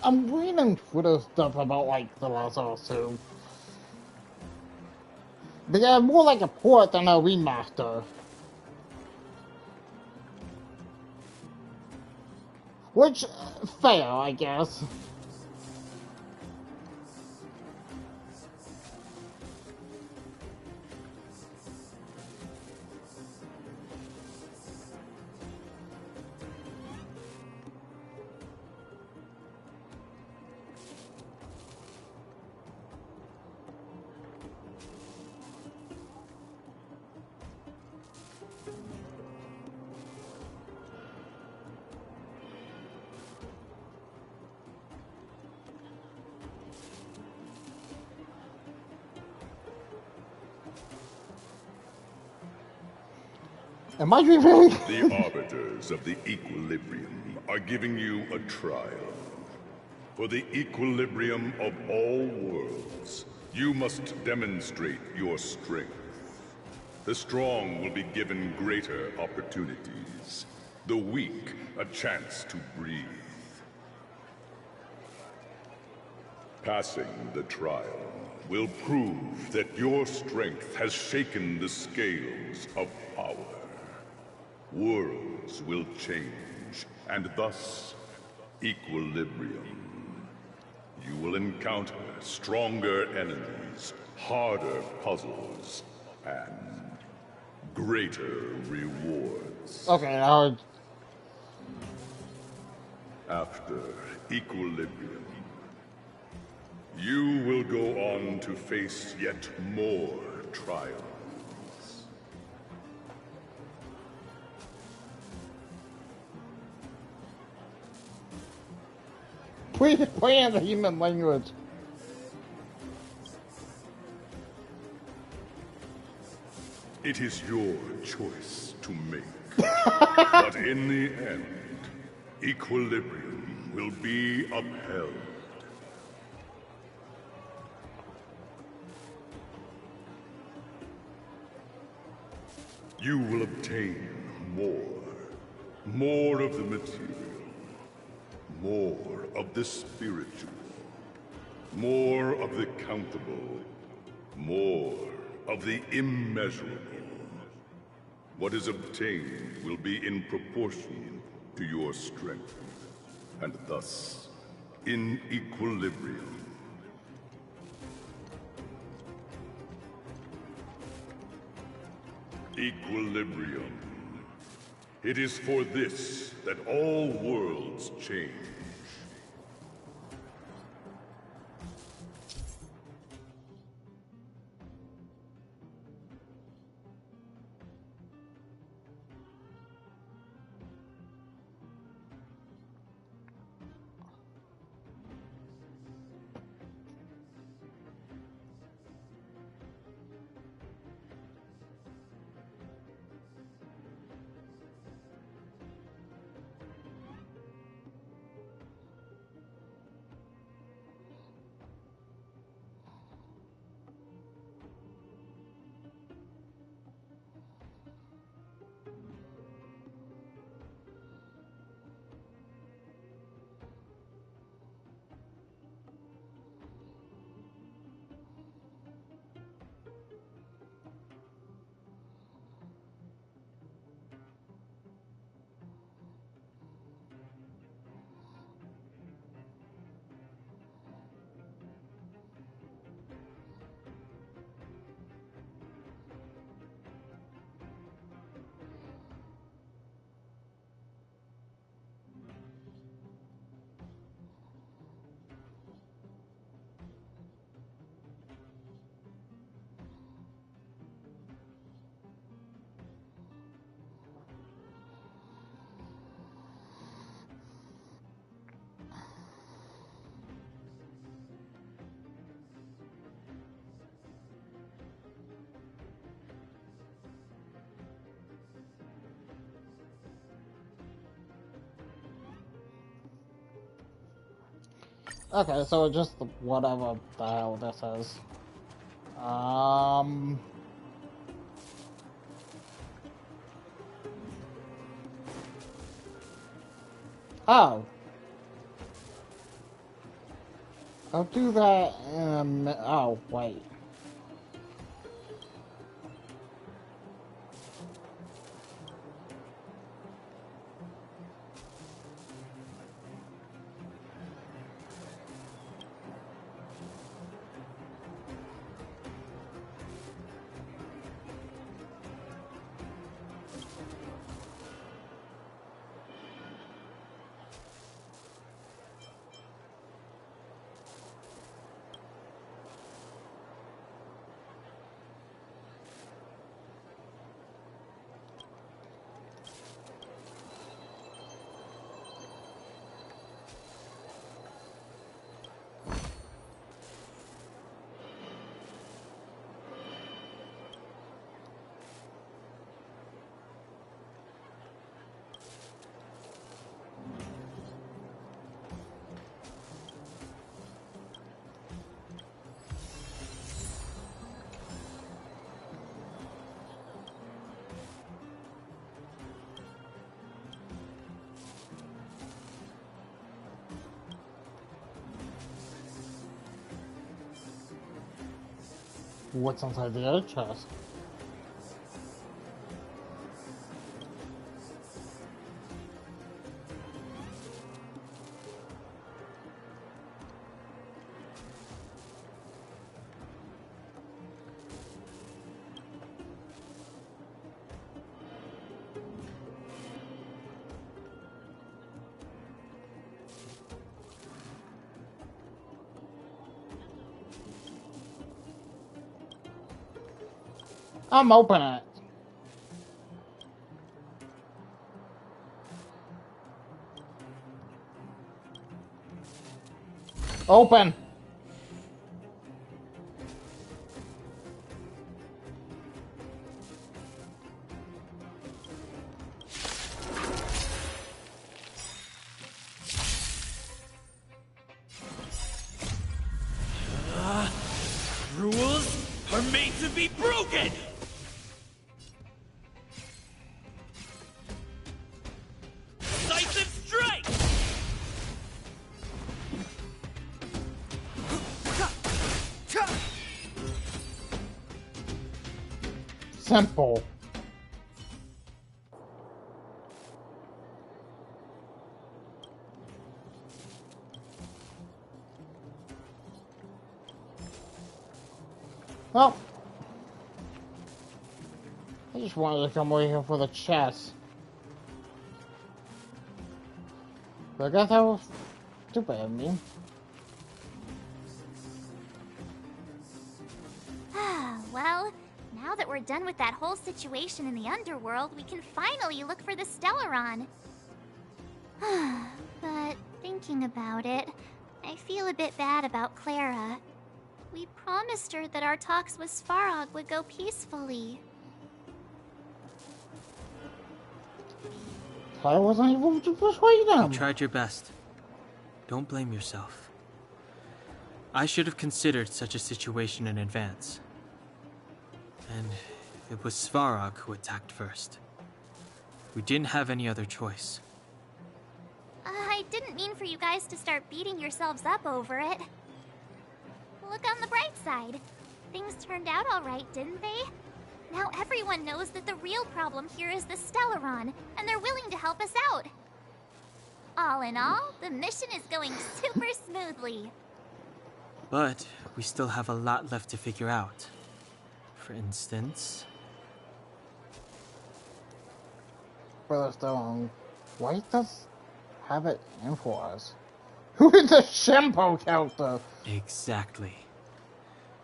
I'm reading Twitter stuff about like the Last of Us 2. They are more like a port than a remaster. Which, fair, I guess. Am I dreaming? The arbiters of the equilibrium are giving you a trial. For the equilibrium of all worlds, you must demonstrate your strength. The strong will be given greater opportunities. The weak, a chance to breathe. Passing the trial will prove that your strength has shaken the scales of power. Worlds will change, and thus, equilibrium. You will encounter stronger enemies, harder puzzles, and greater rewards. Okay, now... After equilibrium, you will go on to face yet more trials. Please play in the human language. It is your choice to make. But in the end, equilibrium will be upheld. You will obtain more of the material, more of the spiritual, more of the countable, more of the immeasurable. What is obtained will be in proportion to your strength, and thus in equilibrium. Equilibrium. It is for this that all worlds change. Okay, so just whatever the hell this is. Oh. I'll do that in a minute. Oh, wait. What's inside the other chest? I'm opening it. Open. Rules are made to be broken! Decisive strike! Simple. Well, I just wanted to come over here for the chest. But I guess that was stupid of me. Well, now that we're done with that whole situation in the underworld, we can finally look for the Stellaron. But thinking about it, I feel a bit bad about Clara. We promised her that our talks with Svarog would go peacefully. I wasn't able to persuade them. You tried your best. Don't blame yourself. I should have considered such a situation in advance. And it was Svarog who attacked first. We didn't have any other choice. I didn't mean for you guys to start beating yourselves up over it. Look on the bright side. Things turned out all right, didn't they? Now everyone knows that the real problem here is the Stellaron, and they're willing to help us out. All in all, the mission is going super smoothly. But we still have a lot left to figure out. For instance... Brother Stone, why does have it in for us? Who is the Shempo character? Exactly.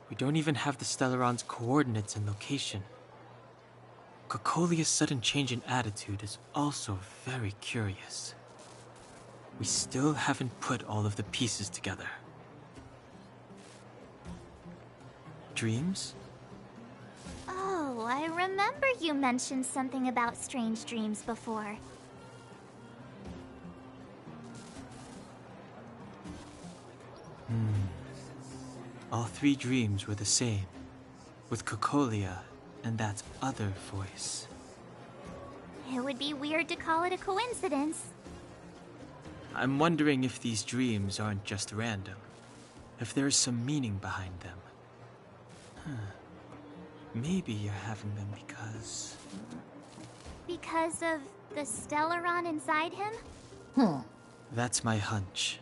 We don't even have the Stellaron's coordinates and location. Cocolia's sudden change in attitude is also very curious. We still haven't put all of the pieces together. Dreams? Oh, I remember you mentioned something about strange dreams before. All three dreams were the same, with Cocolia and that other voice. It would be weird to call it a coincidence. I'm wondering if these dreams aren't just random, if there's some meaning behind them. Maybe you're having them because... Because of the Stellaron inside him? That's my hunch,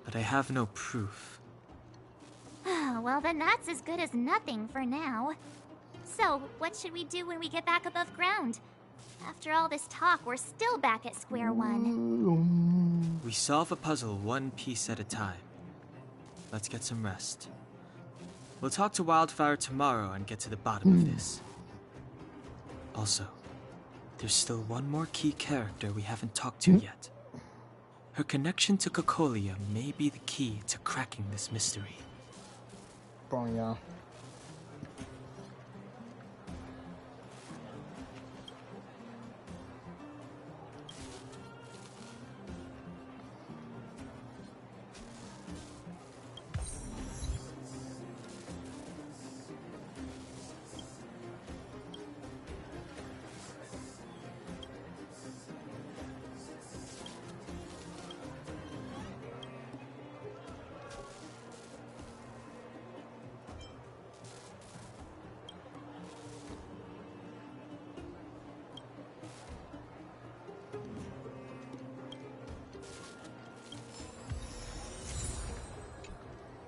but I have no proof. Well, then that's as good as nothing for now. So, what should we do when we get back above ground? After all this talk, we're still back at square one. We solve a puzzle one piece at a time. Let's get some rest. We'll talk to Wildfire tomorrow and get to the bottom of this. Also, there's still one more key character we haven't talked to yet. Her connection to Cocolia may be the key to cracking this mystery. Oh, yeah.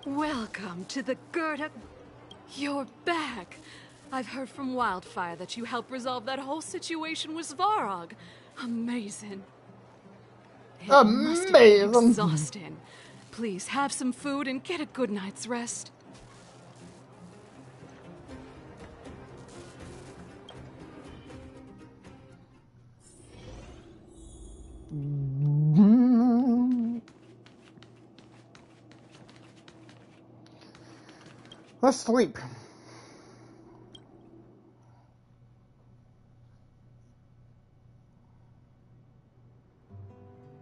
Welcome to the Gerda... You're back! I've heard from Wildfire that you helped resolve that whole situation with Svarog. Amazing. It must have been exhausting. Please have some food and get a good night's rest. Let's sleep.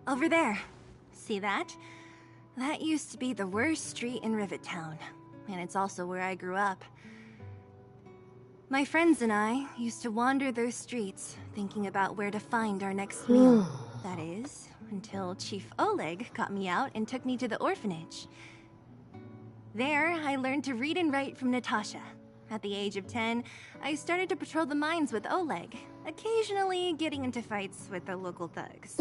Over there. See that? That used to be the worst street in Rivet Town, and it's also where I grew up. My friends and I used to wander those streets, thinking about where to find our next meal. That is, until Chief Oleg got me out and took me to the orphanage. There, I learned to read and write from Natasha. At the age of 10, I started to patrol the mines with Oleg, occasionally getting into fights with the local thugs.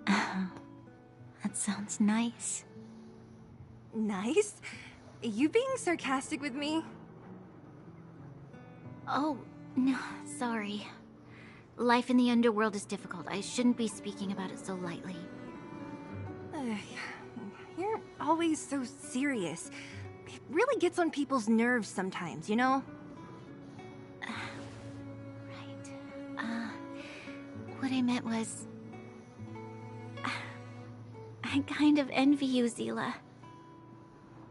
That sounds nice. Nice? You being sarcastic with me? Oh, no, sorry. Life in the underworld is difficult. I shouldn't be speaking about it so lightly. You're always so serious. It really gets on people's nerves sometimes, you know? What I meant was... I kind of envy you, Zila.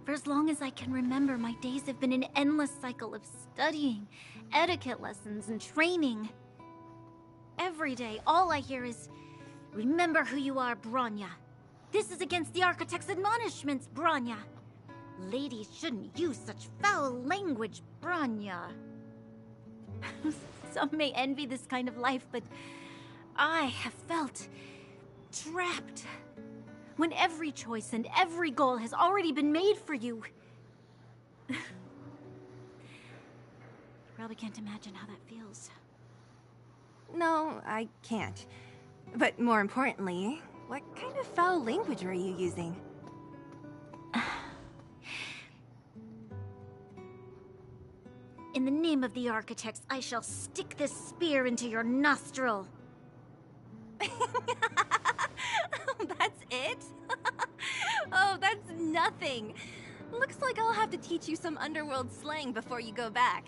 For as long as I can remember, my days have been an endless cycle of studying, etiquette lessons, and training. Every day, all I hear is, remember who you are, Bronya. This is against the Architect's admonishments, Bronya. Ladies shouldn't use such foul language, Bronya. Some may envy this kind of life, but I have felt trapped. When every choice and every goal has already been made for you. You probably can't imagine how that feels. No, I can't. But more importantly, what kind of foul language were you using? In the name of the Architects, I shall stick this spear into your nostril. That's it? Oh, that's nothing. Looks like I'll have to teach you some underworld slang before you go back.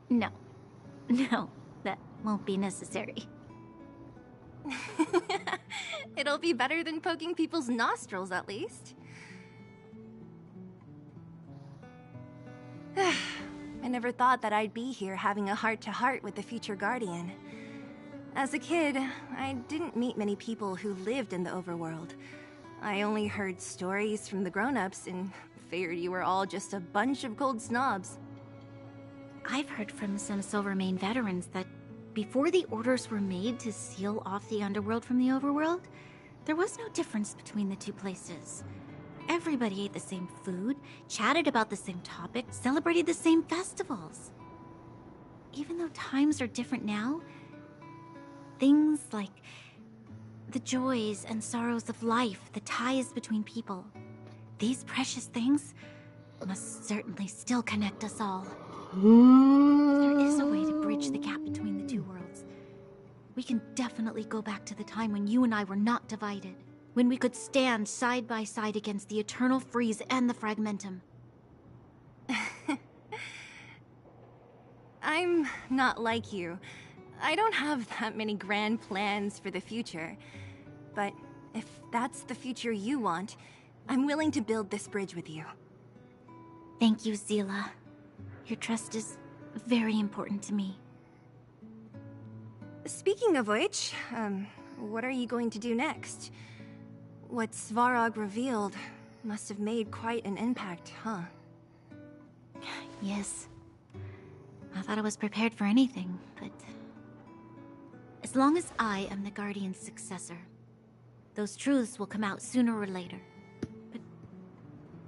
No, that won't be necessary. It'll be better than poking people's nostrils, at least. I never thought that I'd be here having a heart-to-heart with the future Guardian. As a kid, I didn't meet many people who lived in the overworld. I only heard stories from the grown-ups and figured you were all just a bunch of cold snobs. I've heard from some Silvermane veterans that before the orders were made to seal off the underworld from the overworld, there was no difference between the two places. Everybody ate the same food, chatted about the same topics, celebrated the same festivals. Even though times are different now, things like the joys and sorrows of life, the ties between people, these precious things must certainly still connect us all. There is a way to bridge the gap between the two worlds. We can definitely go back to the time when you and I were not divided, when we could stand side by side against the Eternal Freeze and the Fragmentum. I'm not like you. I don't have that many grand plans for the future. But if that's the future you want, I'm willing to build this bridge with you. Thank you, Zila. Your trust is very important to me. Speaking of which, what are you going to do next? What Svarog revealed must have made quite an impact, huh? Yes. I thought I was prepared for anything, but... as long as I am the Guardian's successor, those truths will come out sooner or later. But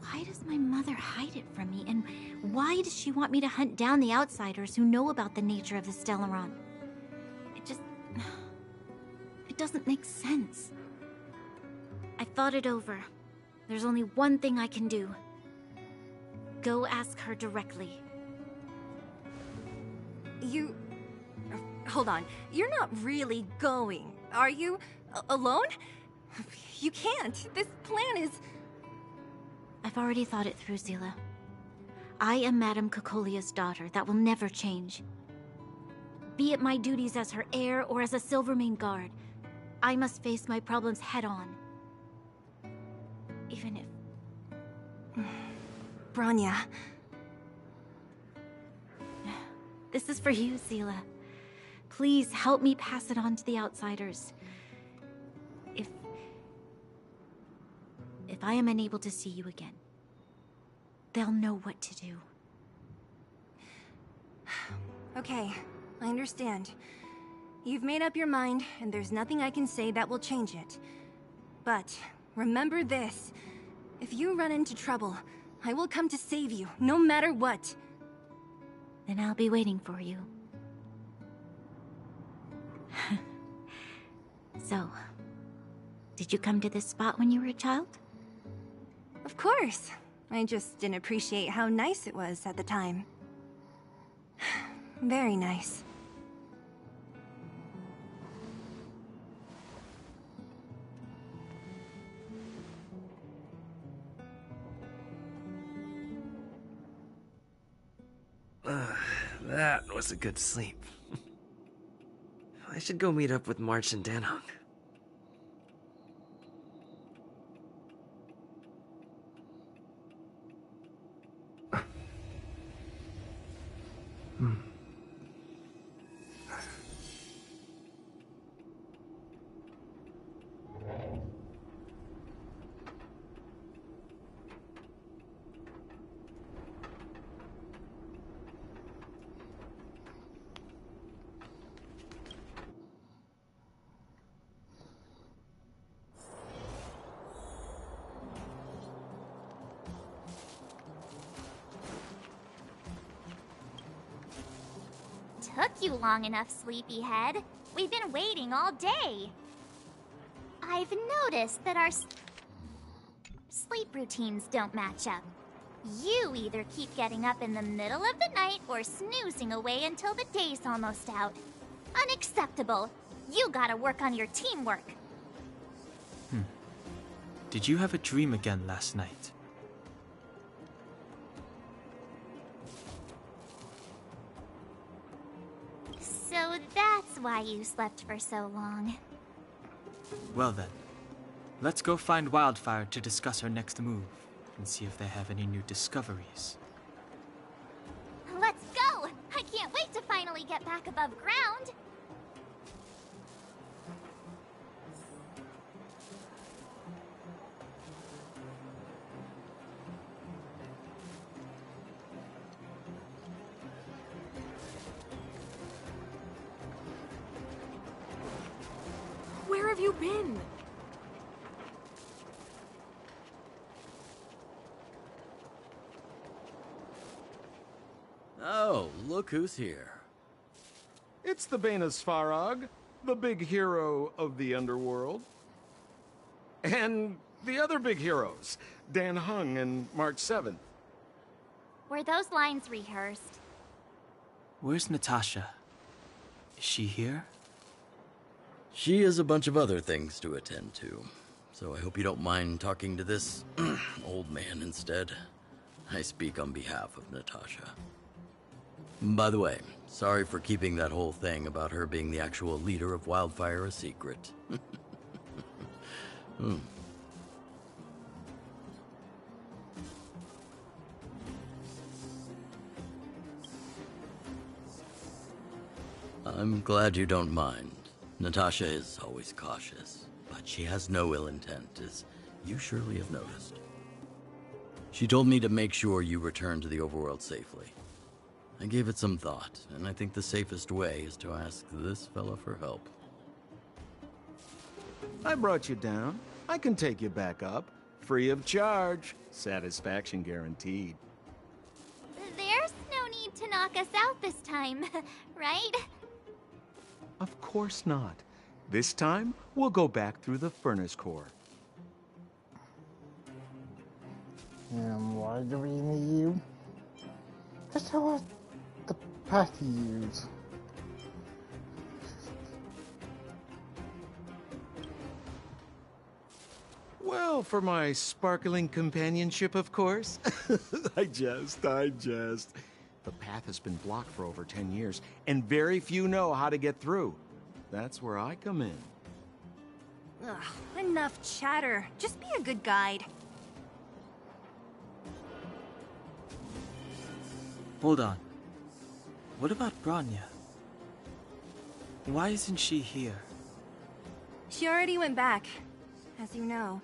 why does my mother hide it from me, and why does she want me to hunt down the outsiders who know about the nature of the Stellaron? It doesn't make sense. I thought it over. There's only one thing I can do. Go ask her directly. You... hold on. You're not really going, are you? Alone? You can't. This plan is... I've already thought it through, Zila. I am Madame Cocolia's daughter. That will never change. Be it my duties as her heir or as a Silvermane guard, I must face my problems head-on. Even if... Branya. This is for you, Zila. Please help me pass it on to the outsiders. If I am unable to see you again, they'll know what to do. Okay, I understand. You've made up your mind, and there's nothing I can say that will change it. But remember this. If you run into trouble, I will come to save you, no matter what. Then I'll be waiting for you. So, did you come to this spot when you were a child? Of course. I just didn't appreciate how nice it was at the time. Very nice. That was a good sleep. I should go meet up with March and Danhong. Took you long enough, sleepyhead. We've been waiting all day. I've noticed that our sleep routines don't match up. You either keep getting up in the middle of the night or snoozing away until the day's almost out. Unacceptable. You gotta work on your teamwork. Did you have a dream again last night? So that's why you slept for so long. Well then, let's go find Wildfire to discuss our next move and see if they have any new discoveries. Let's go! I can't wait to finally get back above ground! Where have you been? Oh, look who's here. It's the Bane of Svarog, the big hero of the underworld. And the other big heroes, Dan Hung and March 7th. Were those lines rehearsed? Where's Natasha? Is she here? She has a bunch of other things to attend to, so I hope you don't mind talking to this old man instead. I speak on behalf of Natasha. By the way, sorry for keeping that whole thing about her being the actual leader of Wildfire a secret. I'm glad you don't mind. Natasha is always cautious, but she has no ill intent, as you surely have noticed. She told me to make sure you return to the overworld safely. I gave it some thought, and I think the safest way is to ask this fella for help. I brought you down. I can take you back up. Free of charge. Satisfaction guaranteed. There's no need to knock us out this time, right? Of course not. This time, we'll go back through the furnace core. And why do we need you? Just tell us the path you use. Well, for my sparkling companionship, of course. I jest. The path has been blocked for over 10 years, and very few know how to get through. That's where I come in. Ugh, enough chatter. Just be a good guide. Hold on. What about Bronya? Why isn't she here? She already went back. As you know,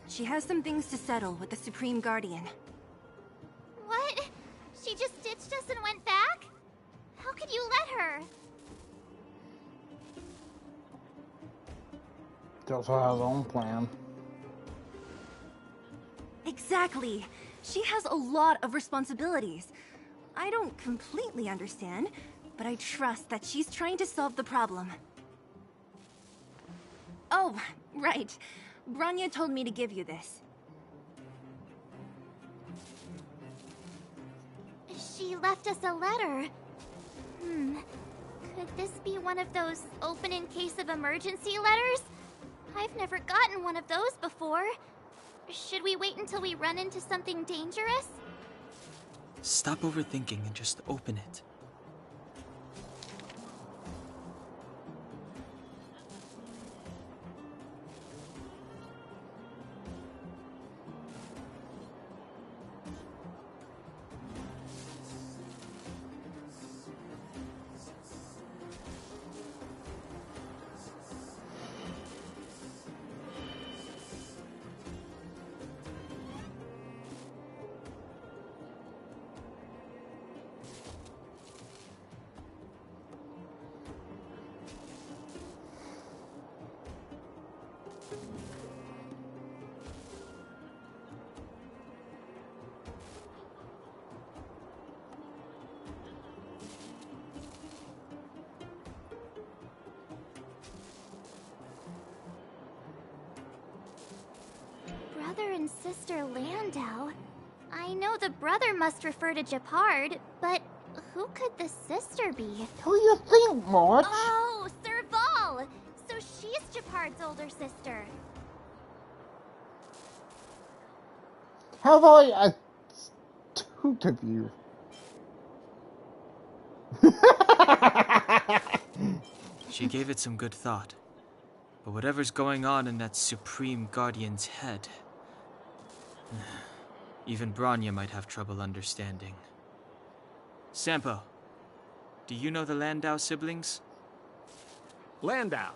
she has some things to settle with the Supreme Guardian. What? She just ditched us and went back? How could you let her? She also has her own plan. Exactly. She has a lot of responsibilities. I don't completely understand, but I trust that she's trying to solve the problem. Oh, right. Bronya told me to give you this. She left us a letter. Could this be one of those open in case of emergency letters? I've never gotten one of those before. Should we wait until we run into something dangerous? Stop overthinking and just open it. Brother and Sister Landau. I know the brother must refer to Gepard, but who could the sister be? Who do you think, March? Oh, Serval! So she's Gepard's older sister. How about I astute of you? She gave it some good thought. But whatever's going on in that Supreme Guardian's head, even Bronya might have trouble understanding. Sampo, do you know the Landau siblings? Landau?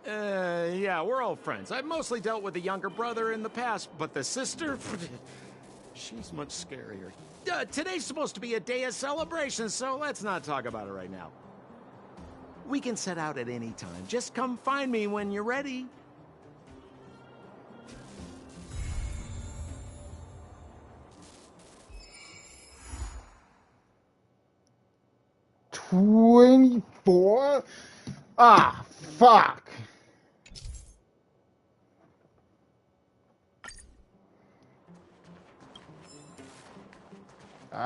Yeah, we're old friends. I've mostly dealt with the younger brother in the past, but the sister, she's much scarier. Today's supposed to be a day of celebration, so let's not talk about it right now. We can set out at any time. Just come find me when you're ready. 24? Ah, fuck. Where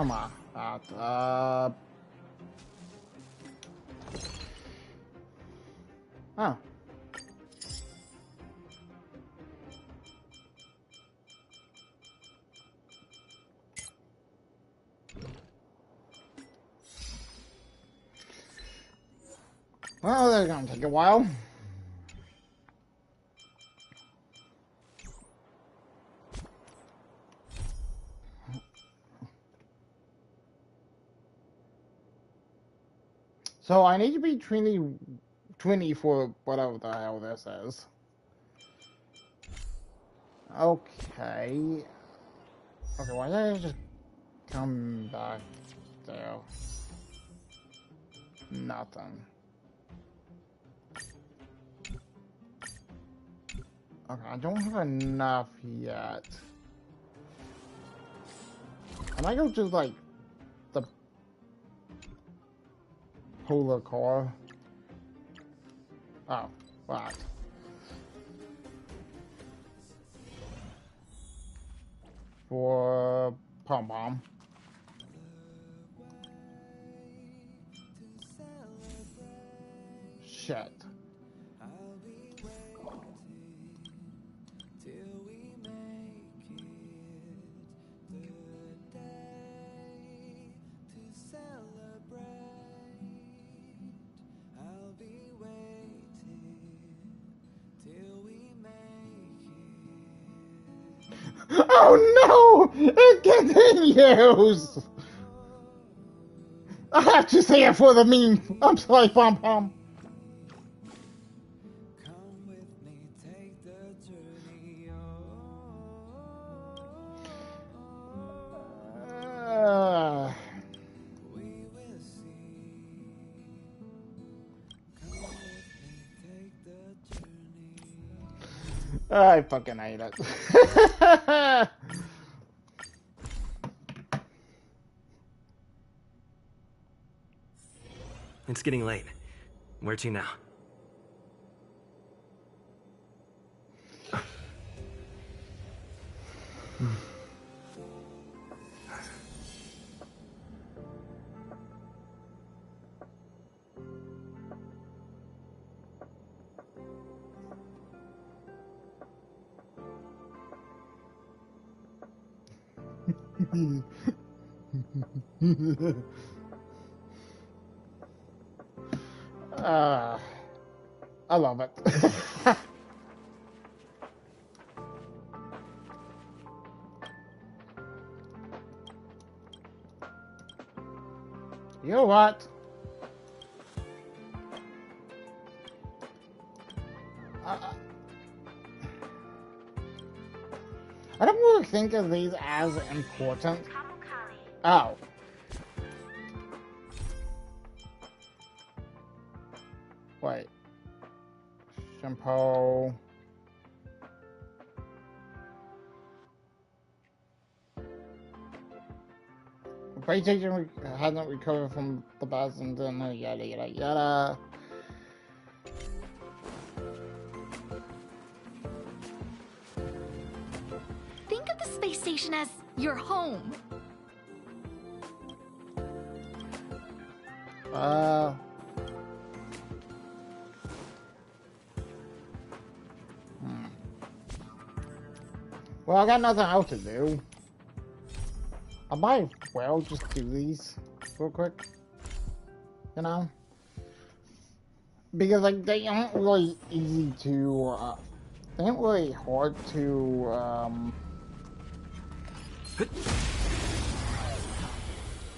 am I at? Oh. Well, they're gonna take a while. So I need to be 20 for whatever the hell this is. Okay. Okay, why did I just come back there? Nothing. Okay, I don't have enough yet. Can I go to, like, the polar car? Oh, right. For pom-pom. Shit. Oh no! It continues! I have to say it for the meme. I'm sorry, Pom Pom. I fucking hate it. It's getting late. Where to now? I love it. You know what? I don't really think of these as important. Oh. Wait. Shampoo. PlayStation hasn't recovered from the buzz and then yada yada yada. Think of the space station as your home. Well, I got nothing else to do. I might as well just do these real quick. You know? Because, like, they aren't really easy to, they aren't really hard to,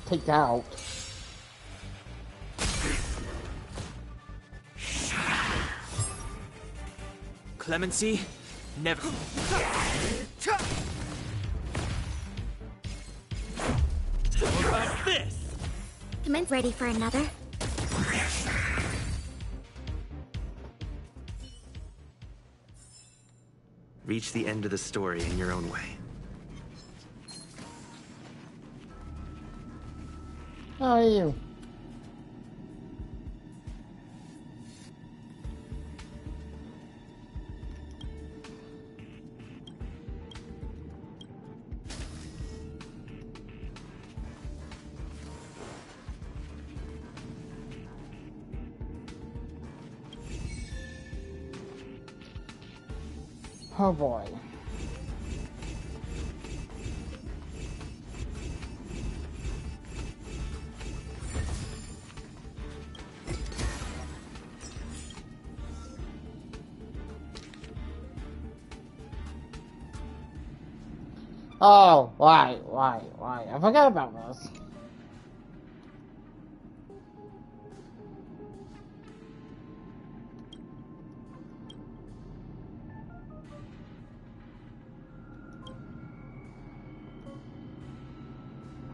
take out. Clemency? Never. What about this? Commence ready for another. Reach the end of the story in your own way. How are you? Oh boy. Oh, why? I forgot about this.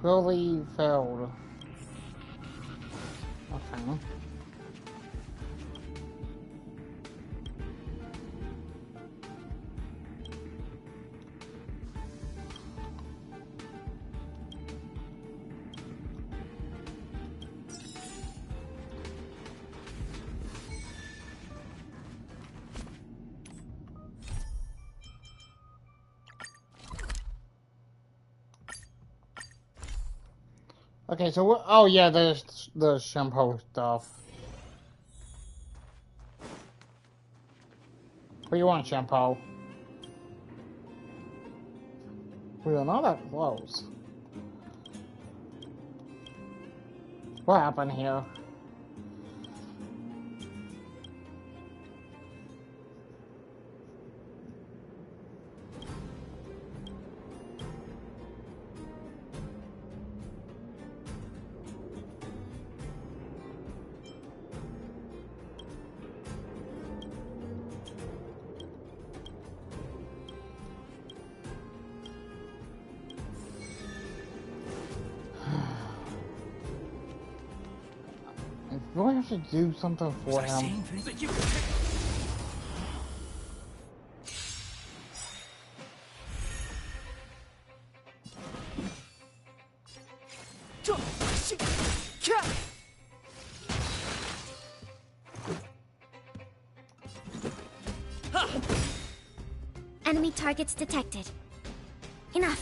Really failed. Okay. Okay, so what? Oh yeah, there's the shampoo stuff. What do you want, shampoo? We are not that close. What happened here? Do I have to do something for him? Enemy targets detected. Enough.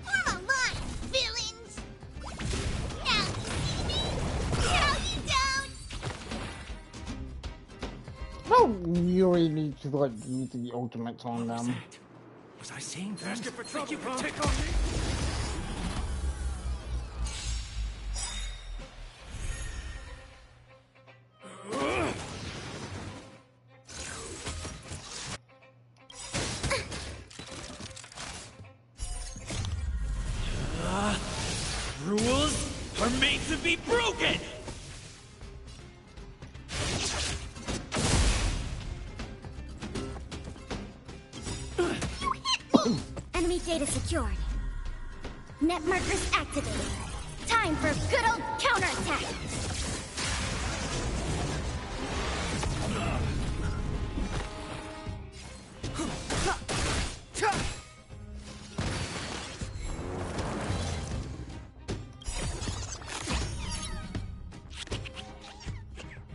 Form a line, villains! Now you see me! Now you don't! I don't really need to like use the ultimates on them. Was I saying that? Ask it for trouble, you can take on me? Rules are made to be broken! Enemy data secured. Net markers activated. Time for good old counterattack!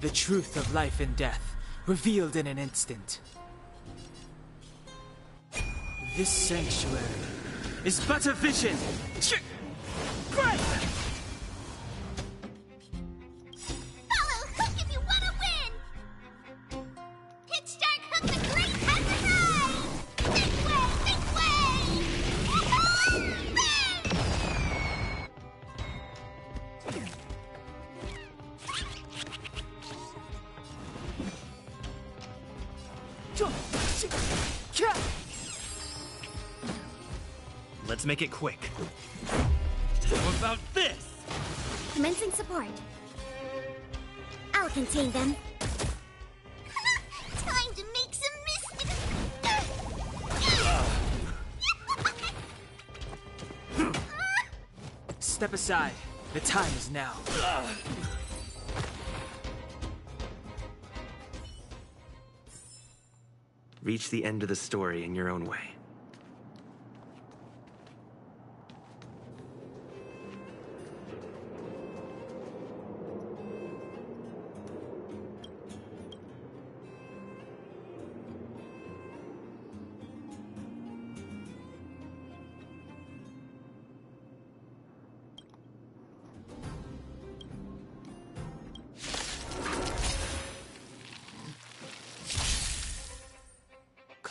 The truth of life and death, revealed in an instant. This sanctuary is but a vision. Great! Follow Hook if you want to win! Pitch Dark Hook the Great has arrived! This way! This way! Let's make it quick. How about this? Commencing support. I'll contain them. Time to make some mischief! Step aside. The time is now. Reach the end of the story in your own way.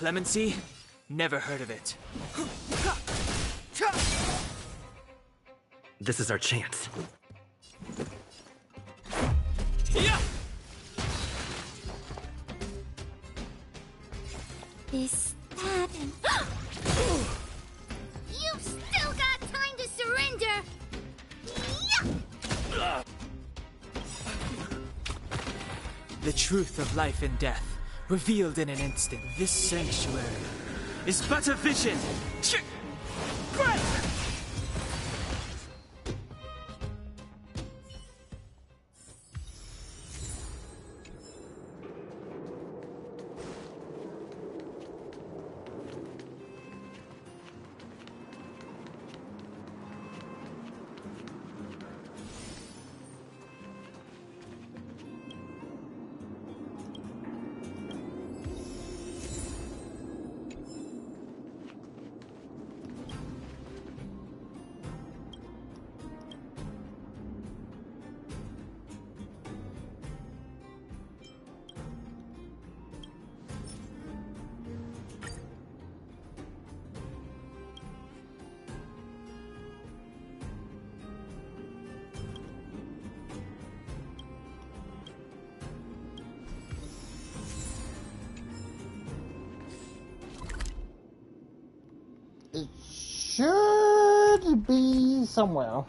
Clemency? Never heard of it. This is our chance. Is that an... You've still got time to surrender! Yeah! The truth of life and death, revealed in an instant. This sanctuary is but a vision. Great! It should be somewhere.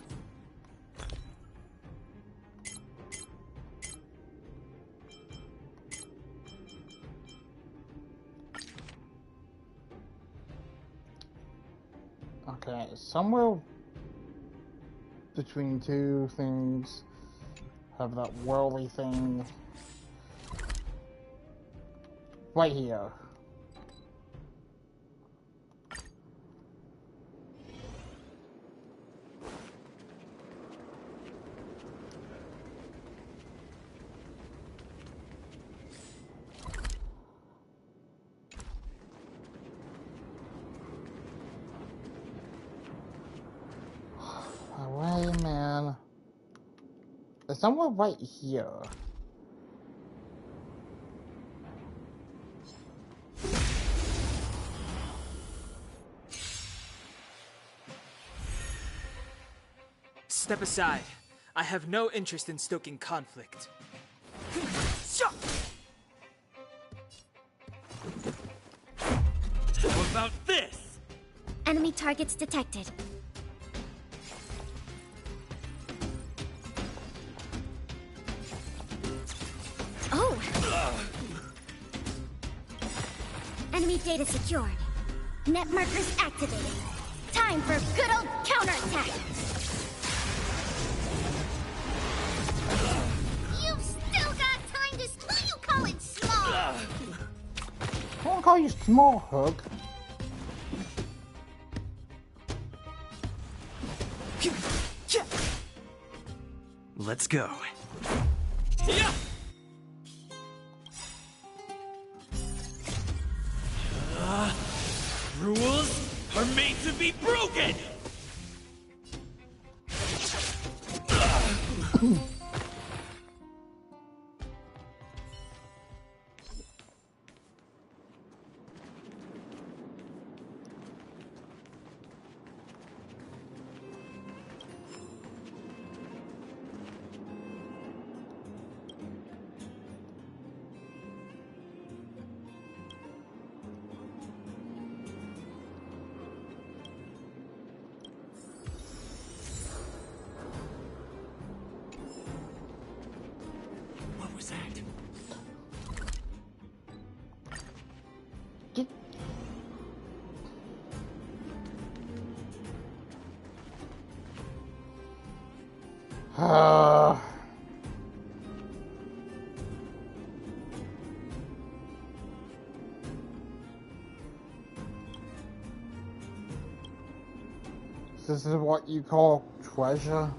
Okay, somewhere between two things. Have that whirly thing. Right here. Away, man. There's somewhere right here. Step aside. I have no interest in stoking conflict. How about this? Enemy targets detected. Oh! Enemy data secured. Net markers activated. Time for good old counterattack! You've still got time to... What do you call it, small? I won't call you small, Hook. Let's go. Rules are made to be broken! What was that? This is what you call treasure?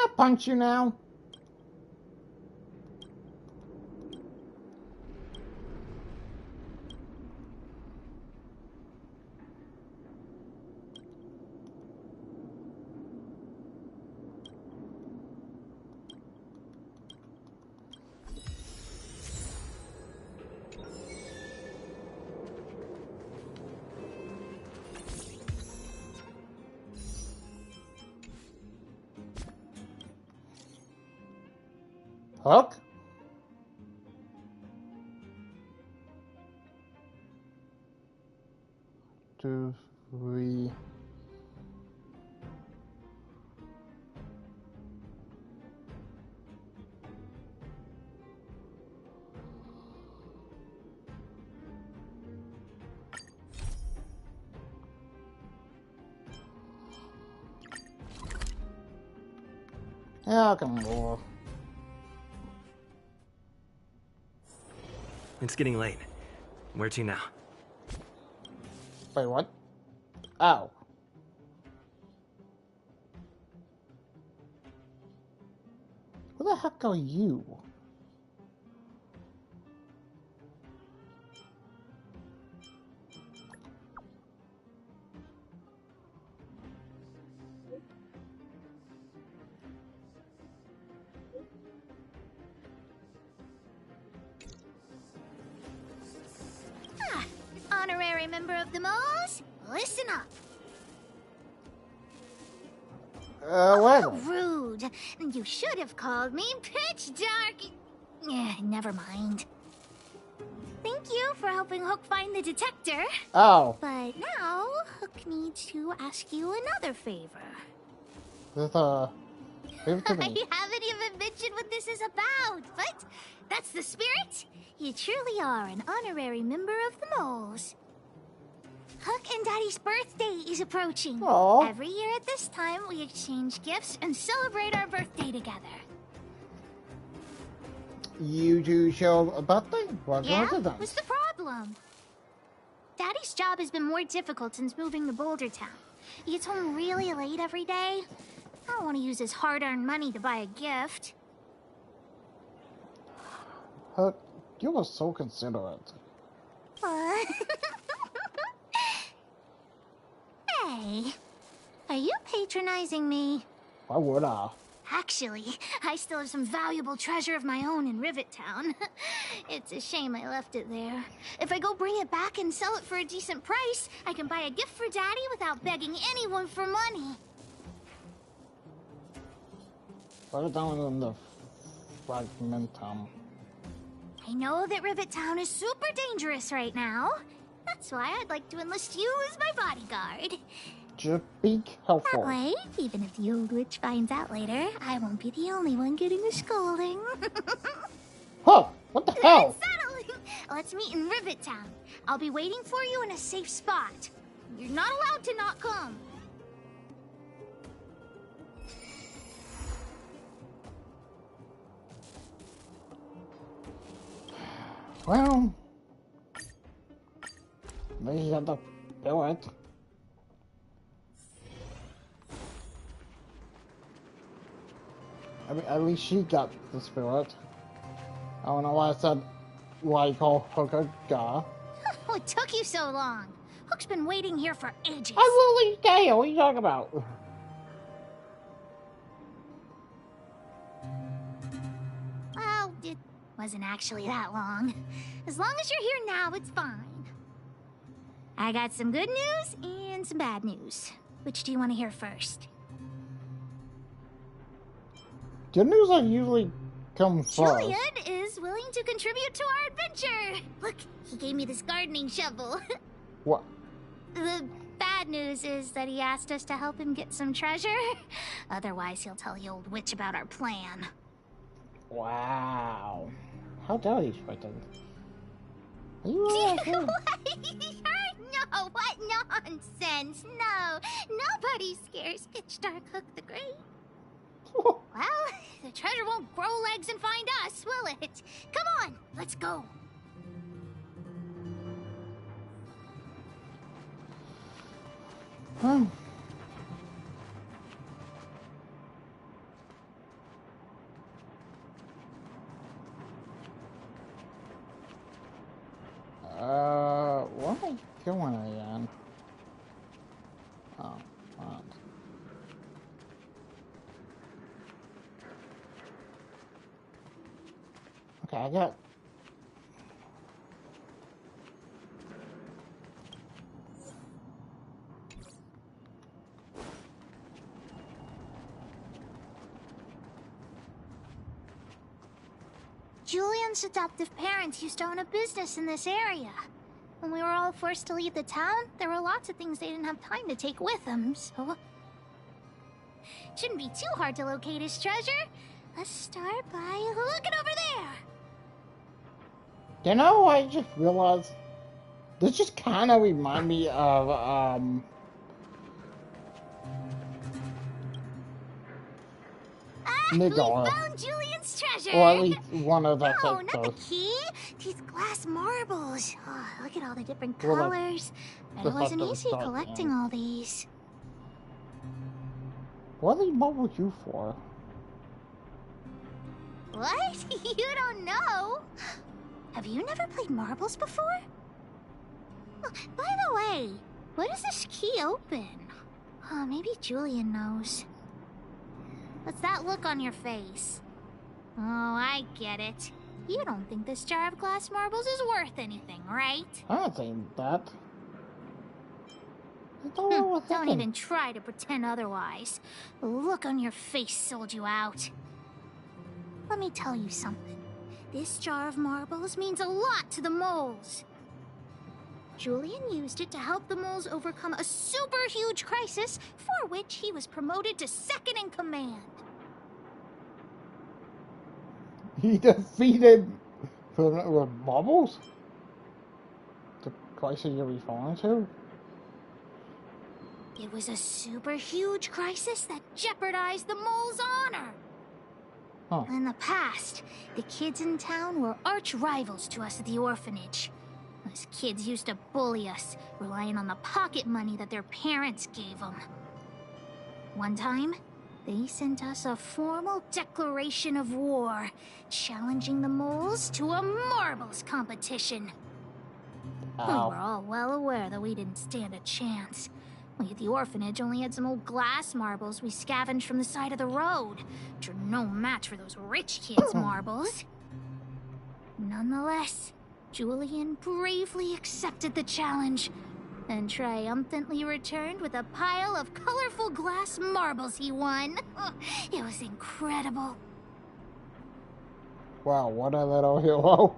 I punch you now? Hook? Two, three. Yeah, I can roll. It's getting late. Where to now? Wait, what? Ow. Who the heck are you? Honorary member of the Moles, listen up. What? Rude. You should have called me Pitch Dark. Never mind. Thank you for helping Hook find the detector. Oh. But now, Hook needs to ask you another favor. This, I haven't even mentioned what this is about, but that's the spirit. You truly are an honorary member of the Moles. Hook and Daddy's birthday is approaching. Aww. Every year at this time, we exchange gifts and celebrate our birthday together. You two show a birthday? What's Yeah? wrong with them? What's the problem? Daddy's job has been more difficult since moving to Boulder Town. He gets home really late every day. I don't want to use his hard-earned money to buy a gift. Hook, you were so considerate. Hey, are you patronizing me? Why would I? Actually, I still have some valuable treasure of my own in Rivet Town. It's a shame I left it there. If I go bring it back and sell it for a decent price, I can buy a gift for Daddy without begging anyone for money. Put it down in the fragmentum. I know that Rivet Town is super dangerous right now. That's why I'd like to enlist you as my bodyguard. Just be helpful. That way, even if the old witch finds out later, I won't be the only one getting a scolding. Huh? What the hell? Settling. Let's meet in Rivet Town. I'll be waiting for you in a safe spot. You're not allowed to not come. Well, they had to do it. I mean, at least she got the spirit. I don't know why I said why you call Hook a guy. What took you so long? Hook's been waiting here for ages. I really stay. What are you talking about? Well, it wasn't actually that long. As long as you're here now, it's fine. I got some good news and some bad news. Which do you want to hear first? Good news I usually come first. Julian is willing to contribute to our adventure. Look, he gave me this gardening shovel. What? The bad news is that he asked us to help him get some treasure. Otherwise, he'll tell the old witch about our plan. Wow. How dare you expect that? Are you all right? No, what nonsense. No, nobody scares Pitch Dark Hook the Great. Well, the treasure won't grow legs and find us, will it? Come on, let's go. going again? Oh, right. Okay, I got... Julian's adoptive parents used to own a business in this area. When we were all forced to leave the town, there were lots of things they didn't have time to take with them, so... Shouldn't be too hard to locate his treasure. Let's start by looking over there. You know, I just realized... This just kind of remind me of, We found Julian's treasure! Or at least one of the No, not the key. These glass marbles. Oh, look at all the different colors. And it wasn't easy collecting all these. What are these marbles you for? What? You don't know? Have you never played marbles before? Oh, by the way, what does this key open? Oh, maybe Julian knows. What's that look on your face? Oh, I get it. You don't think this jar of glass marbles is worth anything, right? I don't think that. Don't even try to pretend otherwise. The look on your face sold you out. Let me tell you something. This jar of marbles means a lot to the moles. Julian used it to help the moles overcome a super huge crisis for which he was promoted to second in command. He defeated with marbles? The crisis you're referring to? It was a super huge crisis that jeopardized the mole's honor. Huh. In the past, the kids in town were arch rivals to us at the orphanage. Those kids used to bully us, relying on the pocket money that their parents gave them. One time, they sent us a formal declaration of war, challenging the moles to a marbles competition. Ow. We were all well aware that we didn't stand a chance. We at the orphanage only had some old glass marbles we scavenged from the side of the road, which are no match for those rich kids' marbles. Nonetheless, Julian bravely accepted the challenge, and triumphantly returned with a pile of colorful glass marbles he won. It was incredible. Wow, what a little hero.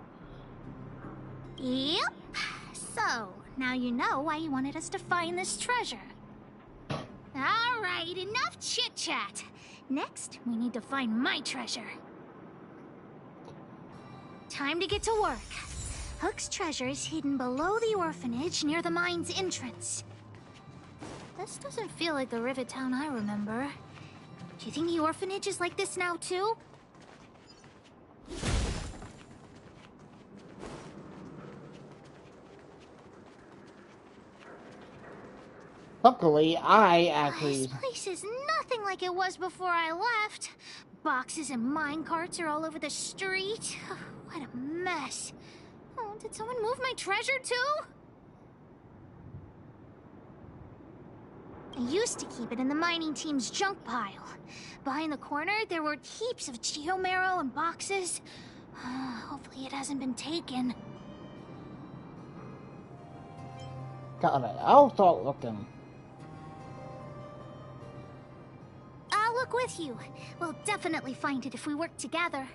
Yep. So, now you know why you wanted us to find this treasure. Alright, enough chit-chat. Next, we need to find my treasure. Time to get to work. Hook's treasure is hidden below the orphanage near the mine's entrance. This doesn't feel like the Rivet Town I remember. Do you think the orphanage is like this now, too? Luckily, I actually... This place is nothing like it was before I left. Boxes and minecarts are all over the street. What a mess. Oh, did someone move my treasure too? I used to keep it in the mining team's junk pile. Behind the corner, there were heaps of geomarrow and boxes. Hopefully it hasn't been taken. Got it. I'll start looking. I'll look with you. We'll definitely find it if we work together.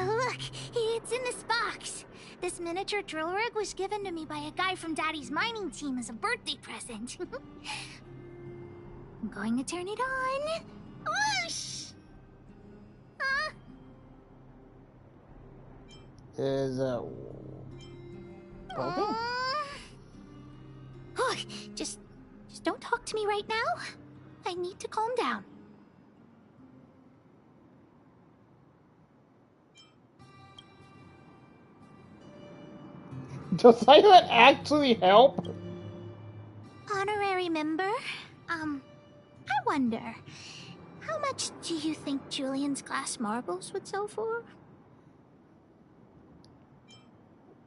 Look, it's in this box. This miniature drill rig was given to me by a guy from Daddy's mining team as a birthday present. I'm going to turn it on. Whoosh! Is it... broken? Oh, just don't talk to me right now. I need to calm down. Does that actually help? Honorary member? I wonder, how much do you think Julian's glass marbles would sell for?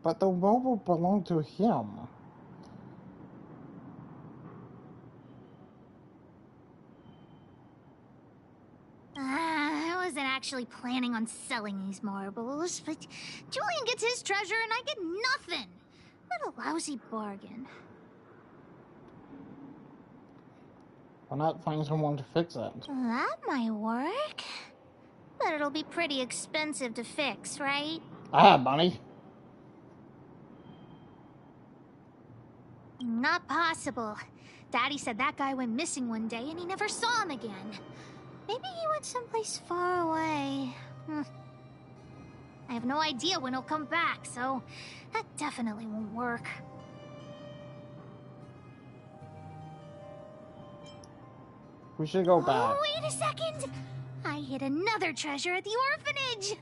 But the marble belonged to him. I wasn't actually planning on selling these marbles, but Julian gets his treasure and I get nothing. What a lousy bargain. Why not find someone to fix it? That might work. But it'll be pretty expensive to fix, right? I have money. Not possible. Daddy said that guy went missing one day and he never saw him again. Maybe he went someplace far away. I have no idea when he'll come back, so that definitely won't work. We should go back. Oh, wait a second! I hid another treasure at the orphanage!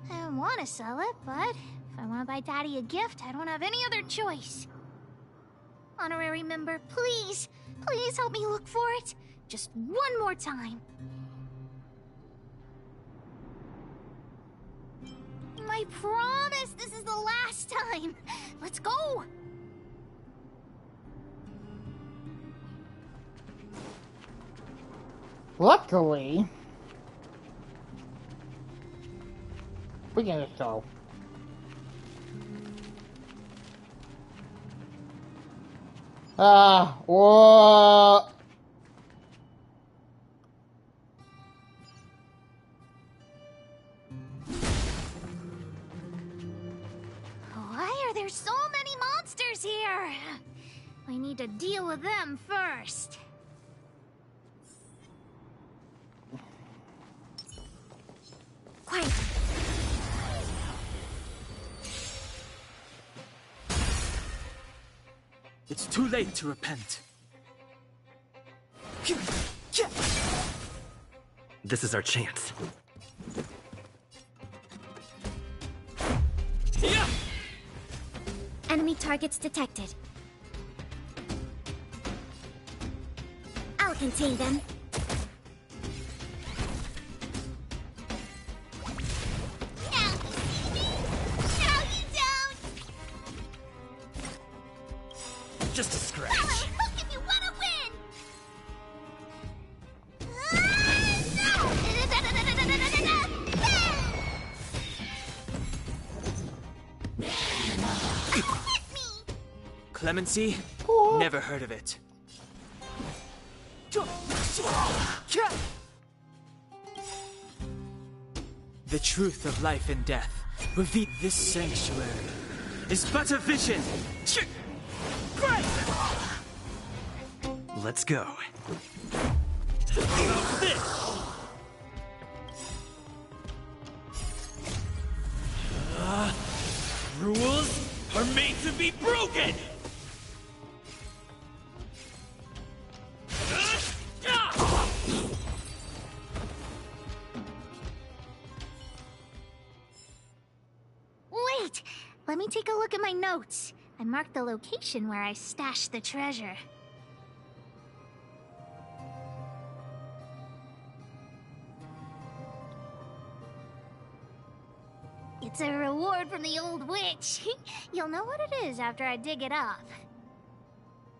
I don't want to sell it, but if I want to buy Daddy a gift, I don't have any other choice. Honorary member, please, please help me look for it. Just one more time. I promise this is the last time. Let's go. Luckily, we can just go. What? Why are there so many monsters here? I need to deal with them first. Quiet. It's too late to repent. This is our chance. Enemy targets detected. I'll contain them. Just a scratch. Look if you want to win! Clemency? Never heard of it. The truth of life and death. Reveal this sanctuary is but a vision. Let's go. Rules are made to be broken! Wait! Let me take a look at my notes. I marked the location where I stashed the treasure. It's a reward from the old witch. You'll know what it is after I dig it up.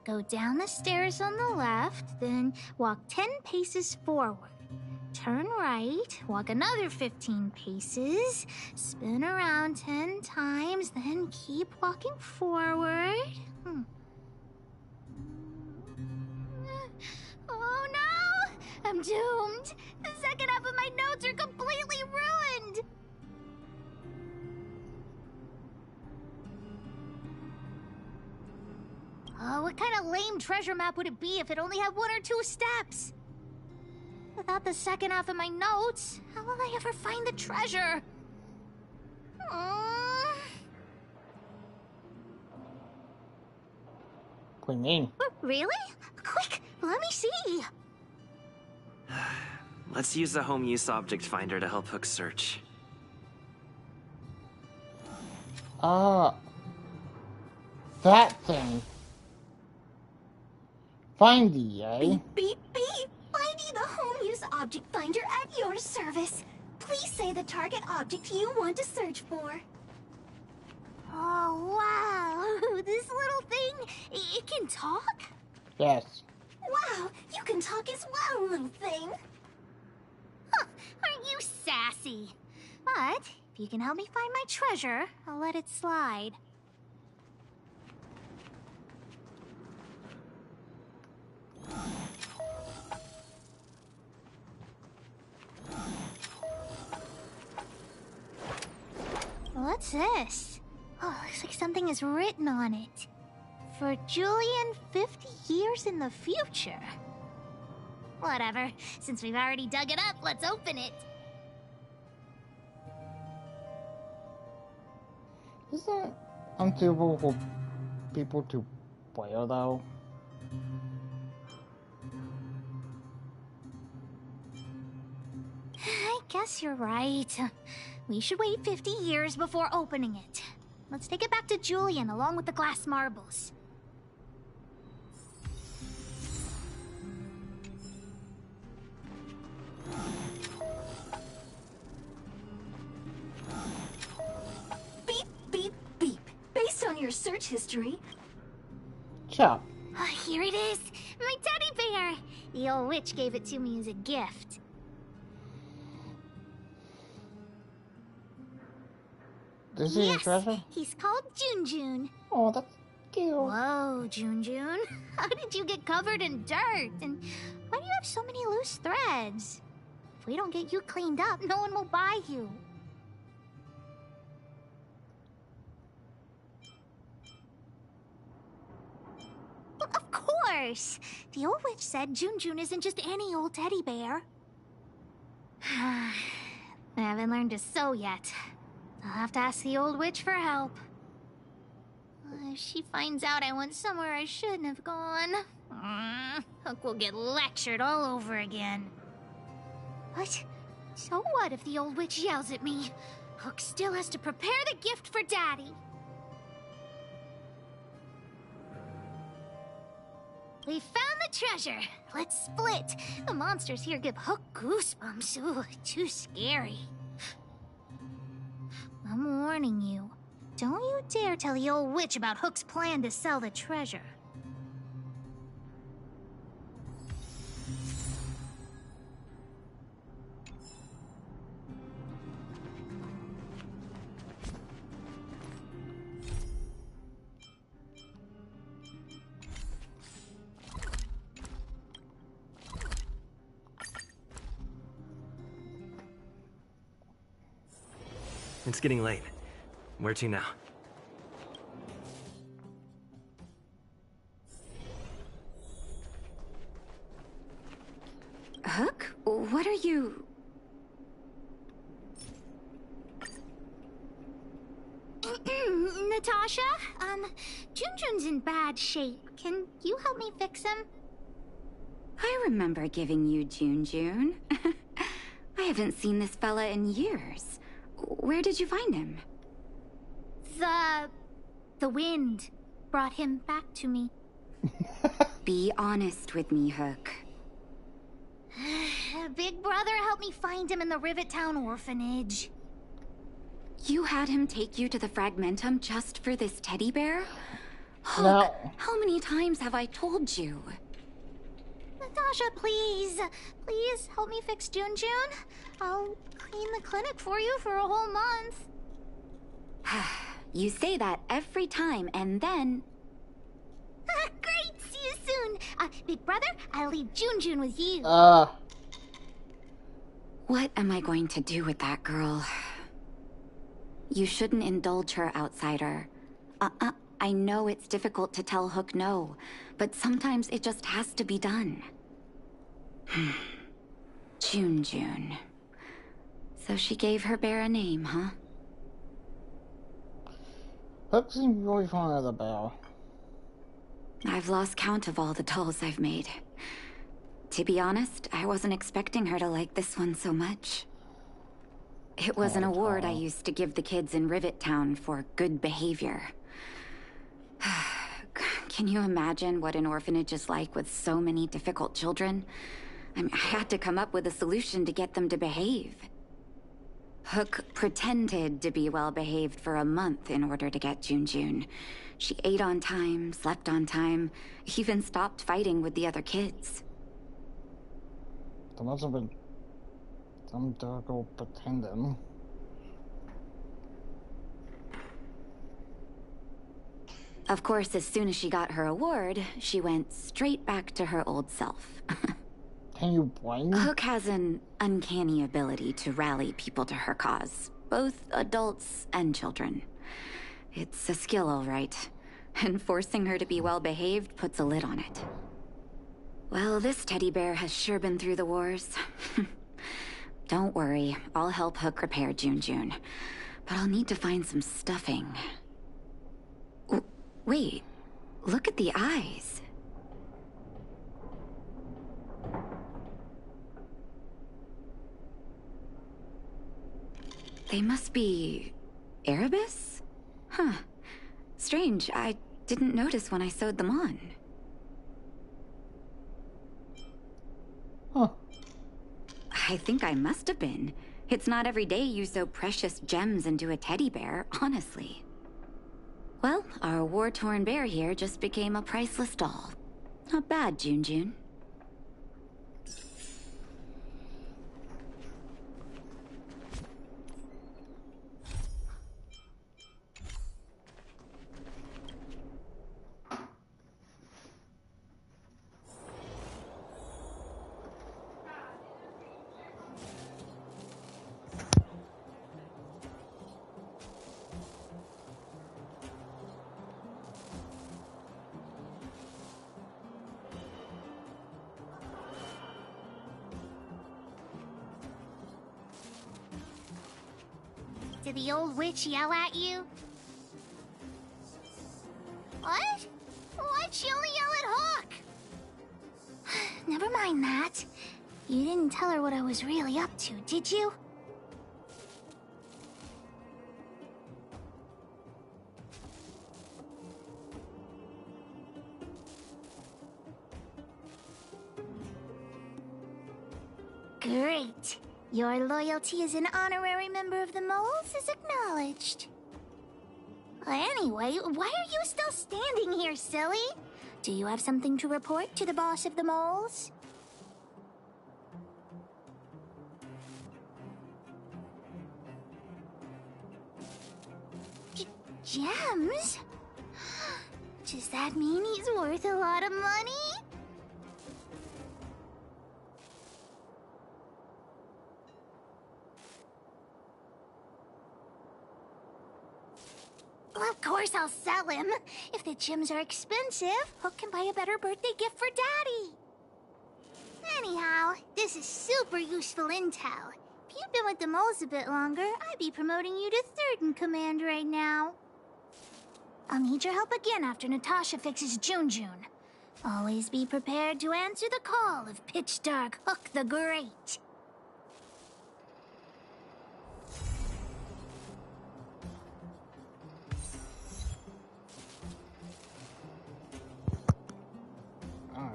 Go down the stairs on the left, then walk 10 paces forward. Turn right, walk another 15 paces, spin around 10 times, then keep walking forward. Oh no! I'm doomed! The second half of my notes are completely ruined! Oh, what kind of lame treasure map would it be if it only had 1 or 2 steps? Without the second half of my notes, how will I ever find the treasure? What do you mean? Really? Quick, let me see. Let's use the home use object finder to help Hook search. That thing. Findy, eh? Beep, beep, beep. Findy the home use object finder at your service. Please say the target object you want to search for. Oh, wow. This little thing, it can talk? Yes. Wow, you can talk as well, little thing. Huh, aren't you sassy? But if you can help me find my treasure, I'll let it slide. What's this? Oh, looks like something is written on it. For Julian, 50 years in the future. Whatever. Since we've already dug it up, let's open it. Is that unsuitable for people to wear, though? I guess you're right. We should wait 50 years before opening it. Let's take it back to Julian along with the glass marbles. Beep, beep, beep. Based on your search history... Chop. Here it is! My teddy bear! The old witch gave it to me as a gift. This is your treasure? He's called Junjun. Oh, that's cute. Whoa, Junjun. How did you get covered in dirt? And why do you have so many loose threads? If we don't get you cleaned up, no one will buy you. Well, of course! The old witch said Junjun isn't just any old teddy bear. I haven't learned to sew yet. I'll have to ask the old witch for help. If she finds out I went somewhere I shouldn't have gone, Hook will get lectured all over again. But so what if the old witch yells at me? Hook still has to prepare the gift for Daddy. We found the treasure. Let's split. The monsters here give Hook goosebumps. Ooh, too scary. I'm warning you. Don't you dare tell the old witch about Hook's plan to sell the treasure. It's getting late. Where to now? Hook? What are you... Natasha? Junjun's in bad shape. Can you help me fix him? I remember giving you Junjun. I haven't seen this fella in years. Where did you find him? The wind brought him back to me. Be honest with me, Hook. Big Brother helped me find him in the Rivet Town orphanage. You had him take you to the Fragmentum just for this teddy bear? Hook, No. how many times have I told you? Natasha, please. Please help me fix Junjun. I'll clean the clinic for you for a whole month. You say that every time, and then... Great! See you soon! Big Brother, I'll leave Junjun with you. What am I going to do with that girl? You shouldn't indulge her, outsider. I know it's difficult to tell Hook no, but sometimes it just has to be done. Junjun. So she gave her bear a name, huh? Hook seems really fond of the bear. I've lost count of all the dolls I've made. To be honest, I wasn't expecting her to like this one so much. It was an award I used to give the kids in Rivet Town for good behavior. Can you imagine what an orphanage is like with so many difficult children? I mean, I had to come up with a solution to get them to behave. Hook pretended to be well-behaved for a month in order to get Jun. She ate on time, slept on time, even stopped fighting with the other kids. There must have been some difficult pretending. Of course, as soon as she got her award, she went straight back to her old self. Can you blame me? Hook has an uncanny ability to rally people to her cause, both adults and children. It's a skill, all right, and forcing her to be well-behaved puts a lid on it. Well, this teddy bear has sure been through the wars. Don't worry, I'll help Hook repair Jun, but I'll need to find some stuffing. Wait, look at the eyes. They must be Erebus? Huh. Strange, I didn't notice when I sewed them on. Huh. I think I must have been. It's not every day you sew precious gems into a teddy bear, honestly. Well, our war-torn bear here just became a priceless doll. Not bad, Jun. Did the old witch yell at you? What? Why'd she only yell at Hawk? Never mind that. You didn't tell her what I was really up to, did you? Great. Your loyalty as an honorary member of the Moles is acknowledged. Anyway, why are you still standing here, silly? Do you have something to report to the boss of the Moles? Gems? Does that mean he's worth a lot of money? Well, of course I'll sell him. If the gems are expensive, Hook can buy a better birthday gift for Daddy. Anyhow, this is super useful intel. If you'd been with the Moles a bit longer, I'd be promoting you to third in command right now. I'll need your help again after Natasha fixes Jun. Always be prepared to answer the call of Pitch Dark Hook the Great.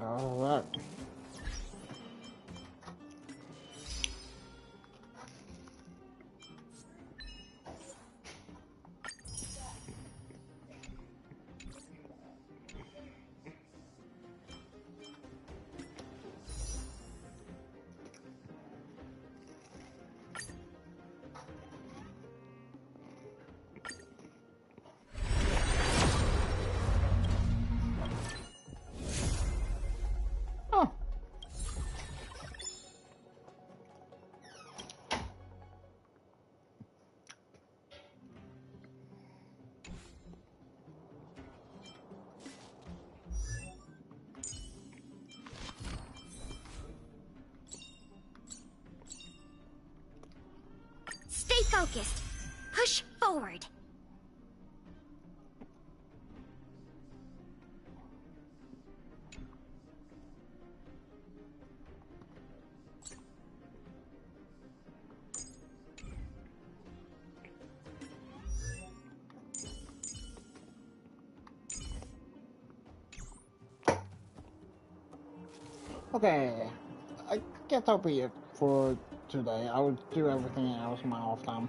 All right. Stay focused. Push forward. Okay, I guess that'll be it for today. I will do everything else in my off time.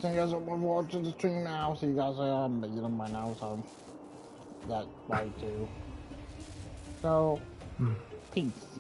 So you guys are watching the stream now, so you guys are making them by now, so that's why too. So, peace.